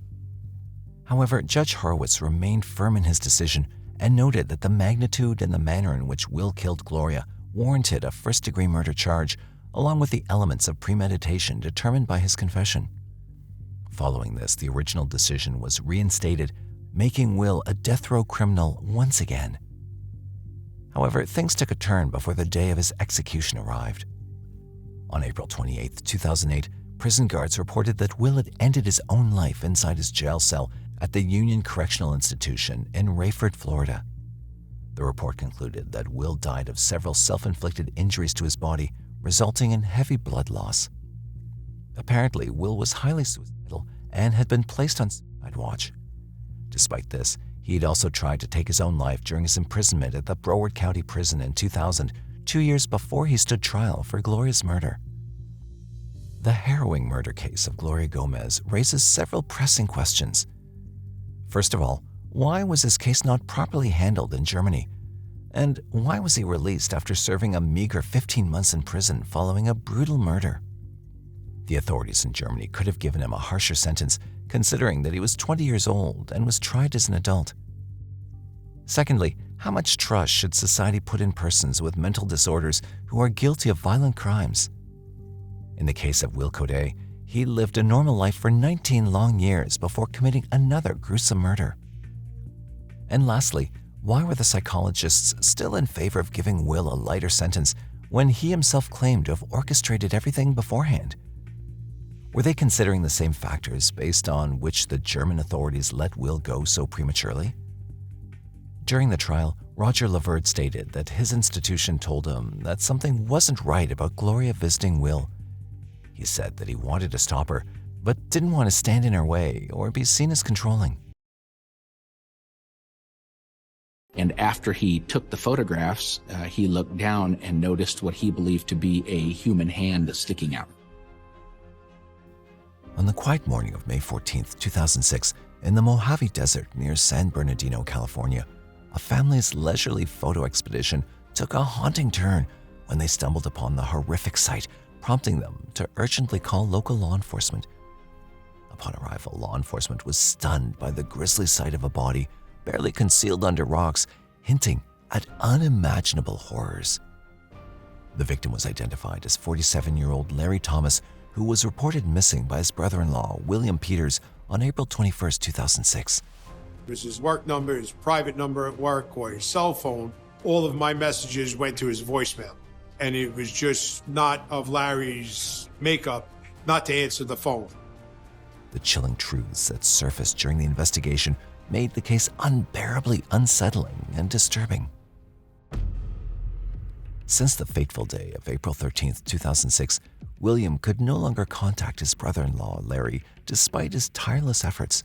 However, Judge Horowitz remained firm in his decision and noted that the magnitude and the manner in which Will killed Gloria warranted a first-degree murder charge, along with the elements of premeditation determined by his confession. Following this, the original decision was reinstated, making Will a death row criminal once again. However, things took a turn before the day of his execution arrived. On April 28, 2008, prison guards reported that Will had ended his own life inside his jail cell at the Union Correctional Institution in Rayford, Florida. The report concluded that Will died of several self-inflicted injuries to his body, resulting in heavy blood loss. Apparently, Will was highly suicidal and had been placed on suicide watch. Despite this, he had also tried to take his own life during his imprisonment at the Brewer County Prison in 2000, 2 years before he stood trial for Gloria's murder. The harrowing murder case of Gloria Gomez raises several pressing questions. First of all, why was his case not properly handled in Germany? And why was he released after serving a meager 15 months in prison following a brutal murder? The authorities in Germany could have given him a harsher sentence, considering that he was 20 years old and was tried as an adult. Secondly, how much trust should society put in persons with mental disorders who are guilty of violent crimes? In the case of Will Codes, he lived a normal life for 19 long years before committing another gruesome murder. And lastly, why were the psychologists still in favor of giving Will a lighter sentence when he himself claimed to have orchestrated everything beforehand? Were they considering the same factors based on which the German authorities let Will go so prematurely? During the trial, Roger Laverde stated that his institution told him that something wasn't right about Gloria visiting Will. He said that he wanted to stop her, but didn't want to stand in her way or be seen as controlling. And after he took the photographs, he looked down and noticed what he believed to be a human hand sticking out. On the quiet morning of May 14, 2006, in the Mojave Desert near San Bernardino, California, a family's leisurely photo expedition took a haunting turn when they stumbled upon the horrific sight, prompting them to urgently call local law enforcement. Upon arrival, law enforcement was stunned by the grisly sight of a body barely concealed under rocks, hinting at unimaginable horrors. The victim was identified as 47-year-old Larry Thomas, who was reported missing by his brother-in-law, William Peters, on April 21, 2006. It was his work number, his private number at work, or his cell phone. All of my messages went to his voicemail. And it was just not of Larry's makeup not to answer the phone. The chilling truths that surfaced during the investigation made the case unbearably unsettling and disturbing. Since the fateful day of April 13, 2006, William could no longer contact his brother-in-law, Larry, despite his tireless efforts.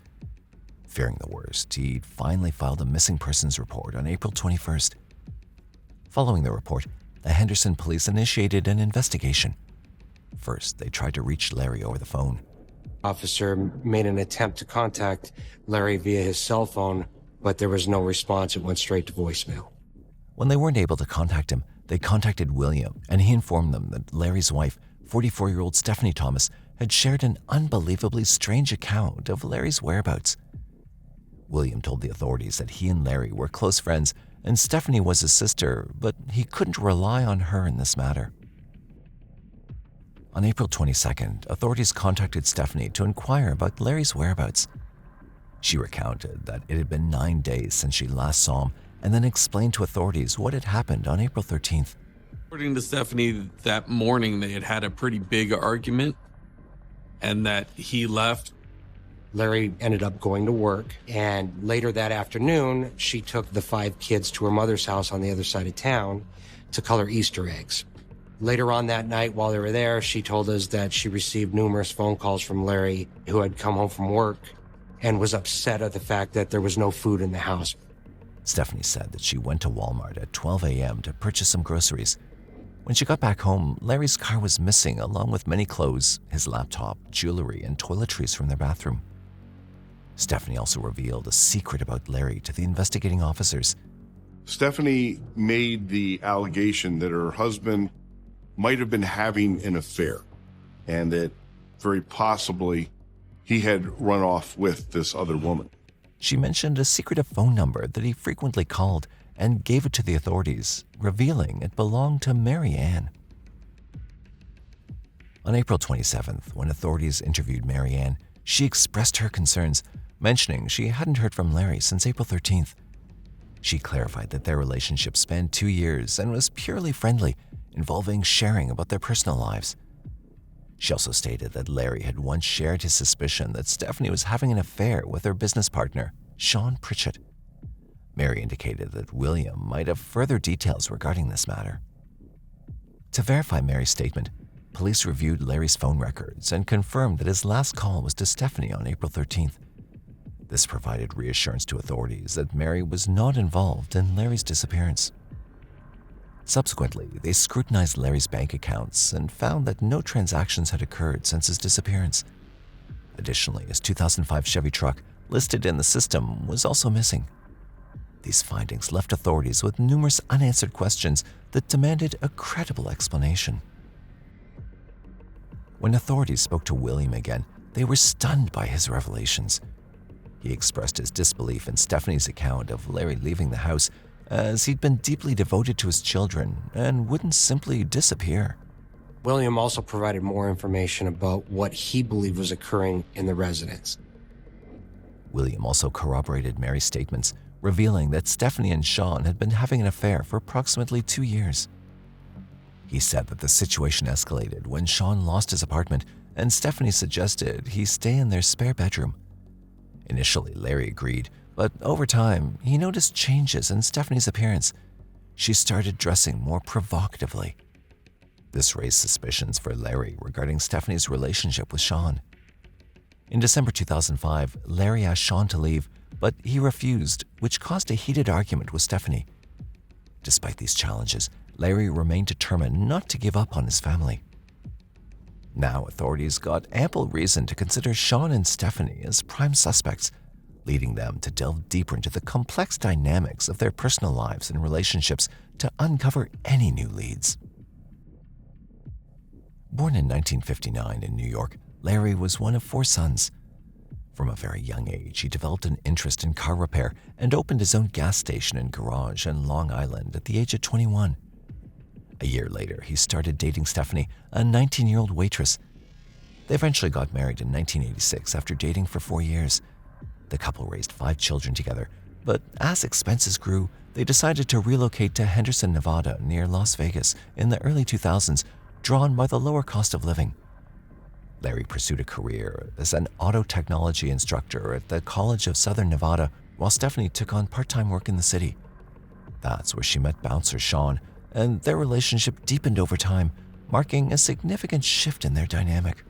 Fearing the worst, he finally filed a missing persons report on April 21st. Following the report, the Henderson police initiated an investigation. First, they tried to reach Larry over the phone. Officer made an attempt to contact Larry via his cell phone, but there was no response. It went straight to voicemail. When they weren't able to contact him, they contacted William, and he informed them that Larry's wife, 44-year-old Stephanie Thomas, had shared an unbelievably strange account of Larry's whereabouts. William told the authorities that he and Larry were close friends and Stephanie was his sister, but he couldn't rely on her in this matter. On April 22nd, authorities contacted Stephanie to inquire about Larry's whereabouts. She recounted that it had been 9 days since she last saw him and then explained to authorities what had happened on April 13th. According to Stephanie, that morning they had had a pretty big argument and that he left. Larry ended up going to work, and later that afternoon, she took the 5 kids to her mother's house on the other side of town to color Easter eggs. Later on that night, while they were there, she told us that she received numerous phone calls from Larry, who had come home from work and was upset at the fact that there was no food in the house. Stephanie said that she went to Walmart at 12 a.m. to purchase some groceries. When she got back home, Larry's car was missing, along with many clothes, his laptop, jewelry, and toiletries from their bathroom. Stephanie also revealed a secret about Larry to the investigating officers. Stephanie made the allegation that her husband might have been having an affair and that very possibly he had run off with this other woman. She mentioned a secretive phone number that he frequently called and gave it to the authorities, revealing it belonged to Mary Ann. On April 27th, when authorities interviewed Mary Ann, she expressed her concerns, mentioning she hadn't heard from Larry since April 13th. She clarified that their relationship spanned 2 years and was purely friendly, involving sharing about their personal lives. She also stated that Larry had once shared his suspicion that Stephanie was having an affair with her business partner, Sean Pritchett. Mary indicated that William might have further details regarding this matter. To verify Mary's statement, police reviewed Larry's phone records and confirmed that his last call was to Stephanie on April 13th. This provided reassurance to authorities that Mary was not involved in Larry's disappearance. Subsequently, they scrutinized Larry's bank accounts and found that no transactions had occurred since his disappearance. Additionally, his 2005 Chevy truck, listed in the system, was also missing. These findings left authorities with numerous unanswered questions that demanded a credible explanation. When authorities spoke to William again, they were stunned by his revelations. He expressed his disbelief in Stephanie's account of Larry leaving the house, as he'd been deeply devoted to his children and wouldn't simply disappear. William also provided more information about what he believed was occurring in the residence. William also corroborated Mary's statements, revealing that Stephanie and Sean had been having an affair for approximately 2 years. He said that the situation escalated when Sean lost his apartment and Stephanie suggested he stay in their spare bedroom. Initially, Larry agreed, but over time, he noticed changes in Stephanie's appearance. She started dressing more provocatively. This raised suspicions for Larry regarding Stephanie's relationship with Sean. In December 2005, Larry asked Sean to leave, but he refused, which caused a heated argument with Stephanie. Despite these challenges, Larry remained determined not to give up on his family. Now, authorities got ample reason to consider Sean and Stephanie as prime suspects, leading them to delve deeper into the complex dynamics of their personal lives and relationships to uncover any new leads. Born in 1959 in New York, Larry was one of 4 sons. From a very young age, he developed an interest in car repair and opened his own gas station and garage in Long Island at the age of 21. A year later, he started dating Stephanie, a 19-year-old waitress. They eventually got married in 1986 after dating for 4 years. The couple raised 5 children together, but as expenses grew, they decided to relocate to Henderson, Nevada, near Las Vegas in the early 2000s, drawn by the lower cost of living. Larry pursued a career as an auto technology instructor at the College of Southern Nevada, while Stephanie took on part-time work in the city. That's where she met bouncer Sean, and their relationship deepened over time, marking a significant shift in their dynamic.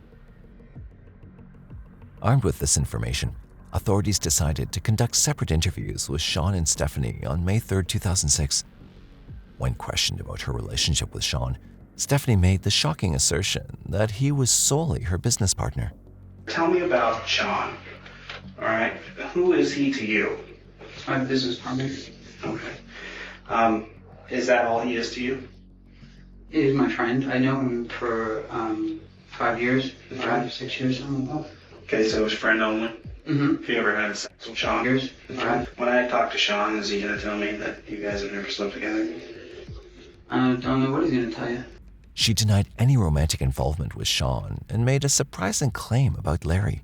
Armed with this information, authorities decided to conduct separate interviews with Sean and Stephanie on May 3, 2006. When questioned about her relationship with Sean, Stephanie made the shocking assertion that he was solely her business partner. Tell me about Sean. All right, who is he to you? My business partner. Okay. Is that all he is to you? He is my friend. I know him for 5 years, 5 or 6 years, something like that. Okay, so it's friend only? Mm-hmm. Have you ever had sex with Sean? Years. Right. When I talk to Sean, is he going to tell me that you guys have never slept together? I don't know what he's going to tell you. She denied any romantic involvement with Sean and made a surprising claim about Larry.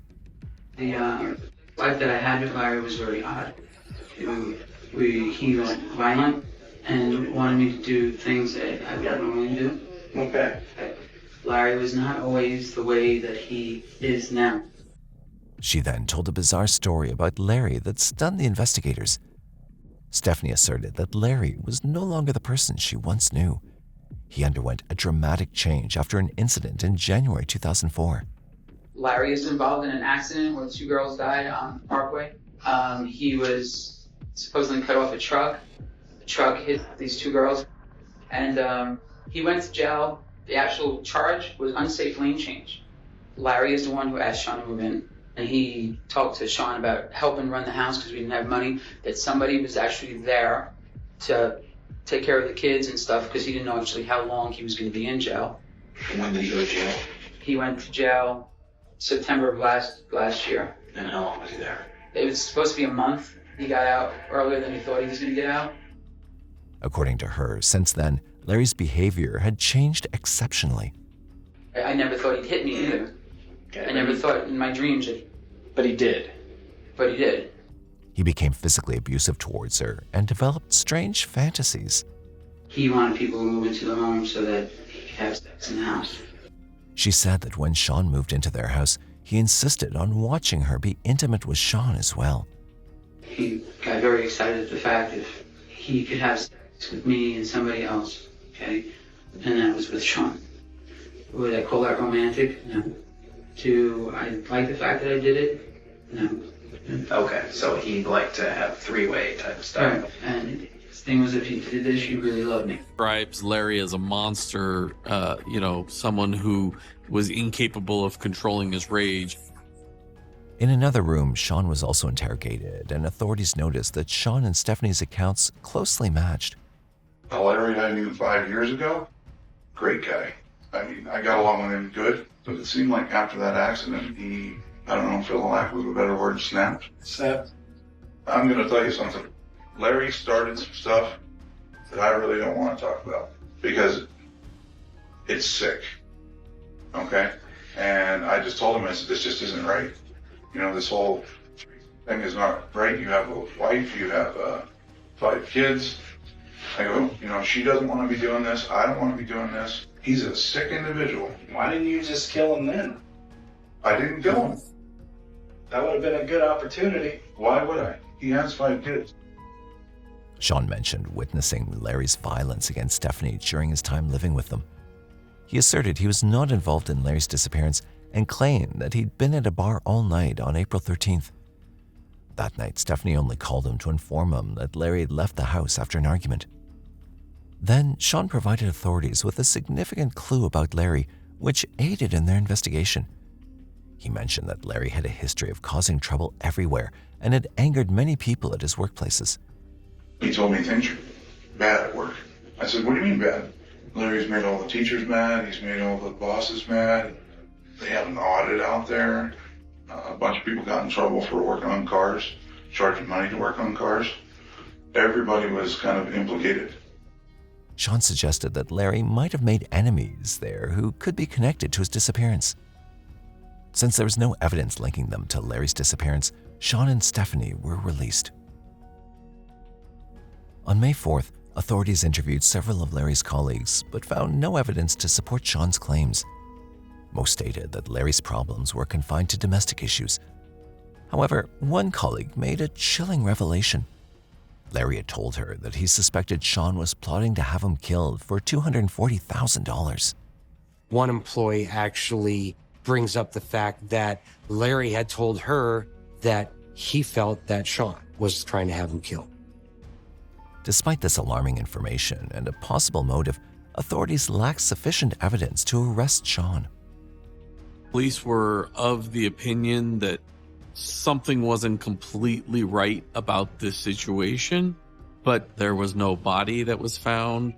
The life that I had with Larry was very odd. He was violent and wanted me to do things that I wouldn't normally do. Okay. Larry was not always the way that he is now. She then told a bizarre story about Larry that stunned the investigators. Stephanie asserted that Larry was no longer the person she once knew. He underwent a dramatic change after an incident in January 2004. Larry is involved in an accident where 2 girls died on Parkway. He was supposedly cut off a truck. The truck hit these 2 girls, and he went to jail. The actual charge was unsafe lane change. Larry is the one who asked Sean to move in, and he talked to Sean about helping run the house because we didn't have money, that somebody was actually there to take care of the kids and stuff because he didn't know actually how long he was going to be in jail. When did he go to jail? He went to jail September of last year. And how long was he there? It was supposed to be a month. He got out earlier than he thought he was going to get out. According to her, since then, Larry's behavior had changed exceptionally. I never thought he'd hit me either. I never thought in my dreams that... But he did. But he did. He became physically abusive towards her and developed strange fantasies. He wanted people to move into the home so that he could have sex in the house. She said that when Sean moved into their house, he insisted on watching her be intimate with Sean as well. He got very excited at the fact if he could have sex with me and somebody else, okay? And that was with Sean. Would I call that romantic? No. I like the fact that I did it? No. Okay, so he'd like to have 3-way type of stuff. Right. And his thing was if he did this, he really loved me. Describes Larry as a monster, someone who was incapable of controlling his rage. In another room, Sean was also interrogated, and authorities noticed that Sean and Stephanie's accounts closely matched. Larry I knew 5 years ago, great guy. I mean, I got along with him good, but it seemed like after that accident, he, I don't know, for the lack of a better word, snapped. Snapped? I'm going to tell you something. Larry started some stuff that I really don't want to talk about because it's sick, okay? And I just told him, I said, this just isn't right. You know, this whole thing is not right. You have a wife, you have 5 kids. I go, she doesn't want to be doing this. I don't want to be doing this. He's a sick individual. Why didn't you just kill him then? I didn't kill him. That would have been a good opportunity. Why would I? He has 5 kids. Sean mentioned witnessing Larry's violence against Stephanie during his time living with them. He asserted he was not involved in Larry's disappearance and claimed that he'd been at a bar all night on April 13th. That night, Stephanie only called him to inform him that Larry had left the house after an argument. Then, Sean provided authorities with a significant clue about Larry, which aided in their investigation. He mentioned that Larry had a history of causing trouble everywhere and had angered many people at his workplaces. He told me things are bad at work. I said, what do you mean bad? Larry's made all the teachers mad. He's made all the bosses mad. They have an audit out there. A bunch of people got in trouble for working on cars, charging money to work on cars. Everybody was kind of implicated. Sean suggested that Larry might have made enemies there who could be connected to his disappearance. Since there was no evidence linking them to Larry's disappearance, Sean and Stephanie were released. On May 4th, authorities interviewed several of Larry's colleagues, but found no evidence to support Sean's claims. Most stated that Larry's problems were confined to domestic issues. However, one colleague made a chilling revelation. Larry had told her that he suspected Sean was plotting to have him killed for $240,000. One employee actually brings up the fact that Larry had told her that he felt that Sean was trying to have him killed. Despite this alarming information and a possible motive, authorities lacked sufficient evidence to arrest Sean. Police were of the opinion that something wasn't completely right about this situation, but there was no body that was found.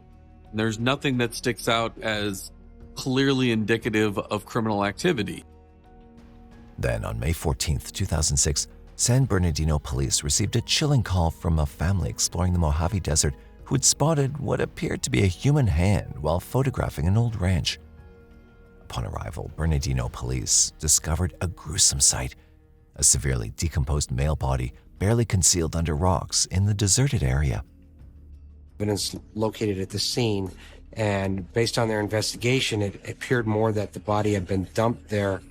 There's nothing that sticks out as clearly indicative of criminal activity. Then on May 14th, 2006, San Bernardino police received a chilling call from a family exploring the Mojave Desert who had spotted what appeared to be a human hand while photographing an old ranch. Upon arrival, Bernardino police discovered a gruesome sight, a severely decomposed male body barely concealed under rocks in the deserted area. Evidence located at the scene, and based on their investigation, it appeared more that the body had been dumped there.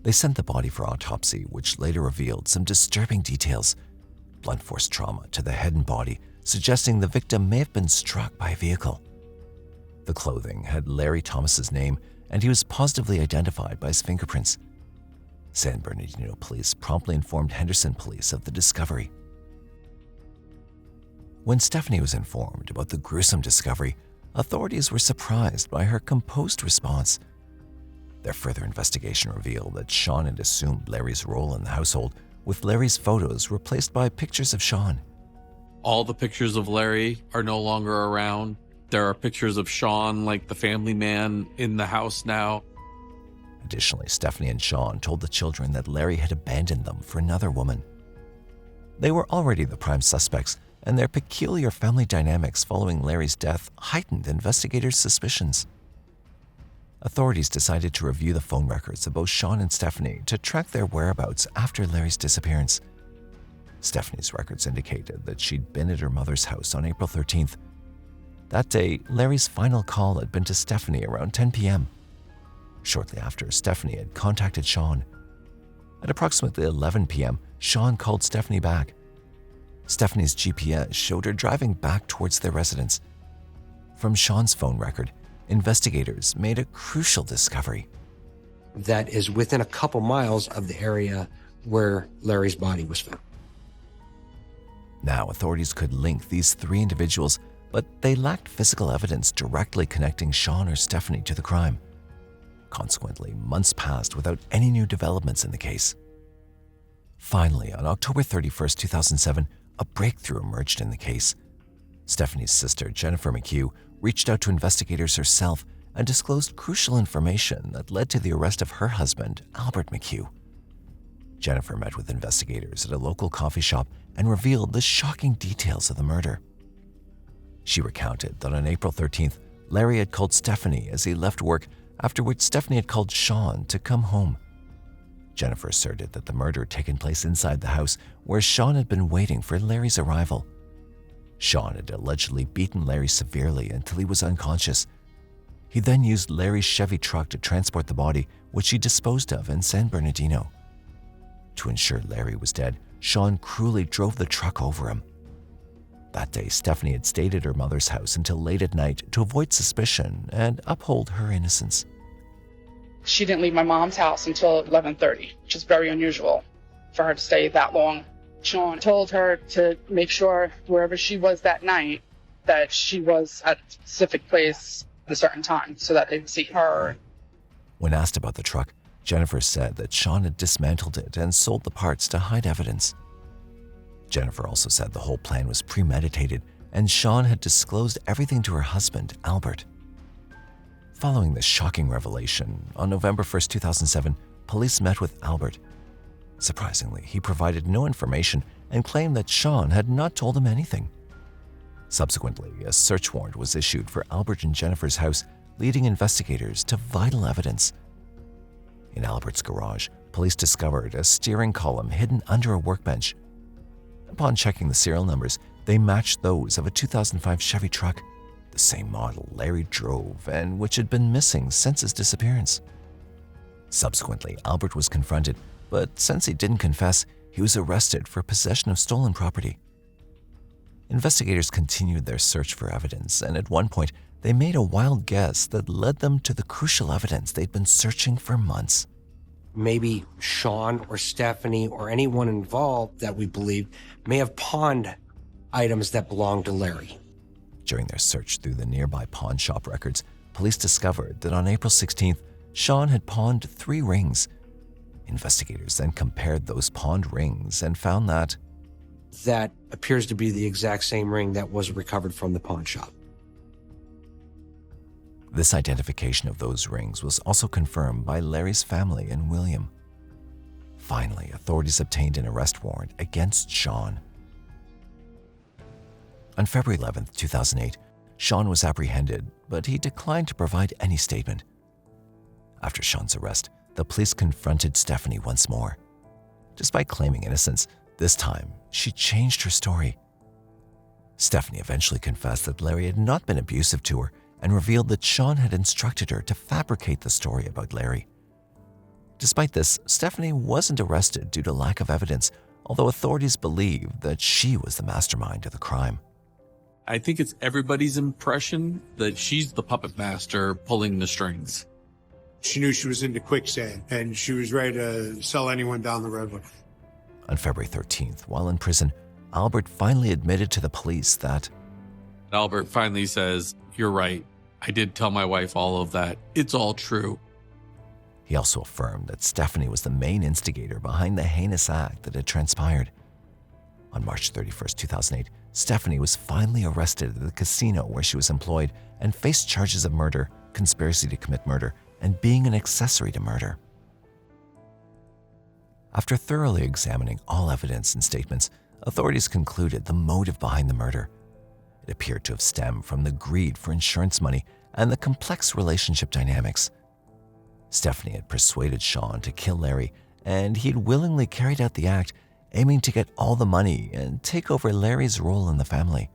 They sent the body for autopsy, which later revealed some disturbing details. Blunt force trauma to the head and body, suggesting the victim may have been struck by a vehicle. The clothing had Larry Thomas's name, and he was positively identified by his fingerprints. San Bernardino police promptly informed Henderson police of the discovery. When Stephanie was informed about the gruesome discovery, authorities were surprised by her composed response. Their further investigation revealed that Sean had assumed Larry's role in the household, with Larry's photos replaced by pictures of Sean. All the pictures of Larry are no longer around. There are pictures of Sean, like the family man, in the house now. Additionally, Stephanie and Sean told the children that Larry had abandoned them for another woman. They were already the prime suspects, and their peculiar family dynamics following Larry's death heightened investigators' suspicions. Authorities decided to review the phone records of both Sean and Stephanie to track their whereabouts after Larry's disappearance. Stephanie's records indicated that she'd been at her mother's house on April 13th. That day, Larry's final call had been to Stephanie around 10 p.m. Shortly after, Stephanie had contacted Sean. At approximately 11 p.m., Sean called Stephanie back. Stephanie's GPS showed her driving back towards their residence. From Sean's phone record, investigators made a crucial discovery. That is within a couple miles of the area where Larry's body was found. Now, authorities could link these three individuals, but they lacked physical evidence directly connecting Sean or Stephanie to the crime. Consequently, months passed without any new developments in the case. Finally, on October 31st, 2007, a breakthrough emerged in the case. Stephanie's sister, Jennifer McHugh, reached out to investigators herself and disclosed crucial information that led to the arrest of her husband, Albert McHugh. Jennifer met with investigators at a local coffee shop and revealed the shocking details of the murder. She recounted that on April 13th, Larry had called Stephanie as he left work, after which Stephanie had called Sean to come home. Jennifer asserted that the murder had taken place inside the house where Sean had been waiting for Larry's arrival. Sean had allegedly beaten Larry severely until he was unconscious. He then used Larry's Chevy truck to transport the body, which he disposed of in San Bernardino. To ensure Larry was dead, Sean cruelly drove the truck over him. That day, Stephanie had stayed at her mother's house until late at night to avoid suspicion and uphold her innocence. She didn't leave my mom's house until 11:30, which is very unusual for her to stay that long. Sean told her to make sure wherever she was that night, that she was at a specific place at a certain time so that they would see her. When asked about the truck, Jennifer said that Sean had dismantled it and sold the parts to hide evidence. Jennifer also said the whole plan was premeditated and Sean had disclosed everything to her husband, Albert. Following this shocking revelation, on November 1st, 2007, police met with Albert. Surprisingly, he provided no information and claimed that Sean had not told him anything. Subsequently, a search warrant was issued for Albert and Jennifer's house, leading investigators to vital evidence. In Albert's garage, police discovered a steering column hidden under a workbench. Upon checking the serial numbers, they matched those of a 2005 Chevy truck, the same model Larry drove and which had been missing since his disappearance. Subsequently, Albert was confronted, but since he didn't confess, he was arrested for possession of stolen property. Investigators continued their search for evidence, and at one point, they made a wild guess that led them to the crucial evidence they'd been searching for months. Maybe Sean or Stephanie or anyone involved that we believe may have pawned items that belonged to Larry. During their search through the nearby pawn shop records, police discovered that on April 16th, Sean had pawned 3 rings. Investigators then compared those pawned rings and found that appears to be the exact same ring that was recovered from the pawn shop. This identification of those rings was also confirmed by Larry's family and William. Finally, authorities obtained an arrest warrant against Sean. On February 11, 2008, Sean was apprehended, but he declined to provide any statement. After Sean's arrest, the police confronted Stephanie once more. Despite claiming innocence, this time she changed her story. Stephanie eventually confessed that Larry had not been abusive to her and revealed that Sean had instructed her to fabricate the story about Larry. Despite this, Stephanie wasn't arrested due to lack of evidence, although authorities believed that she was the mastermind of the crime. I think it's everybody's impression that she's the puppet master pulling the strings. She knew she was into quicksand, and she was ready to sell anyone down the road with her. On February 13th, while in prison, Albert finally admitted to the police that Albert finally says, "You're right. I did tell my wife all of that. It's all true." He also affirmed that Stephanie was the main instigator behind the heinous act that had transpired. On March 31st, 2008, Stephanie was finally arrested at the casino where she was employed and faced charges of murder, conspiracy to commit murder, and being an accessory to murder. After thoroughly examining all evidence and statements, authorities concluded the motive behind the murder. It appeared to have stemmed from the greed for insurance money and the complex relationship dynamics. Stephanie had persuaded Sean to kill Larry, and he had willingly carried out the act, aiming to get all the money and take over Larry's role in the family.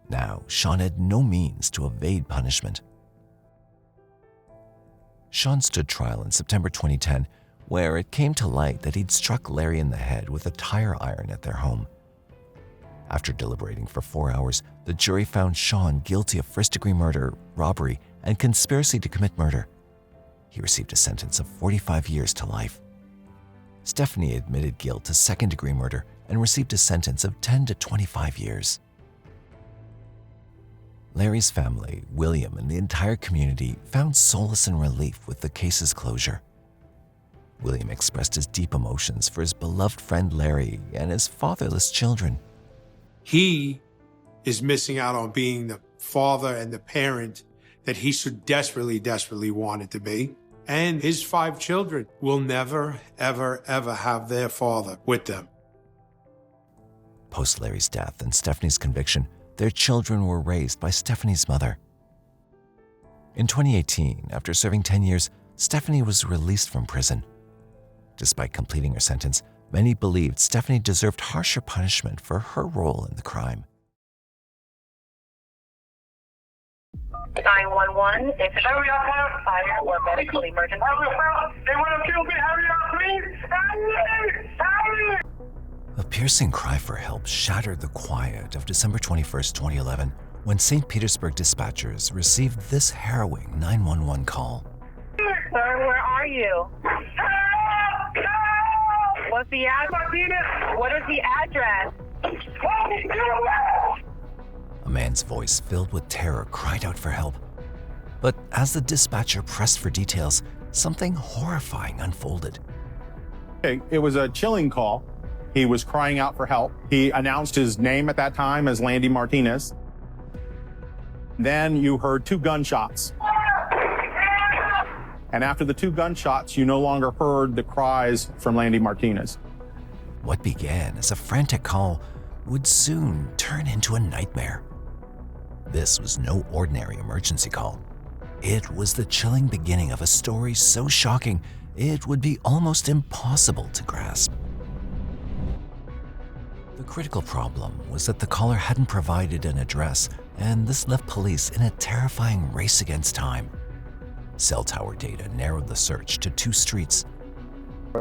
Now, Sean had no means to evade punishment. Sean stood trial in September 2010, where it came to light that he'd struck Larry in the head with a tire iron at their home. After deliberating for 4 hours, the jury found Sean guilty of first-degree murder, robbery, and conspiracy to commit murder. He received a sentence of 45 years to life. Stephanie admitted guilt to second-degree murder and received a sentence of 10 to 25 years. Larry's family, William, and the entire community found solace and relief with the case's closure. William expressed his deep emotions for his beloved friend Larry and his fatherless children. He is missing out on being the father and the parent that he so desperately, desperately wanted to be. And his 5 children will never, ever, ever have their father with them. Post Larry's death and Stephanie's conviction, their children were raised by Stephanie's mother. In 2018, after serving 10 years, Stephanie was released from prison. Despite completing her sentence, many believed Stephanie deserved harsher punishment for her role in the crime. 911, if it's a fire or medical emergency. They want to kill me, hurry up, please! Hurry! A piercing cry for help shattered the quiet of December 21st, 2011, when St. Petersburg dispatchers received this harrowing 911 call. Sir, where are you? What's the address? What is the address? A man's voice filled with terror cried out for help. But as the dispatcher pressed for details, something horrifying unfolded. It was a chilling call. He was crying out for help. He announced his name at that time as Landy Martinez. Then you heard 2 gunshots. And after the 2 gunshots, you no longer heard the cries from Landy Martinez. What began as a frantic call would soon turn into a nightmare. This was no ordinary emergency call. It was the chilling beginning of a story so shocking it would be almost impossible to grasp. The critical problem was that the caller hadn't provided an address, and this left police in a terrifying race against time. Cell tower data narrowed the search to 2 streets.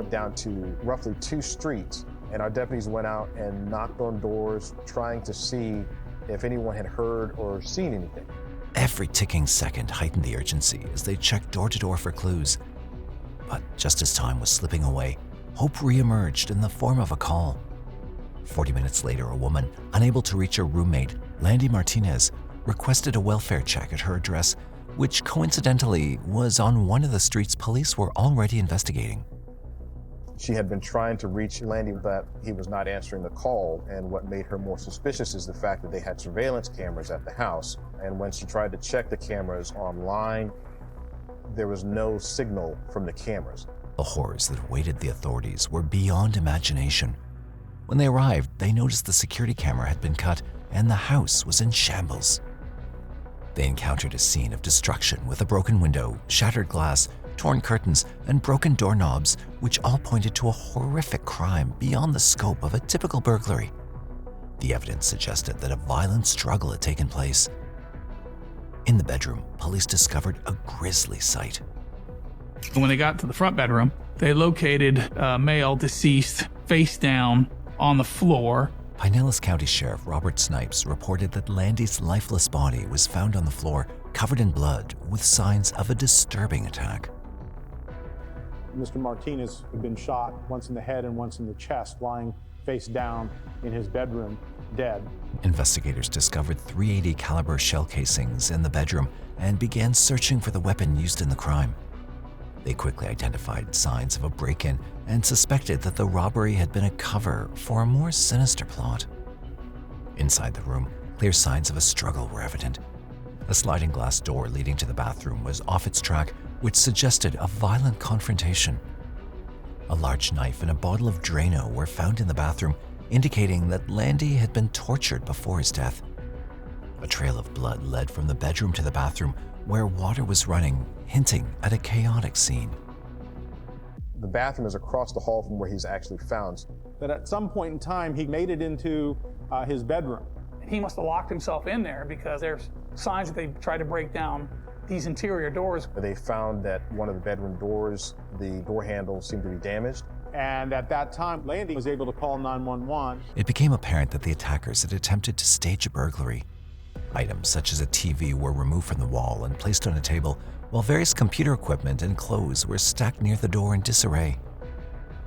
Down to roughly 2 streets, and our deputies went out and knocked on doors trying to see if anyone had heard or seen anything. Every ticking second heightened the urgency as they checked door to door for clues. But just as time was slipping away, hope reemerged in the form of a call. 40 minutes later, a woman, unable to reach her roommate, Landy Martinez, requested a welfare check at her address, which coincidentally was on one of the streets police were already investigating. She had been trying to reach Landy, but he was not answering the call, and what made her more suspicious is the fact that they had surveillance cameras at the house, and when she tried to check the cameras online, there was no signal from the cameras. The horrors that awaited the authorities were beyond imagination. When they arrived, they noticed the security camera had been cut and the house was in shambles. They encountered a scene of destruction with a broken window, shattered glass, torn curtains, and broken doorknobs, which all pointed to a horrific crime beyond the scope of a typical burglary. The evidence suggested that a violent struggle had taken place. In the bedroom, police discovered a grisly sight. When they got to the front bedroom, they located a male deceased face down on the floor. Pinellas County Sheriff Robert Snipes reported that Landy's lifeless body was found on the floor, covered in blood, with signs of a disturbing attack. Mr. Martinez had been shot once in the head and once in the chest, lying face down in his bedroom, dead. Investigators discovered .380 caliber shell casings in the bedroom and began searching for the weapon used in the crime. They quickly identified signs of a break-in and suspected that the robbery had been a cover for a more sinister plot. Inside the room, clear signs of a struggle were evident. A sliding glass door leading to the bathroom was off its track, which suggested a violent confrontation. A large knife and a bottle of Drano were found in the bathroom, indicating that Landy had been tortured before his death. A trail of blood led from the bedroom to the bathroom, where water was running, hinting at a chaotic scene. The bathroom is across the hall from where he's actually found. That at some point in time, he made it into his bedroom. He must have locked himself in there because there's signs that they tried to break down these interior doors. They found that one of the bedroom doors, the door handle seemed to be damaged. And at that time, Landy was able to call 911. It became apparent that the attackers had attempted to stage a burglary. Items such as a TV were removed from the wall and placed on a table, while various computer equipment and clothes were stacked near the door in disarray.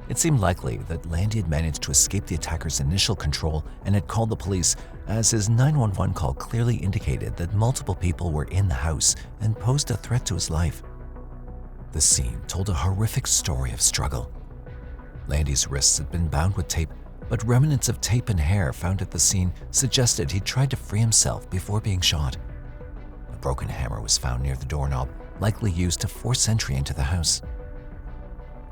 It seemed likely that Landy had managed to escape the attackers' initial control and had called the police, as his 911 call clearly indicated that multiple people were in the house and posed a threat to his life. The scene told a horrific story of struggle. Landy's wrists had been bound with tape, but remnants of tape and hair found at the scene suggested he'd tried to free himself before being shot. A broken hammer was found near the doorknob, likely used to force entry into the house.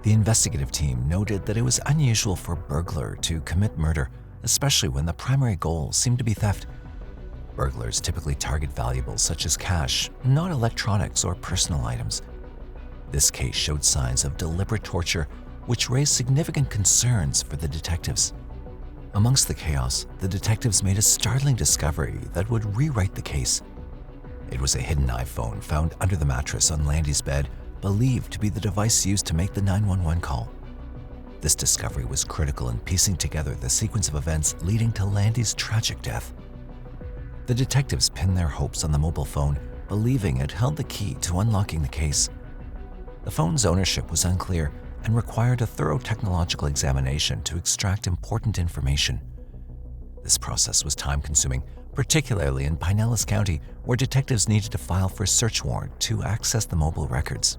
The investigative team noted that it was unusual for a burglar to commit murder, especially when the primary goal seemed to be theft. Burglars typically target valuables such as cash, not electronics or personal items. This case showed signs of deliberate torture, which raised significant concerns for the detectives. Amongst the chaos, the detectives made a startling discovery that would rewrite the case. It was a hidden iPhone found under the mattress on Landy's bed, believed to be the device used to make the 911 call. This discovery was critical in piecing together the sequence of events leading to Landy's tragic death. The detectives pinned their hopes on the mobile phone, believing it held the key to unlocking the case. The phone's ownership was unclear and required a thorough technological examination to extract important information. This process was time-consuming, particularly in Pinellas County, where detectives needed to file for a search warrant to access the mobile records.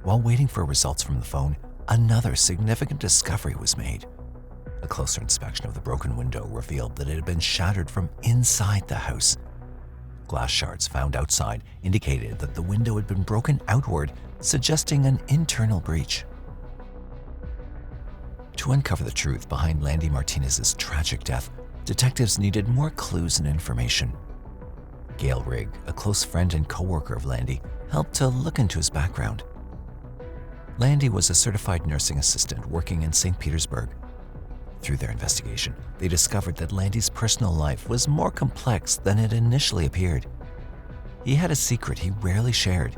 While waiting for results from the phone, another significant discovery was made. A closer inspection of the broken window revealed that it had been shattered from inside the house. Glass shards found outside indicated that the window had been broken outward, suggesting an internal breach. To uncover the truth behind Landy Martinez's tragic death, detectives needed more clues and information. Gail Rigg, a close friend and co-worker of Landy, helped to look into his background. Landy was a certified nursing assistant working in St. Petersburg. Through their investigation, they discovered that Landy's personal life was more complex than it initially appeared. He had a secret he rarely shared.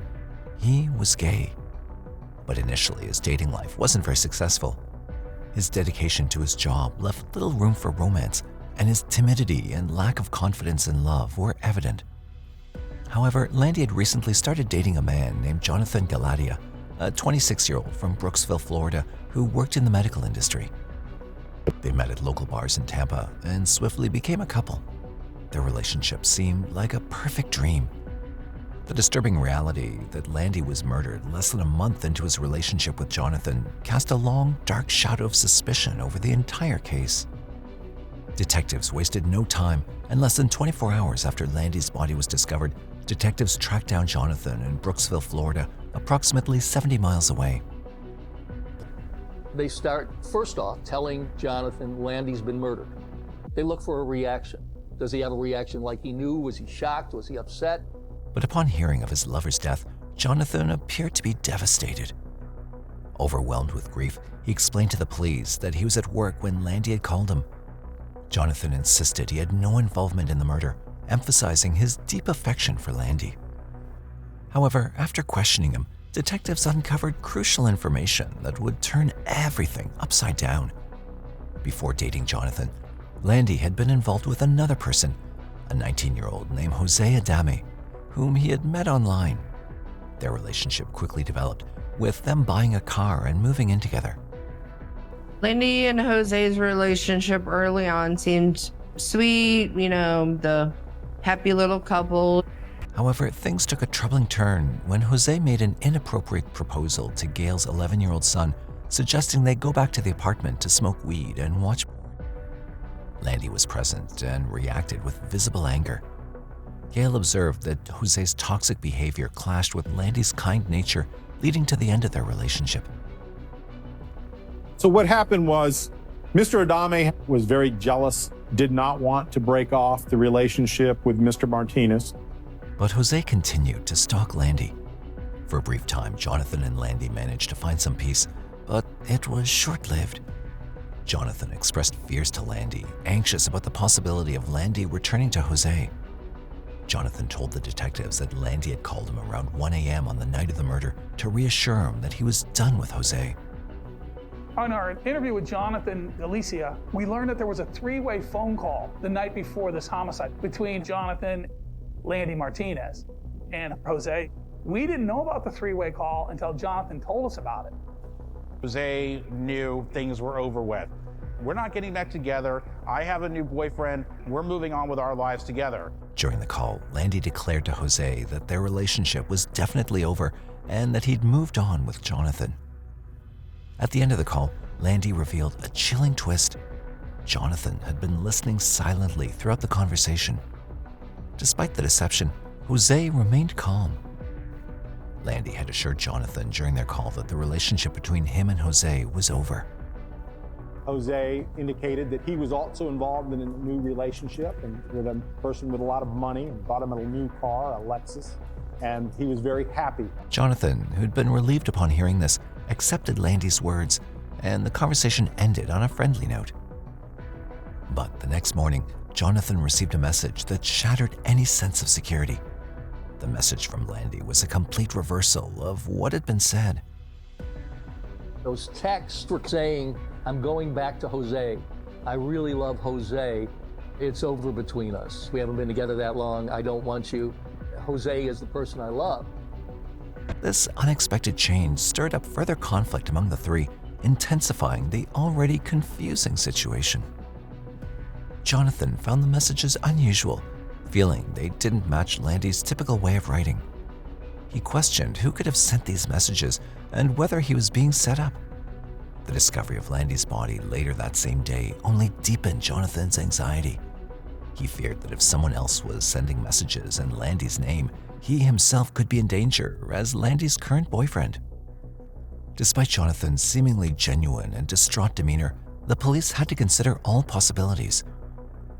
He was gay. But initially, his dating life wasn't very successful. His dedication to his job left little room for romance, and his timidity and lack of confidence in love were evident. However, Landy had recently started dating a man named Jonathan Kaladaa, a 26-year-old from Brooksville, Florida, who worked in the medical industry. They met at local bars in Tampa and swiftly became a couple. Their relationship seemed like a perfect dream. The disturbing reality that Landy was murdered less than a month into his relationship with Jonathan cast a long, dark shadow of suspicion over the entire case. Detectives wasted no time, and less than 24 hours after Landy's body was discovered, detectives tracked down Jonathan in Brooksville, Florida, approximately 70 miles away. They start, first off, telling Jonathan Landy's been murdered. They look for a reaction. Does he have a reaction like he knew? Was he shocked? Was he upset? But upon hearing of his lover's death, Jonathan appeared to be devastated. Overwhelmed with grief, he explained to the police that he was at work when Landy had called him. Jonathan insisted he had no involvement in the murder, emphasizing his deep affection for Landy. However, after questioning him, detectives uncovered crucial information that would turn everything upside down. Before dating Jonathan, Landy had been involved with another person, a 19-year-old named Jose Adame, whom he had met online. Their relationship quickly developed, with them buying a car and moving in together. Landy and Jose's relationship early on seemed sweet, the happy little couple. However, things took a troubling turn when Jose made an inappropriate proposal to Gail's 11-year-old son, suggesting they go back to the apartment to smoke weed and watch porn. Landy was present and reacted with visible anger. Gail observed that Jose's toxic behavior clashed with Landy's kind nature, leading to the end of their relationship. So what happened was Mr. Adame was very jealous, did not want to break off the relationship with Mr. Martinez. But Jose continued to stalk Landy. For a brief time, Jonathan and Landy managed to find some peace, but it was short-lived. Jonathan expressed fears to Landy, anxious about the possibility of Landy returning to Jose. Jonathan told the detectives that Landy had called him around 1 a.m. on the night of the murder to reassure him that he was done with Jose. On our interview with Jonathan Galicia, we learned that there was a three-way phone call the night before this homicide between Jonathan, Landy Martinez, and Jose. We didn't know about the three-way call until Jonathan told us about it. Jose knew things were over with. We're not getting back together. I have a new boyfriend. We're moving on with our lives together. During the call, Landy declared to Jose that their relationship was definitely over and that he'd moved on with Jonathan. At the end of the call, Landy revealed a chilling twist. Jonathan had been listening silently throughout the conversation. Despite the deception, Jose remained calm. Landy had assured Jonathan during their call that the relationship between him and Jose was over. Jose indicated that he was also involved in a new relationship and with a person with a lot of money and bought him a new car, a Lexus, and he was very happy. Jonathan, who'd been relieved upon hearing this, accepted Landy's words, and the conversation ended on a friendly note. But the next morning, Jonathan received a message that shattered any sense of security. The message from Landy was a complete reversal of what had been said. Those texts were saying, I'm going back to Jose. I really love Jose. It's over between us. We haven't been together that long. I don't want you. Jose is the person I love. This unexpected change stirred up further conflict among the three, intensifying the already confusing situation. Jonathan found the messages unusual, feeling they didn't match Landy's typical way of writing. he questioned who could have sent these messages and whether he was being set up. The discovery of Landy's body later that same day only deepened Jonathan's anxiety. He feared that if someone else was sending messages in Landy's name, he himself could be in danger as Landy's current boyfriend. Despite Jonathan's seemingly genuine and distraught demeanor, the police had to consider all possibilities.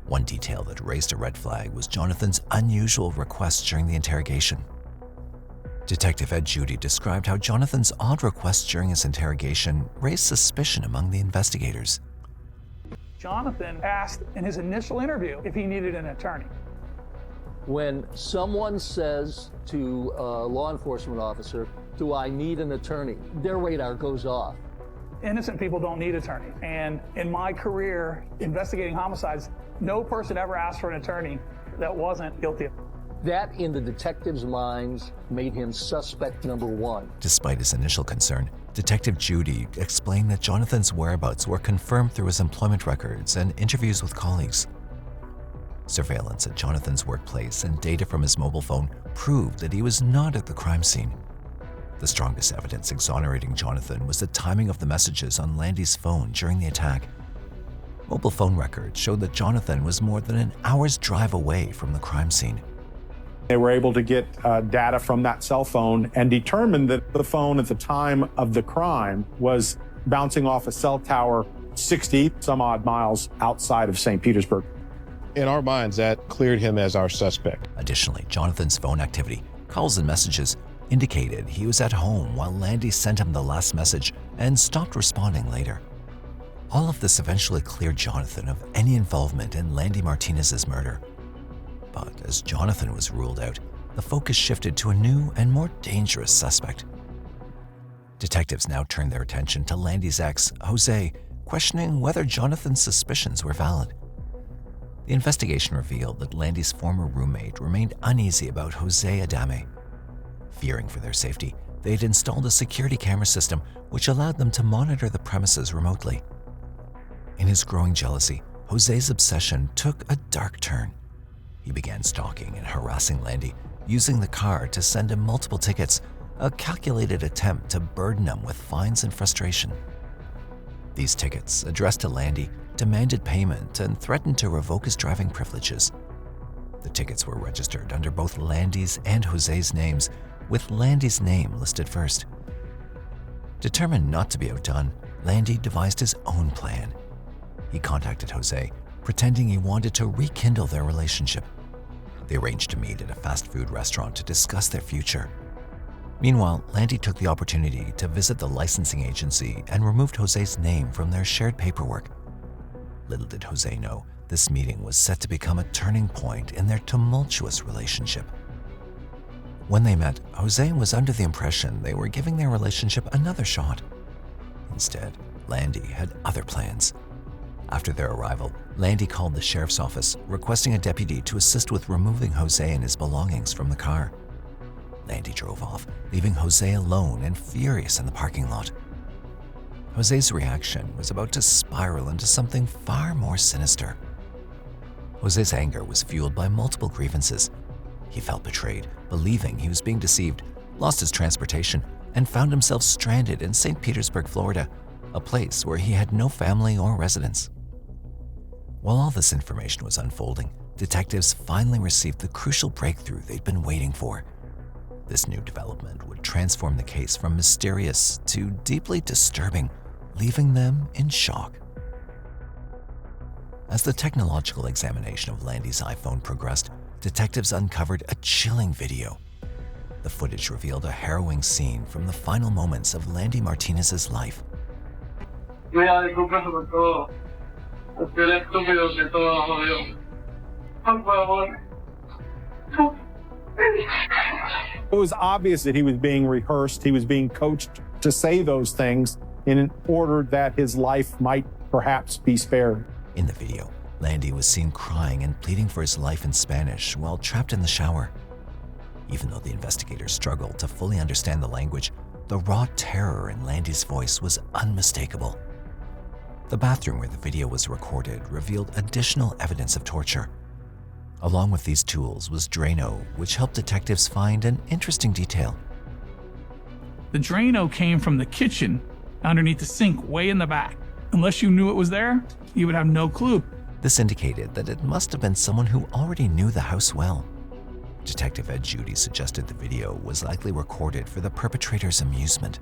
One detail that raised a red flag was Jonathan's unusual requests during the interrogation. Detective Ed Judy described how Jonathan's odd requests during his interrogation raised suspicion among the investigators. Jonathan asked in his initial interview if he needed an attorney. When someone says to a law enforcement officer, "Do I need an attorney?" their radar goes off. Innocent people don't need attorneys. And in my career investigating homicides, no person ever asked for an attorney that wasn't guilty. That, in the detectives' minds, made him suspect number one. Despite his initial concern, Detective Judy explained that Jonathan's whereabouts were confirmed through his employment records and interviews with colleagues. Surveillance at Jonathan's workplace and data from his mobile phone proved that he was not at the crime scene. The strongest evidence exonerating Jonathan was the timing of the messages on Landy's phone during the attack. Mobile phone records showed that Jonathan was more than an hour's drive away from the crime scene. They were able to get data from that cell phone and determined that the phone at the time of the crime was bouncing off a cell tower 60 some odd miles outside of St. Petersburg. In our minds, that cleared him as our suspect. Additionally, Jonathan's phone activity, calls and messages, indicated he was at home while Landy sent him the last message and stopped responding later. All of this eventually cleared Jonathan of any involvement in Landy Martinez's murder. But as Jonathan was ruled out, the focus shifted to a new and more dangerous suspect. Detectives now turned their attention to Landy's ex, Jose, questioning whether Jonathan's suspicions were valid. The investigation revealed that Landy's former roommate remained uneasy about Jose Adame. Fearing for their safety, they had installed a security camera system which allowed them to monitor the premises remotely. In his growing jealousy, Jose's obsession took a dark turn. He began stalking and harassing Landy, using the car to send him multiple tickets, a calculated attempt to burden him with fines and frustration. These tickets, addressed to Landy, demanded payment and threatened to revoke his driving privileges. The tickets were registered under both Landy's and Jose's names, with Landy's name listed first. Determined not to be outdone, Landy devised his own plan. He contacted Jose, pretending he wanted to rekindle their relationship. They arranged to meet at a fast food restaurant to discuss their future. Meanwhile, Landy took the opportunity to visit the licensing agency and removed Jose's name from their shared paperwork. Little did Jose know, this meeting was set to become a turning point in their tumultuous relationship. When they met, Jose was under the impression they were giving their relationship another shot. Instead, Landy had other plans. After their arrival, Landy called the sheriff's office, requesting a deputy to assist with removing Jose and his belongings from the car. Landy drove off, leaving Jose alone and furious in the parking lot. Jose's reaction was about to spiral into something far more sinister. Jose's anger was fueled by multiple grievances. He felt betrayed, believing he was being deceived, lost his transportation, and found himself stranded in St. Petersburg, Florida, a place where he had no family or residence. While all this information was unfolding, detectives finally received the crucial breakthrough they'd been waiting for. This new development would transform the case from mysterious to deeply disturbing, leaving them in shock. As the technological examination of Landy's iPhone progressed, detectives uncovered a chilling video. The footage revealed a harrowing scene from the final moments of Landy Martinez's life. It was obvious that he was being rehearsed. He was being coached to say those things in order that his life might perhaps be spared. In the video, Landy was seen crying and pleading for his life in Spanish while trapped in the shower. Even though the investigators struggled to fully understand the language, the raw terror in Landy's voice was unmistakable. The bathroom where the video was recorded revealed additional evidence of torture. Along with these tools was Drano, which helped detectives find an interesting detail. The Drano came from the kitchen underneath the sink way in the back. Unless you knew it was there, you would have no clue. This indicated that it must have been someone who already knew the house well. Detective Ed Judy suggested the video was likely recorded for the perpetrator's amusement.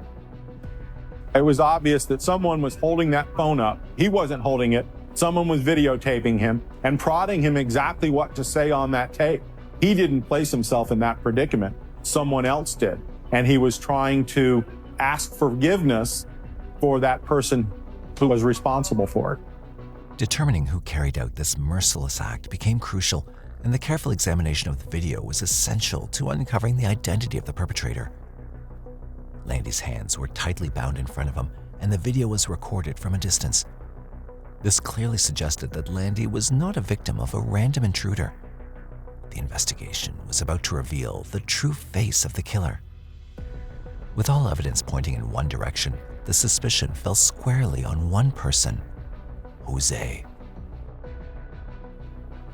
It was obvious that someone was holding that phone up. He wasn't holding it. Someone was videotaping him and prodding him exactly what to say on that tape. He didn't place himself in that predicament. Someone else did. And he was trying to ask forgiveness for that person who was responsible for it. Determining who carried out this merciless act became crucial, and the careful examination of the video was essential to uncovering the identity of the perpetrator. Landy's hands were tightly bound in front of him, and the video was recorded from a distance. This clearly suggested that Landy was not a victim of a random intruder. The investigation was about to reveal the true face of the killer. With all evidence pointing in one direction, the suspicion fell squarely on one person, Jose.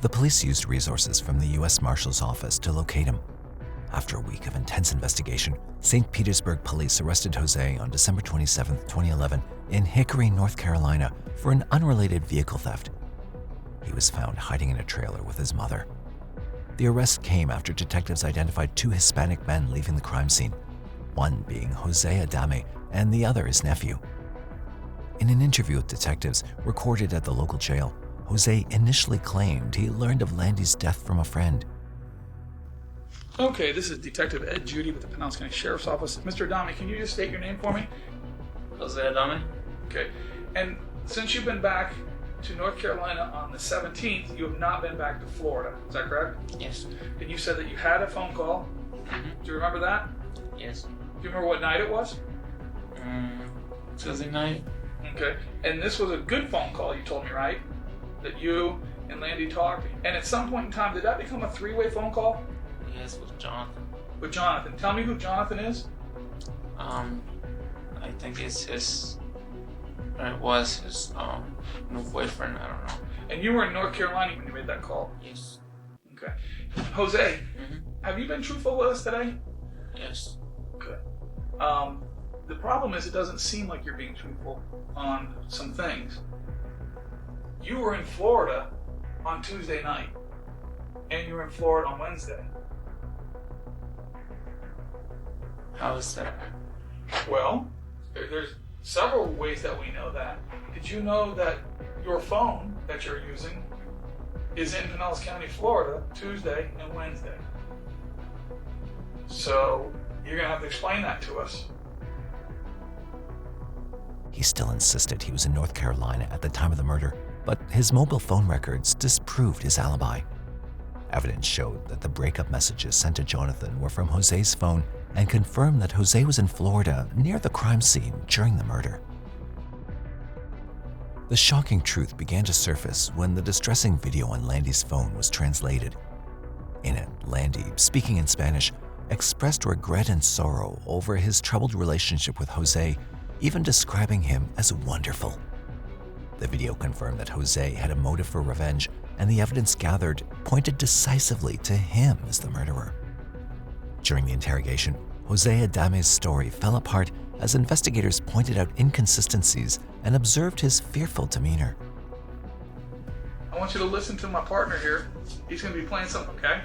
The police used resources from the U.S. Marshal's Office to locate him. After a week of intense investigation, St. Petersburg police arrested Jose on December 27, 2011, in Hickory, North Carolina, for an unrelated vehicle theft. He was found hiding in a trailer with his mother. The arrest came after detectives identified two Hispanic men leaving the crime scene, one being Jose Adame and the other his nephew. In an interview with detectives recorded at the local jail, Jose initially claimed he learned of Landy's death from a friend. Okay, this is Detective Ed Judy with the Pinellas County Sheriff's Office. Mr. Adame, can you just state your name for me? Jose Adame. Okay, and since you've been back to North Carolina on the 17th, you have not been back to Florida. Is that correct? Yes. And you said that you had a phone call. Do you remember that? Yes. Do you remember what night it was? Tuesday night. Okay, and this was a good phone call, you told me, right? That you and Landy talked. And at some point in time, did that become a three-way phone call? Yes, with Jonathan. With Jonathan. Tell me who Jonathan is. I think it's his, or it was his new boyfriend, I don't know. And you were in North Carolina when you made that call? Yes. Okay. Jose, have you been truthful with us today? Yes. Okay. The problem is it doesn't seem like you're being truthful on some things. You were in Florida on Tuesday night, and you were in Florida on Wednesday. How is that? Well, there's several ways that we know that. Did you know that your phone that you're using is in Pinellas County, Florida, Tuesday and Wednesday? So you're gonna have to explain that to us. He still insisted he was in North Carolina at the time of the murder, but his mobile phone records disproved his alibi. Evidence showed that the breakup messages sent to Jonathan were from Jose's phone and confirmed that Jose was in Florida near the crime scene during the murder. The shocking truth began to surface when the distressing video on Landy's phone was translated. In it, Landy, speaking in Spanish, expressed regret and sorrow over his troubled relationship with Jose, even describing him as wonderful. The video confirmed that Jose had a motive for revenge, and the evidence gathered pointed decisively to him as the murderer. During the interrogation, Jose Adame's story fell apart as investigators pointed out inconsistencies and observed his fearful demeanor. I want you to listen to my partner here. He's going to be playing something, okay?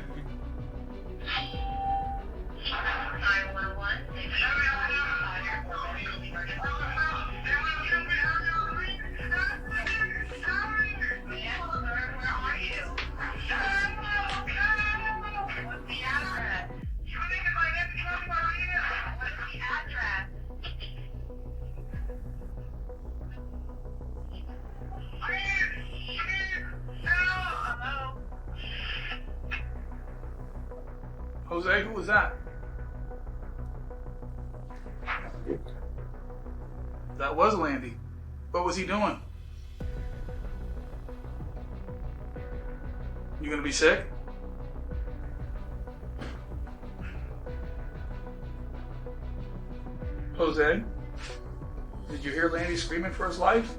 Jose, who was that? That was Landy. What was he doing? You gonna be sick? Jose, did you hear Landy screaming for his life?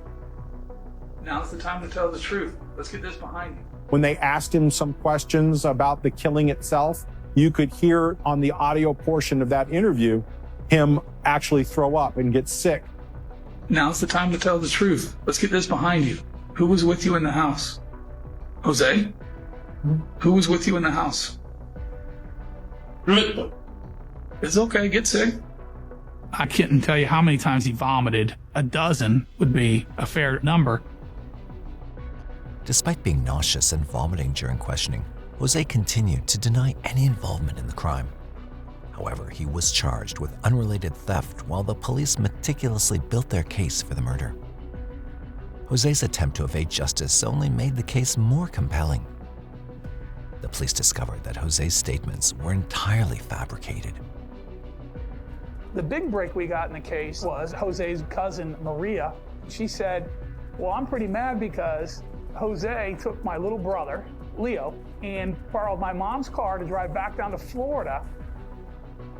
Now's the time to tell the truth. Let's get this behind you. When they asked him some questions about the killing itself, you could hear on the audio portion of that interview him actually throw up and get sick. Now's the time to tell the truth. Let's get this behind you. Who was with you in the house? Jose? Who was with you in the house? It's okay, get sick. I couldn't tell you how many times he vomited. A dozen would be a fair number. Despite being nauseous and vomiting during questioning, Jose continued to deny any involvement in the crime. However, he was charged with unrelated theft while the police meticulously built their case for the murder. Jose's attempt to evade justice only made the case more compelling. The police discovered that Jose's statements were entirely fabricated. The big break we got in the case was Jose's cousin, Maria. She said, well, I'm pretty mad because Jose took my little brother, Leo, and borrowed my mom's car to drive back down to Florida.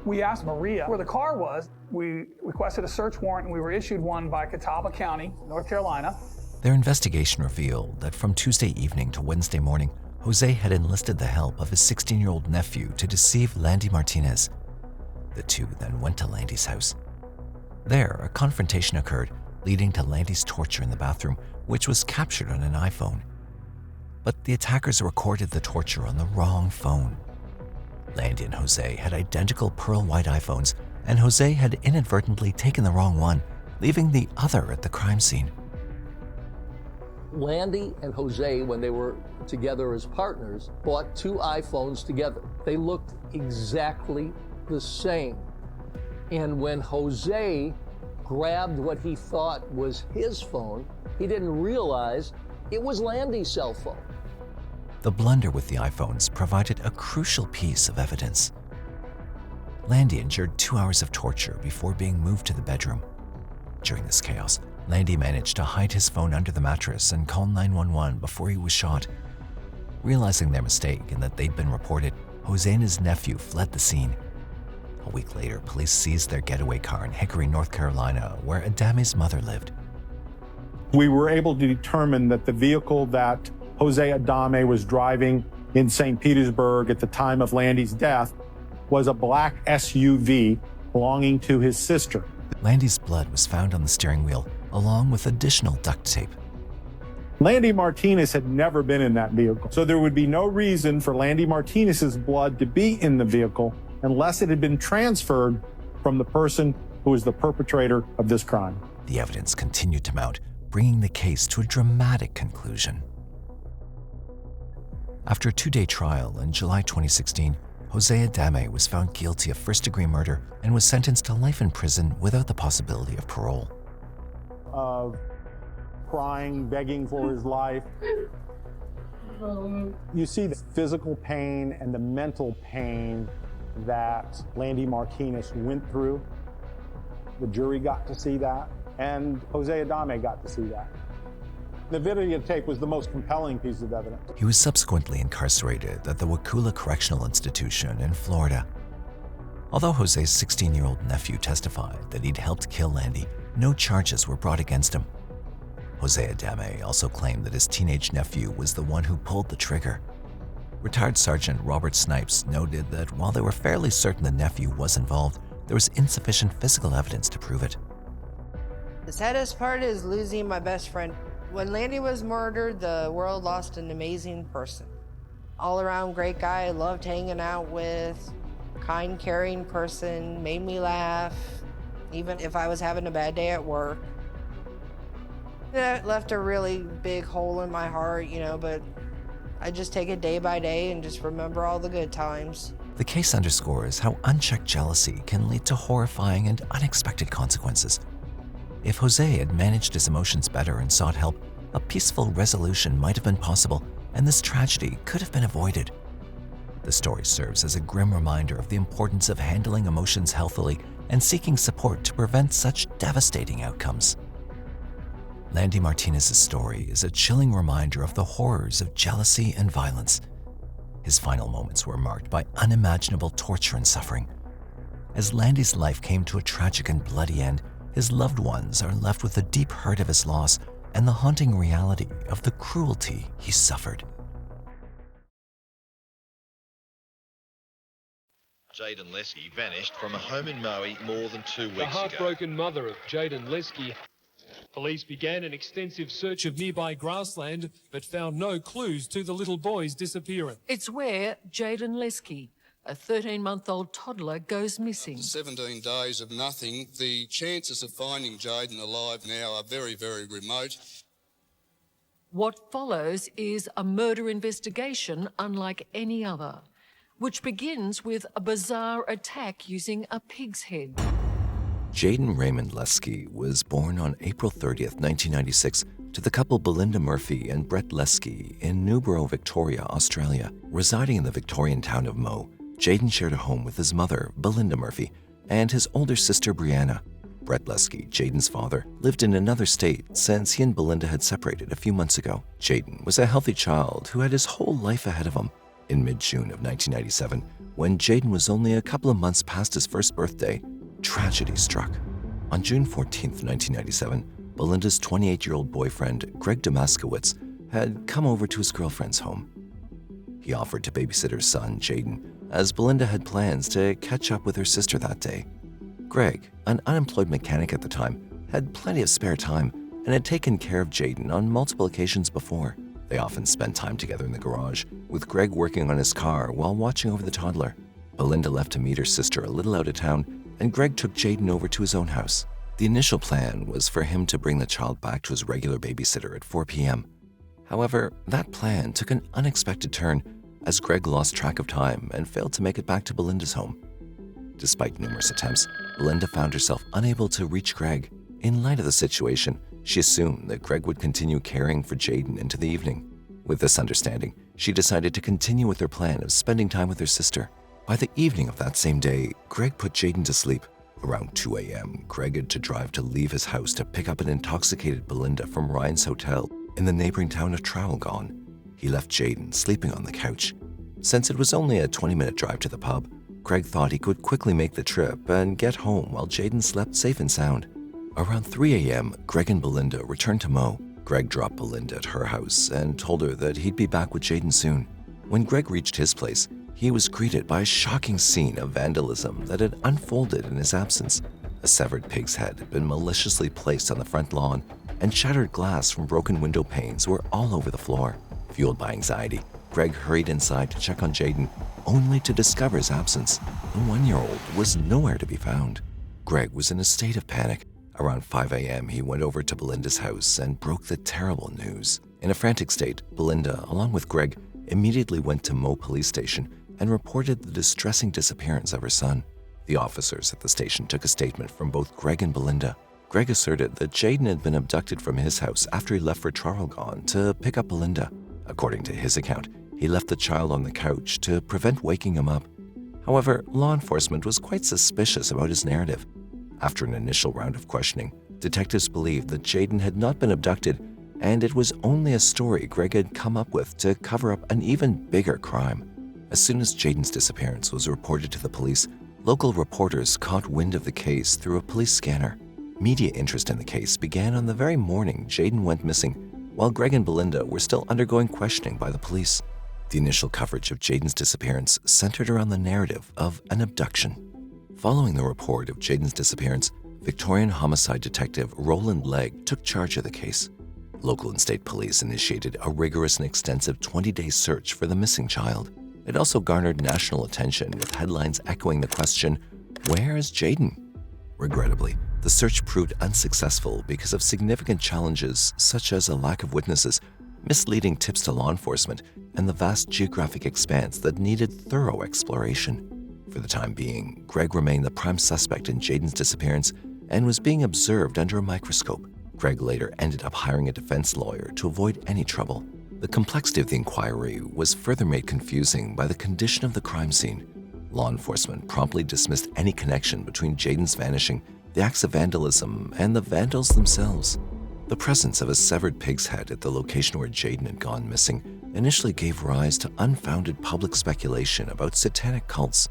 We asked Maria where the car was. We requested a search warrant, and we were issued one by Catawba County, North Carolina. Their investigation revealed that from Tuesday evening to Wednesday morning, Jose had enlisted the help of his 16-year-old nephew to deceive Landy Martinez. The two then went to Landy's house. There, a confrontation occurred, leading to Landy's torture in the bathroom, which was captured on an iPhone. But the attackers recorded the torture on the wrong phone. Landy and Jose had identical pearl white iPhones, and Jose had inadvertently taken the wrong one, leaving the other at the crime scene. Landy and Jose, when they were together as partners, bought two iPhones together. They looked exactly the same. And when Jose grabbed what he thought was his phone, he didn't realize it was Landy's cell phone. The blunder with the iPhones provided a crucial piece of evidence. Landy endured 2 hours of torture before being moved to the bedroom. During this chaos, Landy managed to hide his phone under the mattress and call 911 before he was shot. Realizing their mistake and that they'd been reported, Jose and his nephew fled the scene. A week later, police seized their getaway car in Hickory, North Carolina, where Adame's mother lived. We were able to determine that the vehicle that Jose Adame was driving in St. Petersburg at the time of Landy's death was a black SUV belonging to his sister. Landy's blood was found on the steering wheel, along with additional duct tape. Landy Martinez had never been in that vehicle, so there would be no reason for Landy Martinez's blood to be in the vehicle unless it had been transferred from the person who was the perpetrator of this crime. The evidence continued to mount, bringing the case to a dramatic conclusion. After a 2-day trial in July 2016, Jose Adame was found guilty of first-degree murder and was sentenced to life in prison without the possibility of parole. Of crying, begging for his life. You see the physical pain and the mental pain that Landy Martinez went through. The jury got to see that, and Jose Adame got to see that. The videotape was the most compelling piece of evidence. He was subsequently incarcerated at the Wakulla Correctional Institution in Florida. Although Jose's 16-year-old nephew testified that he'd helped kill Landy, no charges were brought against him. Jose Adame also claimed that his teenage nephew was the one who pulled the trigger. Retired Sergeant Robert Snipes noted that while they were fairly certain the nephew was involved, there was insufficient physical evidence to prove it. The saddest part is losing my best friend. When Landy was murdered, the world lost an amazing person. All-around great guy, loved hanging out with, kind, caring person, made me laugh, even if I was having a bad day at work. It left a really big hole in my heart, but I just take it day by day and just remember all the good times. The case underscores how unchecked jealousy can lead to horrifying and unexpected consequences. If Jose had managed his emotions better and sought help, a peaceful resolution might have been possible, and this tragedy could have been avoided. The story serves as a grim reminder of the importance of handling emotions healthily and seeking support to prevent such devastating outcomes. Landy Martinez's story is a chilling reminder of the horrors of jealousy and violence. His final moments were marked by unimaginable torture and suffering. As Landy's life came to a tragic and bloody end, his loved ones are left with the deep hurt of his loss and the haunting reality of the cruelty he suffered. Jaidyn Leskie vanished from a home in Maui more than 2 weeks The ago. heartbroken mother of Jaidyn Leskie. Police began an extensive search of nearby grassland, but found no clues to the little boy's disappearance. It's where Jaidyn Leskie, a 13-month-old toddler, goes missing. 17 days of nothing. The chances of finding Jaidyn alive now are very, very remote. What follows is a murder investigation unlike any other, which begins with a bizarre attack using a pig's head. Jaidyn Raymond Leskie was born on April 30th, 1996, to the couple Belinda Murphy and Brett Leskie in Newborough, Victoria, Australia. Residing in the Victorian town of Mo, Jaidyn shared a home with his mother, Belinda Murphy, and his older sister, Brianna. Brett Leskie, Jaidyn's father, lived in another state since he and Belinda had separated a few months ago. Jaidyn was a healthy child who had his whole life ahead of him. In mid-June of 1997, when Jaidyn was only a couple of months past his first birthday, tragedy struck. On June 14th, 1997, Belinda's 28-year-old boyfriend, Greg Damaskowitz, had come over to his girlfriend's home. He offered to babysit her son, Jaidyn, as Belinda had plans to catch up with her sister that day. Greg, an unemployed mechanic at the time, had plenty of spare time and had taken care of Jaidyn on multiple occasions before. They often spent time together in the garage, with Greg working on his car while watching over the toddler. Belinda left to meet her sister a little out of town, and Greg took Jaidyn over to his own house. The initial plan was for him to bring the child back to his regular babysitter at 4 p.m. However, that plan took an unexpected turn as Greg lost track of time and failed to make it back to Belinda's home. Despite numerous attempts, Belinda found herself unable to reach Greg. In light of the situation, she assumed that Greg would continue caring for Jaidyn into the evening. With this understanding, she decided to continue with her plan of spending time with her sister. By the evening of that same day, Greg put Jaidyn to sleep. Around 2 a.m., Greg had to drive to leave his house to pick up an intoxicated Belinda from Ryan's hotel in the neighboring town of Crowell. He left Jaidyn sleeping on the couch. Since it was only a 20-minute drive to the pub, Greg thought he could quickly make the trip and get home while Jaidyn slept safe and sound. Around 3 a.m., Greg and Belinda returned to Mo. Greg dropped Belinda at her house and told her that he'd be back with Jaidyn soon. When Greg reached his place, he was greeted by a shocking scene of vandalism that had unfolded in his absence. A severed pig's head had been maliciously placed on the front lawn, and shattered glass from broken window panes were all over the floor. Fueled by anxiety, Greg hurried inside to check on Jaidyn, only to discover his absence. The 1-year-old was nowhere to be found. Greg was in a state of panic. Around 5 a.m., he went over to Belinda's house and broke the terrible news. In a frantic state, Belinda, along with Greg, immediately went to Mo Police Station and reported the distressing disappearance of her son. The officers at the station took a statement from both Greg and Belinda. Greg asserted that Jaidyn had been abducted from his house after he left for Traralgon to pick up Belinda. According to his account, he left the child on the couch to prevent waking him up. However, law enforcement was quite suspicious about his narrative. After an initial round of questioning, detectives believed that Jaidyn had not been abducted, and it was only a story Greg had come up with to cover up an even bigger crime. As soon as Jaidyn's disappearance was reported to the police, local reporters caught wind of the case through a police scanner. Media interest in the case began on the very morning Jaidyn went missing, while Greg and Belinda were still undergoing questioning by the police. The initial coverage of Jaidyn's disappearance centered around the narrative of an abduction. Following the report of Jaidyn's disappearance, Victorian homicide detective Roland Legg took charge of the case. Local and state police initiated a rigorous and extensive 20-day search for the missing child. It also garnered national attention with headlines echoing the question, "Where is Jaidyn?" Regrettably, the search proved unsuccessful because of significant challenges such as a lack of witnesses, misleading tips to law enforcement, and the vast geographic expanse that needed thorough exploration. For the time being, Greg remained the prime suspect in Jaidyn's disappearance and was being observed under a microscope. Greg later ended up hiring a defense lawyer to avoid any trouble. The complexity of the inquiry was further made confusing by the condition of the crime scene. Law enforcement promptly dismissed any connection between Jaidyn's vanishing, the acts of vandalism, and the vandals themselves. The presence of a severed pig's head at the location where Jaidyn had gone missing initially gave rise to unfounded public speculation about satanic cults.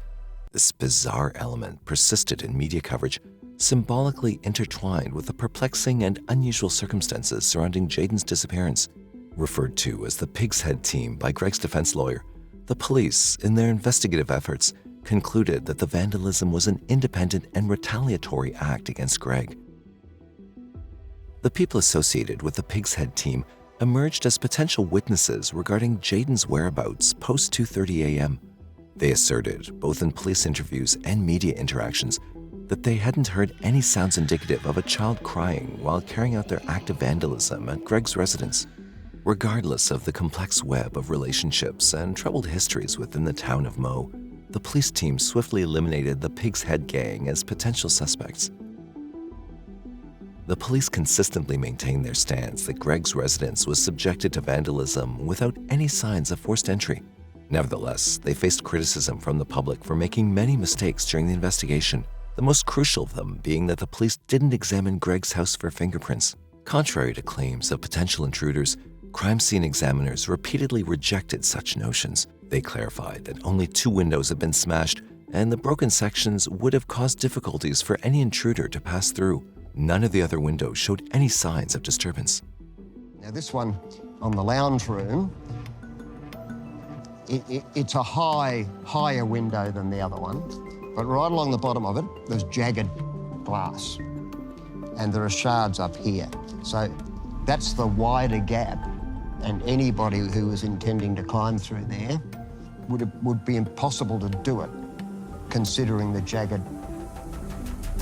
This bizarre element persisted in media coverage, symbolically intertwined with the perplexing and unusual circumstances surrounding Jaidyn's disappearance. Referred to as the Pig's Head Team by Greg's defense lawyer, the police, in their investigative efforts, concluded that the vandalism was an independent and retaliatory act against Greg. The people associated with the Pig's Head team emerged as potential witnesses regarding Jaidyn's whereabouts post 2:30 a.m. They asserted, both in police interviews and media interactions, that they hadn't heard any sounds indicative of a child crying while carrying out their act of vandalism at Greg's residence. Regardless of the complex web of relationships and troubled histories within the town of Mo, the police team swiftly eliminated the Pig's Head gang as potential suspects. The police consistently maintained their stance that Greg's residence was subjected to vandalism without any signs of forced entry. Nevertheless, they faced criticism from the public for making many mistakes during the investigation, the most crucial of them being that the police didn't examine Greg's house for fingerprints. Contrary to claims of potential intruders, crime scene examiners repeatedly rejected such notions. They clarified that only 2 windows had been smashed and the broken sections would have caused difficulties for any intruder to pass through. None of the other windows showed any signs of disturbance. Now this one on the lounge room, it's a higher window than the other one, but right along the bottom of it, there's jagged glass, and there are shards up here. So that's the wider gap, and anybody who was intending to climb through there would be impossible to do it, considering the jagged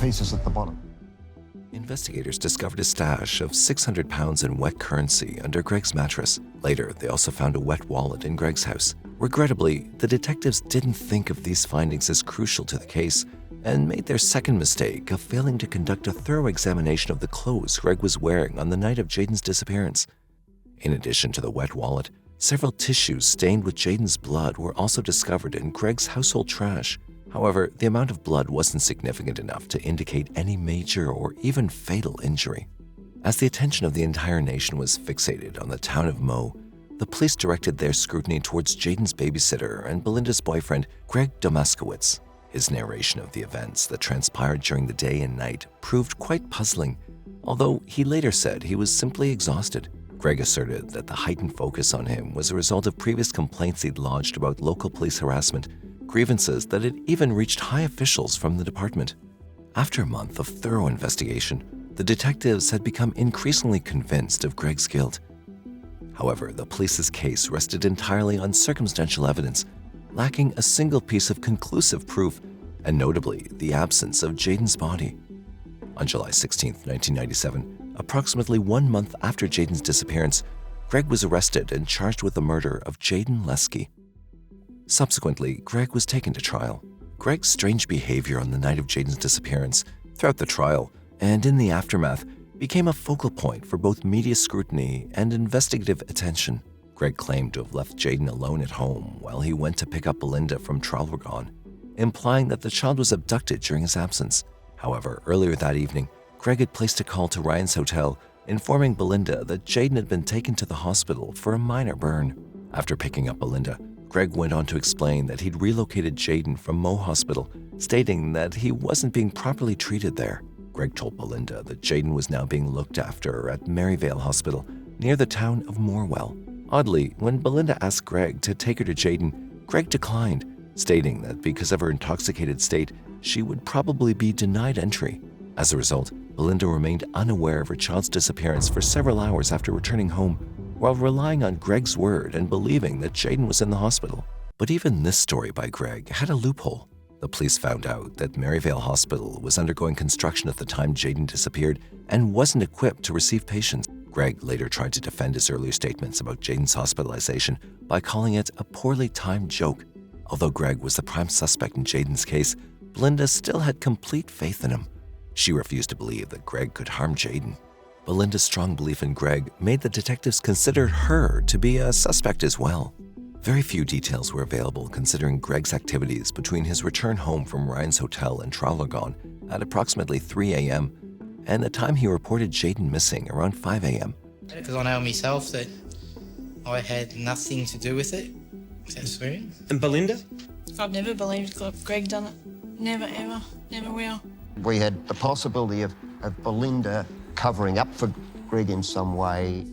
pieces at the bottom. Investigators discovered a stash of 600 pounds in wet currency under Greg's mattress. Later, they also found a wet wallet in Greg's house. Regrettably, the detectives didn't think of these findings as crucial to the case and made their second mistake of failing to conduct a thorough examination of the clothes Greg was wearing on the night of Jaidyn's disappearance. In addition to the wet wallet, several tissues stained with Jaidyn's blood were also discovered in Greg's household trash. However, the amount of blood wasn't significant enough to indicate any major or even fatal injury. As the attention of the entire nation was fixated on the town of Mo, the police directed their scrutiny towards Jaidyn's babysitter and Belinda's boyfriend, Greg Domaskowitz. His narration of the events that transpired during the day and night proved quite puzzling, although he later said he was simply exhausted. Greg asserted that the heightened focus on him was a result of previous complaints he'd lodged about local police harassment, grievances that had even reached high officials from the department. After a month of thorough investigation, the detectives had become increasingly convinced of Greg's guilt. However, the police's case rested entirely on circumstantial evidence, lacking a single piece of conclusive proof, and notably the absence of Jaidyn's body. On July 16, 1997, approximately 1 month after Jaidyn's disappearance, Greg was arrested and charged with the murder of Jaidyn Leskie. Subsequently, Greg was taken to trial. Greg's strange behavior on the night of Jaidyn's disappearance, throughout the trial, and in the aftermath, became a focal point for both media scrutiny and investigative attention. Greg claimed to have left Jaidyn alone at home while he went to pick up Belinda from Vaughan, implying that the child was abducted during his absence. However, earlier that evening, Greg had placed a call to Ryan's hotel, informing Belinda that Jaidyn had been taken to the hospital for a minor burn. After picking up Belinda, Greg went on to explain that he'd relocated Jaidyn from Mo Hospital, stating that he wasn't being properly treated there. Greg told Belinda that Jaidyn was now being looked after at Maryvale Hospital, near the town of Morwell. Oddly, when Belinda asked Greg to take her to Jaidyn, Greg declined, stating that because of her intoxicated state, she would probably be denied entry. As a result, Belinda remained unaware of her child's disappearance for several hours after returning home, while relying on Greg's word and believing that Jaidyn was in the hospital. But even this story by Greg had a loophole. The police found out that Maryvale Hospital was undergoing construction at the time Jaidyn disappeared and wasn't equipped to receive patients. Greg later tried to defend his earlier statements about Jaidyn's hospitalization by calling it a poorly timed joke. Although Greg was the prime suspect in Jaidyn's case, Belinda still had complete faith in him. She refused to believe that Greg could harm Jaidyn. Belinda's strong belief in Greg made the detectives consider her to be a suspect as well. Very few details were available considering Greg's activities between his return home from Ryan's hotel in Vaughan at approximately 3 a.m. and the time he reported Jaidyn missing around 5 a.m. Because I know myself that I had nothing to do with it. That's swearing. And Belinda? I've never believed Greg done it. Never, ever. Never will. We had the possibility of Belinda covering up for Greg in some way.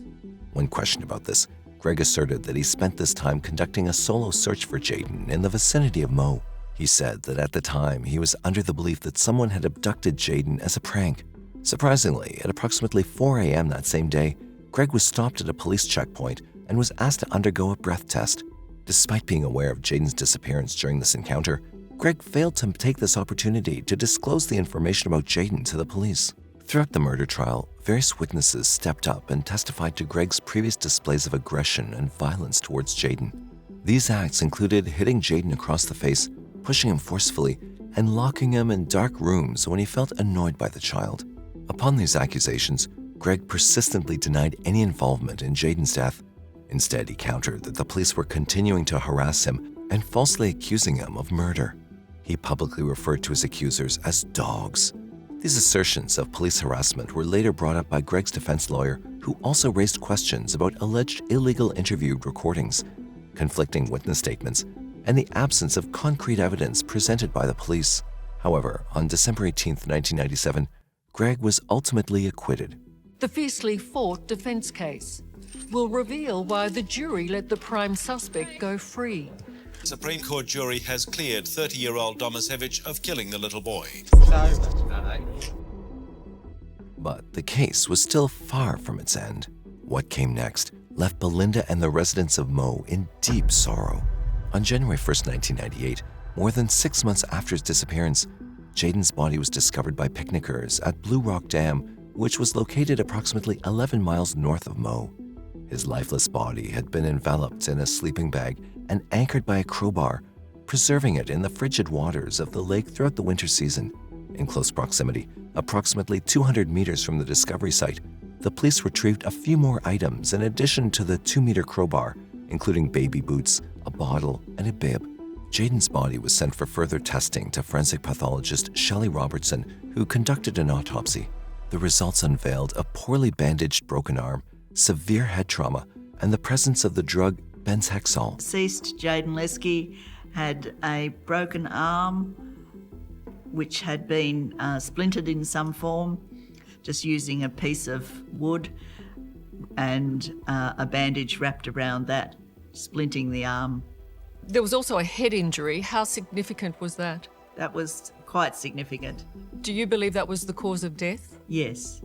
When questioned about this, Greg asserted that he spent this time conducting a solo search for Jaidyn in the vicinity of Mo. He said that at the time he was under the belief that someone had abducted Jaidyn as a prank. Surprisingly, at approximately 4 a.m. that same day, Greg was stopped at a police checkpoint and was asked to undergo a breath test. Despite being aware of Jaidyn's disappearance during this encounter, Greg failed to take this opportunity to disclose the information about Jaidyn to the police. Throughout the murder trial, various witnesses stepped up and testified to Greg's previous displays of aggression and violence towards Jaidyn. These acts included hitting Jaidyn across the face, pushing him forcefully, and locking him in dark rooms when he felt annoyed by the child. Upon these accusations, Greg persistently denied any involvement in Jaidyn's death. Instead, he countered that the police were continuing to harass him and falsely accusing him of murder. He publicly referred to his accusers as dogs. These assertions of police harassment were later brought up by Greg's defense lawyer, who also raised questions about alleged illegal interview recordings, conflicting witness statements, and the absence of concrete evidence presented by the police. However, on December 18, 1997, Greg was ultimately acquitted. The fiercely fought defense case will reveal why the jury let the prime suspect go free. The Supreme Court jury has cleared 30-year-old Domasevich of killing the little boy. But the case was still far from its end. What came next left Belinda and the residents of Mo in deep sorrow. On January 1st, 1998, more than 6 months after his disappearance, Jaidyn's body was discovered by picnickers at Blue Rock Dam, which was located approximately 11 miles north of Mo. His lifeless body had been enveloped in a sleeping bag and anchored by a crowbar, preserving it in the frigid waters of the lake throughout the winter season. In close proximity, approximately 200 meters from the discovery site, the police retrieved a few more items in addition to the 2-meter crowbar, including baby boots, a bottle, and a bib. Jaidyn's body was sent for further testing to forensic pathologist Shelley Robertson, who conducted an autopsy. The results unveiled a poorly bandaged broken arm, severe head trauma, and the presence of the drug benzhexol. Deceased Jaidyn Leskie had a broken arm which had been splintered in some form, just using a piece of wood and a bandage wrapped around that, splinting the arm. There was also a head injury. How significant was that? That was quite significant. Do you believe that was the cause of death? Yes.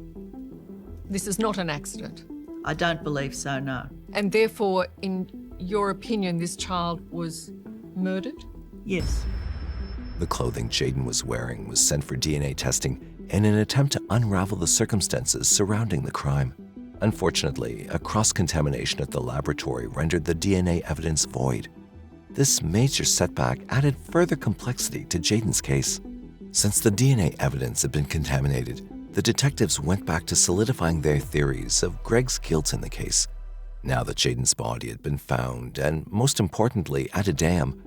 This is not an accident? I don't believe so, no. And therefore, in your opinion, this child was murdered? Yes. The clothing Jaidyn was wearing was sent for DNA testing in an attempt to unravel the circumstances surrounding the crime. Unfortunately, a cross-contamination at the laboratory rendered the DNA evidence void. This major setback added further complexity to Jaidyn's case. Since the DNA evidence had been contaminated, the detectives went back to solidifying their theories of Greg's guilt in the case. Now that Jaidyn's body had been found, and most importantly, at a dam,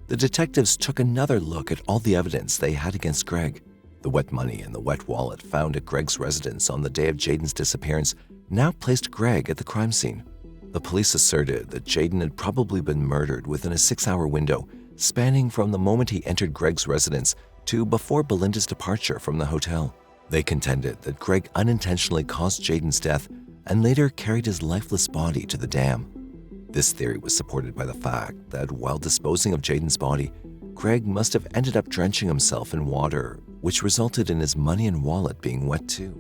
the detectives took another look at all the evidence they had against Greg. The wet money and the wet wallet found at Greg's residence on the day of Jaidyn's disappearance now placed Greg at the crime scene. The police asserted that Jaidyn had probably been murdered within a 6-hour window, spanning from the moment he entered Greg's residence to before Belinda's departure from the hotel. They contended that Greg unintentionally caused Jaidyn's death and later carried his lifeless body to the dam. This theory was supported by the fact that while disposing of Jaidyn's body, Greg must have ended up drenching himself in water, which resulted in his money and wallet being wet too.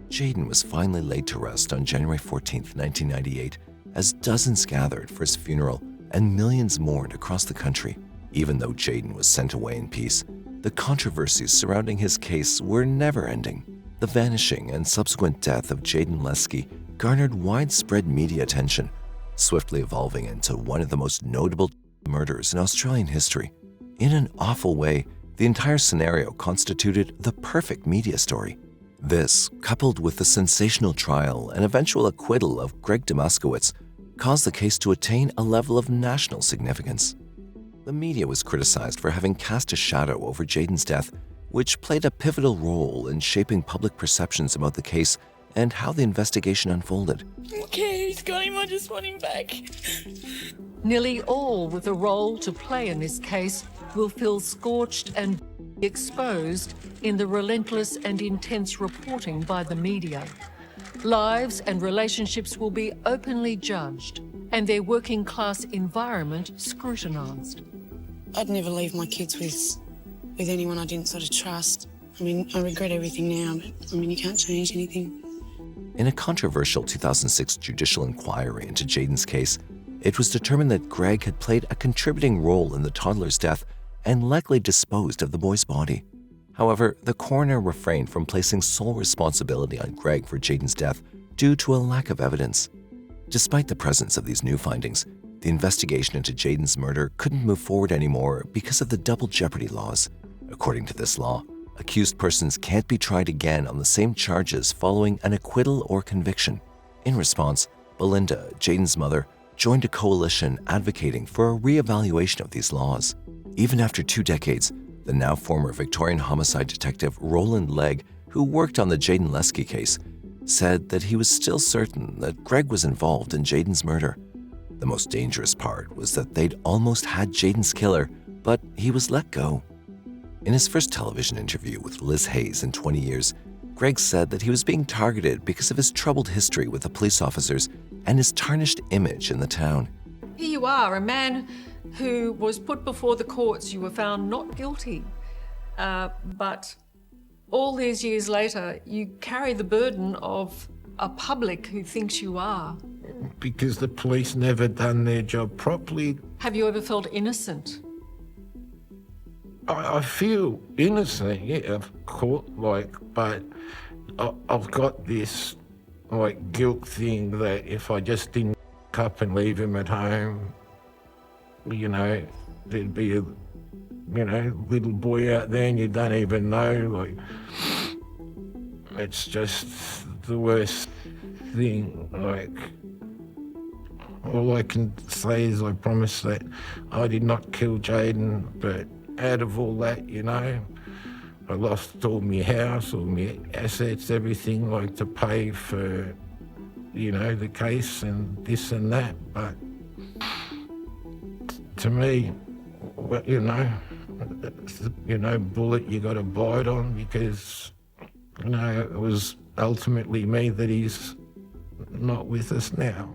Jaidyn was finally laid to rest on January 14, 1998, as dozens gathered for his funeral and millions mourned across the country. Even though Jaidyn was sent away in peace, the controversies surrounding his case were never-ending. The vanishing and subsequent death of Jaidyn Leskie garnered widespread media attention, swiftly evolving into one of the most notable murders in Australian history. In an awful way, the entire scenario constituted the perfect media story. This, coupled with the sensational trial and eventual acquittal of Greg Damaskowitz, caused the case to attain a level of national significance. The media was criticized for having cast a shadow over Jaidyn's death, which played a pivotal role in shaping public perceptions about the case and how the investigation unfolded. Okay, he's got him. I just want him back. Nearly all with a role to play in this case will feel scorched and exposed in the relentless and intense reporting by the media. Lives and relationships will be openly judged and their working class environment scrutinised. I'd never leave my kids with anyone I didn't sort of trust. I mean, I regret everything now, but I mean, you can't change anything. In a controversial 2006 judicial inquiry into Jaidyn's case, it was determined that Greg had played a contributing role in the toddler's death and likely disposed of the boy's body. However, the coroner refrained from placing sole responsibility on Greg for Jaidyn's death due to a lack of evidence. Despite the presence of these new findings, the investigation into Jaidyn's murder couldn't move forward anymore because of the double jeopardy laws. According to this law, accused persons can't be tried again on the same charges following an acquittal or conviction. In response, Belinda, Jaidyn's mother, joined a coalition advocating for a reevaluation of these laws. Even after 2 decades, the now former Victorian homicide detective Roland Legg, who worked on the Jaidyn Leskie case, said that he was still certain that Greg was involved in Jaidyn's murder. The most dangerous part was that they'd almost had Jaidyn's killer, but he was let go. In his first television interview with Liz Hayes in 20 years, Greg said that he was being targeted because of his troubled history with the police officers and his tarnished image in the town. Here you are, a man who was put before the courts. You were found not guilty. But all these years later, you carry the burden of a public who thinks you are. Because the police never done their job properly. Have you ever felt innocent? I feel innocent, yeah, of course, but I've got this, guilt thing that if I just didn't up and leave him at home, there'd be a, little boy out there and you don't even know, it's just the worst thing, all I can say is I promise that I did not kill Jaidyn, but out of all that, I lost all my house, all my assets, everything, to pay for, the case and this and that. But to me, bullet you got to bite on because, it was ultimately me that he's not with us now.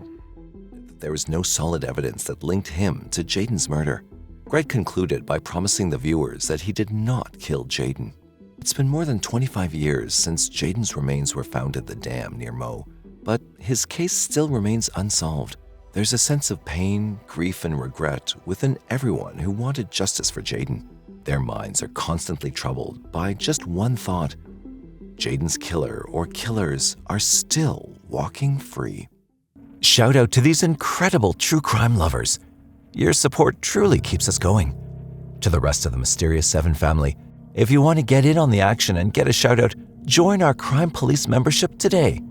There was no solid evidence that linked him to Jaidyn's murder. Greg concluded by promising the viewers that he did not kill Jaidyn. It's been more than 25 years since Jaidyn's remains were found at the dam near Moe, but his case still remains unsolved. There's a sense of pain, grief, and regret within everyone who wanted justice for Jaidyn. Their minds are constantly troubled by just one thought: Jaidyn's killer or killers are still walking free. Shout out to these incredible true crime lovers. Your support truly keeps us going. To the rest of the Mysterious 7 family, if you want to get in on the action and get a shout out, join our Crime Police membership today.